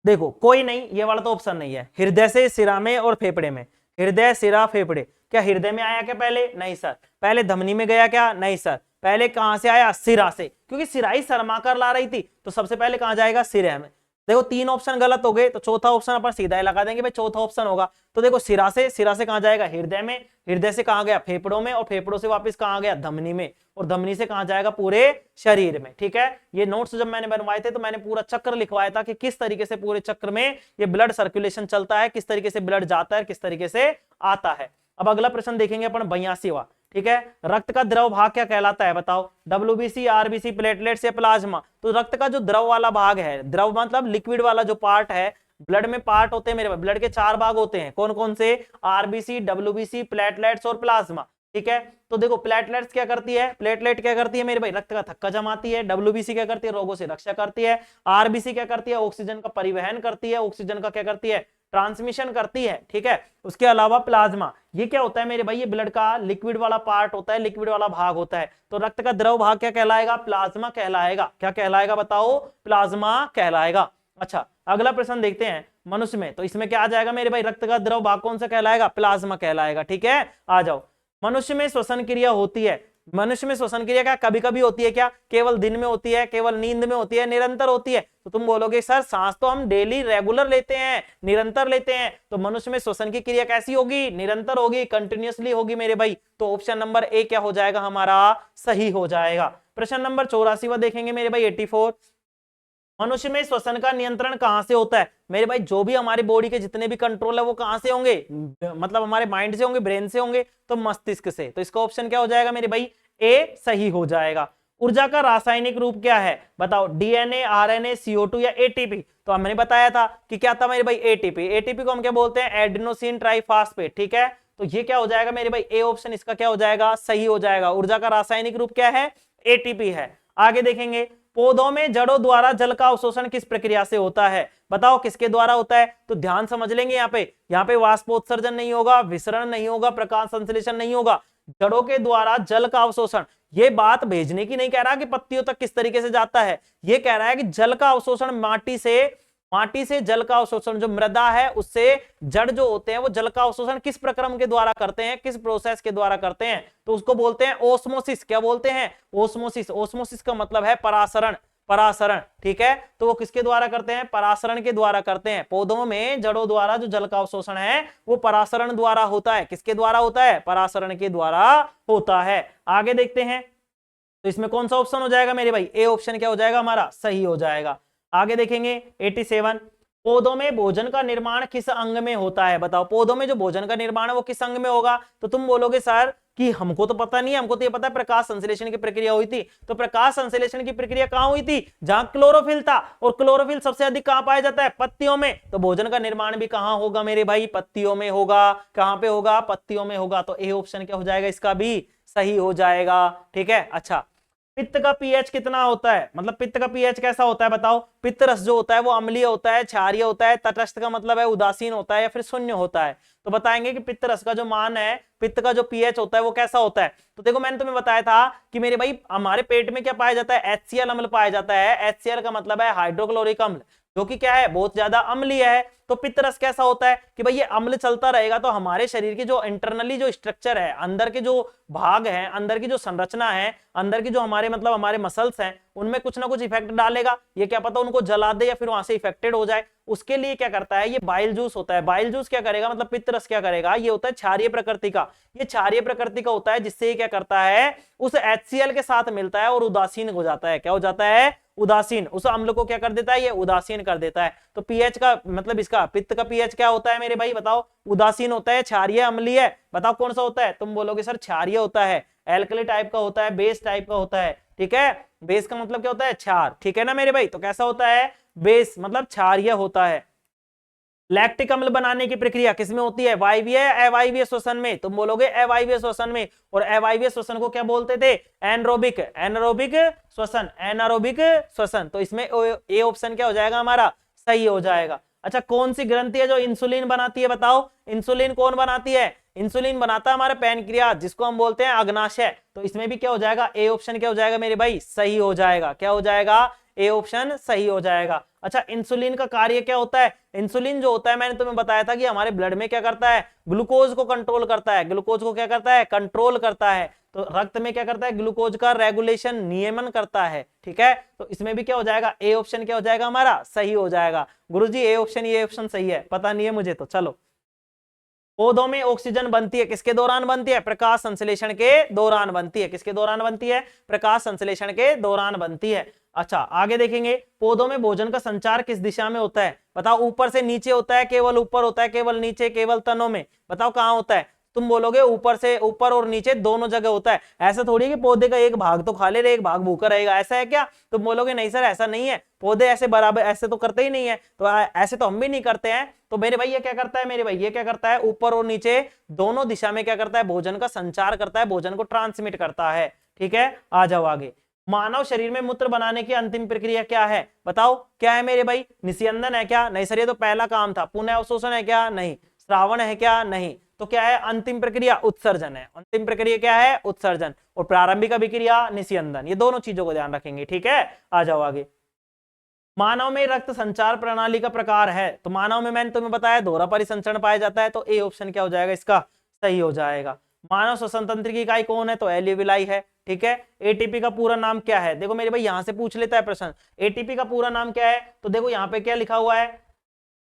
देखो कोई नहीं, ये वाला तो ऑप्शन नहीं है। हृदय से सिरा में और फेफड़े में। हृदय, सिरा, फेफड़े। क्या हृदय में आया क्या पहले? नहीं सर। पहले धमनी में गया क्या? नहीं सर। पहले कहां से आया? सिरा से, क्योंकि सिरा ही सरमाकर ला रही थी, तो सबसे पहले कहां जाएगा? सिरे में। देखो तीन ऑप्शन गलत हो गए, तो चौथा ऑप्शन अपन सीधा ही लगा देंगे भाई, चौथा ऑप्शन होगा। तो देखो सिरा से कहां जाएगा? हृदय में। हृदय से कहां गया? फेफड़ों में। और फेफड़ों से वापस कहां गया? धमनी में। और धमनी से कहां जाएगा? पूरे शरीर में। ठीक है, ये नोट्स जब मैंने बनवाए थे तो मैंने पूरा चक्र लिखवाया था कि किस तरीके से पूरे चक्र में ये ब्लड सर्कुलेशन चलता है, किस तरीके से ब्लड जाता है, किस तरीके से आता है। अब अगला प्रश्न देखेंगे अपन 82वां। ठीक है, रक्त का द्रव भाग क्या कहलाता है बताओ? WBC, RBC, प्लेटलेट्स या प्लाज्मा? तो रक्त का जो द्रव वाला भाग है, द्रव मतलब लिक्विड वाला जो पार्ट है, ब्लड में पार्ट होते हैं मेरे, ब्लड के चार भाग होते हैं। कौन कौन से? RBC, WBC, प्लेटलेट्स और प्लाज्मा। ठीक है, तो देखो प्लेटलेट्स क्या करती है? प्लेटलेट क्या करती है मेरे भाई? रक्त का थक्का जमाती है। WBC क्या करती है? रोगों से रक्षा करती है। RBC क्या करती है? ऑक्सीजन का परिवहन करती है। ऑक्सीजन का क्या करती है? ट्रांसमिशन करती है। ठीक है, उसके अलावा प्लाज्मा, ये क्या होता है मेरे भाई? ये ब्लड का लिक्विड वाला पार्ट होता है, लिक्विड वाला भाग होता है। तो रक्त का द्रव भाग क्या कहलाएगा? प्लाज्मा कहलाएगा। क्या कहलाएगा बताओ? प्लाज्मा कहलाएगा। अच्छा, अगला प्रश्न देखते हैं मनुष्य में। तो इसमें क्या आ जाएगा मेरे भाई? रक्त का द्रव भाग कौन सा कहलाएगा? प्लाज्मा कहलाएगा। ठीक है, आ जाओ। मनुष्य में श्वसन क्रिया होती है। मनुष्य में श्वसन क्रिया क्या कभी कभी होती है? क्या केवल दिन में होती है? केवल नींद में होती है? निरंतर होती है? तो तुम बोलोगे सर सांस तो हम डेली रेगुलर लेते हैं, निरंतर लेते हैं, तो मनुष्य में श्वसन की क्रिया कैसी होगी, निरंतर होगी, कंटिन्यूअसली होगी मेरे भाई। तो ऑप्शन नंबर ए क्या हो जाएगा हमारा, सही हो जाएगा। प्रश्न नंबर 84 देखेंगे मेरे भाई 84। मनुष्य में श्वसन का नियंत्रण कहां से होता है मेरे भाई? जो भी हमारी बॉडी के जितने भी कंट्रोल है वो कहां से होंगे, मतलब हमारे माइंड से होंगे, ब्रेन से होंगे, तो मस्तिष्क से। तो इसका ऑप्शन क्या हो जाएगा मेरे भाई, ए सही हो जाएगा। ऊर्जा का रासायनिक रूप क्या है बताओ, डीएनए, आरएनए, CO2 या एटीपी? तो हमने बताया था कि क्या था मेरे भाई, एटीपी। एटीपी को हम क्या बोलते हैं, एडेनोसिन ट्राइफॉस्फेट, ठीक है। तो ये क्या हो जाएगा मेरे भाई, ए ऑप्शन इसका क्या हो जाएगा, सही हो जाएगा। ऊर्जा का रासायनिक रूप क्या है, एटीपी है। आगे देखेंगे, पौधों में जड़ों द्वारा जल का अवशोषण किस प्रक्रिया से होता है बताओ, किसके द्वारा होता है? तो ध्यान समझ लेंगे यहाँ पे वाष्पोत्सर्जन नहीं होगा, विसरण नहीं होगा, प्रकाश संश्लेषण नहीं होगा, जड़ों के द्वारा जल का अवशोषण। ये बात भेजने की नहीं कह रहा कि पत्तियों तक किस तरीके से जाता है, ये कह रहा है कि जल का अवशोषण माटी से जल का अवशोषण, जो मृदा है उससे जड़ जो होते हैं वो जल का अवशोषण किस प्रक्रम के द्वारा करते हैं, किस प्रोसेस के द्वारा करते हैं? तो उसको बोलते हैं ओस्मोसिस। क्या बोलते हैं, ओस्मोसिस। ओस्मोसिस का मतलब है परासरण, परासरण, ठीक है। तो वो किसके द्वारा करते हैं, परासरण के द्वारा करते हैं। पौधों में जड़ों द्वारा जो जल का अवशोषण है वो परासरण द्वारा होता है। किसके द्वारा होता है, परासरण के द्वारा होता है। आगे देखते हैं, तो इसमें कौन सा ऑप्शन हो जाएगा मेरे भाई, ए ऑप्शन क्या हो जाएगा हमारा, सही हो जाएगा। आगे देखेंगे 87, पौधों में भोजन का निर्माण किस अंग में होता है बताओ। पौधों में जो भोजन का निर्माण है वो किस अंग में होगा? तो तुम बोलोगे सर कि हमको तो पता नहीं है, हमको तो ये पता है प्रकाश संश्लेषण की प्रक्रिया हुई थी। तो प्रकाश संश्लेषण की प्रक्रिया कहां हुई थी, जहां क्लोरोफिल था, और क्लोरोफिल सबसे अधिक कहां पाया जाता है, पत्तियों में। तो भोजन का निर्माण भी कहां होगा मेरे भाई, पत्तियों में होगा। कहां पे होगा, पत्तियों में होगा। तो ए ऑप्शन क्या हो जाएगा, इसका भी सही हो जाएगा, ठीक है। अच्छा, पित्त का पीएच कितना होता है, मतलब पित्त का पीएच कैसा होता है बताओ। पित्त रस जो होता है वो अम्लीय होता है, क्षारीय होता है, तटस्थ का मतलब है उदासीन होता है, या फिर शून्य होता है? तो बताएंगे कि पित्त रस का जो मान है, पित्त का जो पीएच होता है वो कैसा होता है। तो देखो मैंने तुम्हें बताया था कि मेरे भाई हमारे पेट में क्या पाया जाता है, HCl अम्ल पाया जाता है। HCl का मतलब है हाइड्रोक्लोरिक अम्ल, जो कि क्या है, बहुत ज्यादा अम्लीय है। तो पित्त रस कैसा होता है कि भाई ये अम्ल चलता रहेगा तो हमारे शरीर की जो इंटरनली जो स्ट्रक्चर है, अंदर के जो भाग है, अंदर की जो संरचना है, अंदर की जो हमारे मतलब हमारे मसल्स हैं, उनमें कुछ ना कुछ इफेक्ट डालेगा। ये क्या पता उनको जला दे या फिर वहां से इफेक्टेड हो जाए। उसके लिए क्या करता है, ये बाइल जूस होता है। बाइल जूस क्या करेगा, मतलब पित्त रस क्या करेगा, ये होता है क्षारीय प्रकृति का। ये क्षारीय प्रकृति का होता है, जिससे ये क्या करता है, उस HCl के साथ मिलता है और उदासीन हो जाता है। क्या हो जाता है, उदासीन। उस अम्ल को क्या कर देता है, ये उदासीन कर देता है। तो पीएच का मतलब इसका पित्त का पीएच क्या होता है मेरे भाई बताओ, उदासीन होता है, क्षारीय, अम्लीय। बताओ कौन सा होता है, तुम बोलोगे सर क्षारीय होता है, एल्कली टाइप का होता है, बेस टाइप का होता है, ठीक है। बेस का मतलब क्या होता है, क्षार, ठीक है ना मेरे भाई। तो कैसा होता है, बेस मतलब क्षारीय होता है। लैक्टिक अम्ल बनाने की प्रक्रिया किसमें होती है, वायवीय, अवायवीय श्वसन में? तुम बोलोगे अवायवीय श्वसन में। और अवायवीय श्वसन को क्या बोलते थे, एनरोबिक, एनारोबिक श्वसन, एनारोबिक श्वसन। तो इसमें ए ऑप्शन क्या हो जाएगा हमारा, सही हो जाएगा। अच्छा, कौन सी ग्रंथि है जो इंसुलिन बनाती है बताओ। इंसुलिन कौन बनाती है, इंसुलिन बनाता है हमारा पैनक्रियाज, जिसको हम बोलते हैं अग्नाशय। तो इसमें भी क्या हो जाएगा, ए ऑप्शन क्या हो जाएगा मेरे भाई, सही हो जाएगा। क्या हो जाएगा, ए ऑप्शन सही हो जाएगा। अच्छा, इंसुलिन का कार्य क्या होता है? इंसुलिन जो होता है मैंने तुम्हें बताया था कि हमारे ब्लड में क्या करता है, ग्लूकोज को कंट्रोल करता है। ग्लूकोज को क्या करता है, कंट्रोल करता है। तो रक्त में क्या करता है, ग्लूकोज का रेगुलेशन, नियमन करता है, ठीक है। तो इसमें भी क्या हो जाएगा, ए ऑप्शन क्या हो जाएगा हमारा, सही हो जाएगा। गुरुजी ए ऑप्शन, ये ऑप्शन सही है, पता नहीं है मुझे तो। चलो, पौधों में ऑक्सीजन बनती है, किसके दौरान बनती है, प्रकाश संश्लेषण के दौरान बनती है। किसके दौरान बनती है, प्रकाश संश्लेषण के दौरान बनती है। अच्छा, आगे देखेंगे, पौधों में भोजन का संचार किस दिशा में होता है बताओ। ऊपर से नीचे होता है, केवल ऊपर होता है, केवल नीचे, केवल तनों में? बताओ कहां होता है। तुम बोलोगे ऊपर से, ऊपर और नीचे दोनों जगह होता है। ऐसा थोड़ी कि पौधे का एक भाग तो खा ले रहे, एक भाग भूखा रहेगा, ऐसा है क्या? तुम बोलोगे नहीं सर ऐसा नहीं है, पौधे ऐसे बराबर ऐसे तो करते ही नहीं है। तो ऐसे तो हम भी नहीं करते हैं। तो मेरे भाई ये क्या करता है, मेरे भाई ये क्या करता है, ऊपर और नीचे दोनों दिशा में क्या करता है, भोजन का संचार करता है, भोजन को ट्रांसमिट करता है, ठीक है। आ जाओ आगे, मानव शरीर में मूत्र बनाने की अंतिम प्रक्रिया क्या है बताओ। क्या है मेरे भाई, निस्यंदन है क्या? नहीं सर ये तो पहला काम था। पुनः अवशोषण है क्या? नहीं। श्रावण है क्या? नहीं। तो क्या है अंतिम प्रक्रिया, उत्सर्जन है। अंतिम प्रक्रिया क्या है, उत्सर्जन। और प्रारंभिक अभिक्रिया निस्यंदन। ये दोनों चीजों को ध्यान रखेंगे, ठीक है। आ जाओ आगे, मानव में रक्त संचार प्रणाली का प्रकार है। तो मानव में मैंने तुम्हें बताया दोहरा परिसंचरण पाया जाता है। तो ए ऑप्शन क्या हो जाएगा इसका, सही हो जाएगा। मानव श्वसन तंत्र की इकाई कौन है, तो एल्यूविलाई है, ठीक है। एटीपी का पूरा नाम क्या है? देखो मेरे भाई यहां से पूछ लेता है प्रश्न, एटीपी का पूरा नाम क्या है? तो देखो यहाँ पे क्या लिखा हुआ है,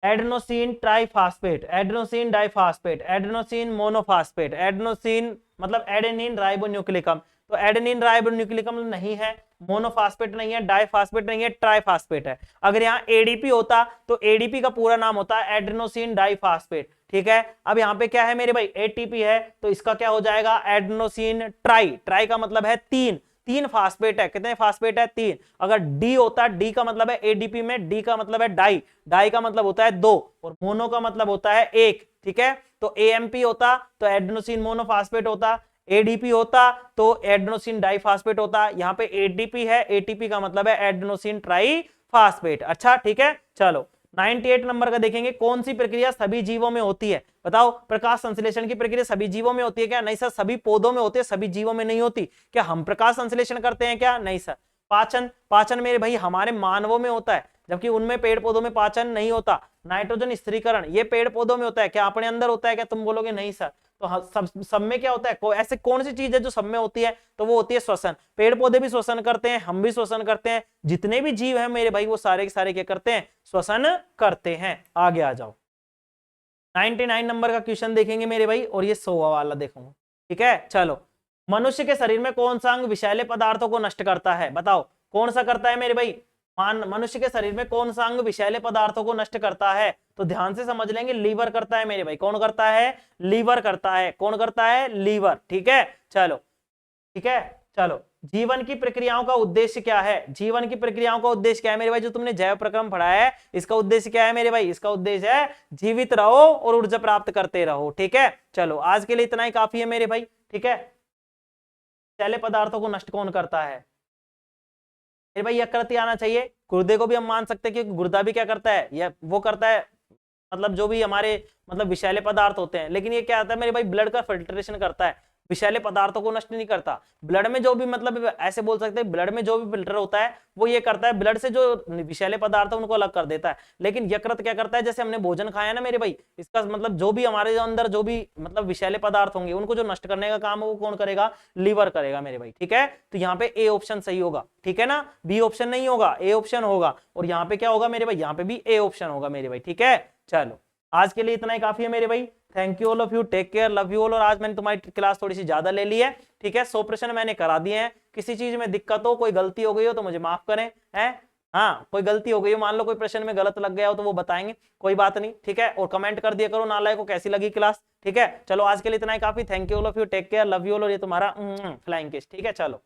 adenosine triphosphate, adenosine diphosphate, adenosine monophosphate, adenosine मतलब एडेनिन राइबोन्यूक्लिकम। तो एडेनिन राइबोन्यूक्लिकम नहीं है, मोनोफॉस्फेट नहीं है, डाइफॉस्फेट नहीं है, ट्राइफॉस्फेट है। अगर यहाँ एडीपी होता तो एडीपी का पूरा नाम होता है एडेनोसिन डाइफॉस्फेट, ठीक है। अब यहाँ पे क्या है मेरे भाई, एटीपी है तो इसका क्या हो जाएगा, एडेनोसिन ट्राई, ट्राई का मतलब है तीन, तीन फास्फेट है। कितने फास्फेट है? तीन। अगर डी होता, डी का मतलब है एडीपी में, डी का मतलब है डाई, डाई का मतलब होता है दो, और मोनो का मतलब होता है एक, ठीक है। तो एएमपी होता तो एडेनोसिन मोनोफॉस्फेट होता, एडीपी होता तो एडेनोसिन डाइफॉस्फेट होता। यहाँ पे एडीपी है, एटीपी का मतलब है एडेनोसिन ट्राइफॉस्फेट। अच्छा ठीक है, चलो 98 नंबर का देखेंगे, कौन सी प्रक्रिया सभी जीवों में होती है? बताओ, प्रकाश संश्लेषण की प्रक्रिया सभी जीवों में होती है क्या? नहीं सर, सभी पौधों में होती है, सभी जीवों में नहीं होती। क्या हम प्रकाश संश्लेषण करते हैं क्या? नहीं सर। पाचन, पाचन मेरे भाई हमारे मानवों में होता है, जबकि उनमें पेड़ पौधों में पाचन नहीं होता। नाइट्रोजन स्थिरीकरण ये पेड़ पौधों में होता है, क्या अपने अंदर होता है क्या? तुम बोलोगे नहीं सर। तो सब में क्या होता है? ऐसे कौन सी चीज है जो सब में होती है? तो वो होती है श्वसन। पेड़ पौधे भी श्वसन करते हैं, हम भी श्वसन करते हैं, जितने भी जीव हैं मेरे भाई वो सारे के सारे क्या करते हैं? श्वसन करते हैं। आगे आ जाओ, 99 नंबर का क्वेश्चन देखेंगे मेरे भाई, और ये 100 वाला देखूंगा, ठीक है। चलो, मनुष्य के शरीर में कौन सा अंग विषैले पदार्थों को नष्ट करता है? बताओ कौन सा करता है मेरे भाई? मनुष्य के शरीर में कौन सा अंग विषैले पदार्थों को नष्ट करता है? तो ध्यान से समझ लेंगे, लीवर करता है मेरे भाई। कौन करता है? लीवर करता है। कौन करता है? लीवर, ठीक है। चलो ठीक है, चलो जीवन की प्रक्रियाओं का उद्देश्य क्या है? जीवन की प्रक्रियाओं का उद्देश्य क्या है मेरे भाई? जो तुमने जैव प्रक्रम पढ़ाया है इसका उद्देश्य क्या है मेरे भाई? इसका उद्देश्य है जीवित रहो और ऊर्जा प्राप्त करते रहो, ठीक है। चलो आज के लिए इतना ही काफी है मेरे भाई, ठीक है। विषैले पदार्थों को नष्ट कौन करता है मेरे भाई? यकृत आना चाहिए। गुर्दे को भी हम मान सकते हैं क्योंकि गुर्दा भी क्या करता है, या वो करता है मतलब जो भी हमारे मतलब विषैले पदार्थ होते हैं। लेकिन ये क्या आता है मेरे भाई? ब्लड का फिल्ट्रेशन करता है, विषैले पदार्थों को नष्ट नहीं करता। ब्लड में जो भी मतलब ऐसे बोल सकते हैं, ब्लड में जो भी फिल्टर होता है वो ये करता है, ब्लड से जो विषैले पदार्थ है उनको अलग कर देता है। लेकिन यकृत क्या करता है? जैसे हमने भोजन खाया ना मेरे भाई, इसका मतलब जो भी हमारे अंदर जो भी मतलब विषैले पदार्थ होंगे उनको जो नष्ट करने का काम है वो कौन करेगा? लीवर करेगा मेरे भाई, ठीक है। तो यहाँ पे ए ऑप्शन सही होगा, ठीक है ना। बी ऑप्शन नहीं होगा, ए ऑप्शन होगा। और यहाँ पे क्या होगा मेरे भाई? यहाँ पे भी ए ऑप्शन होगा मेरे भाई, ठीक है। चलो आज के लिए इतना ही काफी है मेरे भाई। Thank you all of you, take care, love you all. और आज मैंने तुम्हारी क्लास थोड़ी सी ज्यादा ले ली है, ठीक है। 100 प्रश्न मैंने करा दिए हैं। किसी चीज में दिक्कत हो, कोई गलती हो गई हो तो मुझे माफ करें, है हाँ। कोई गलती हो गई हो, मान लो कोई प्रश्न में गलत लग गया हो तो वो बताएंगे, कोई बात नहीं, ठीक है। और कमेंट कर दिया करो नालायक को कैसी लगी क्लास, ठीक है। चलो आज के लिए इतना ही काफी। Thank you all of you, take care, love you all. और ये तुम्हारा फ्लाइंग किस, ठीक है। चलो।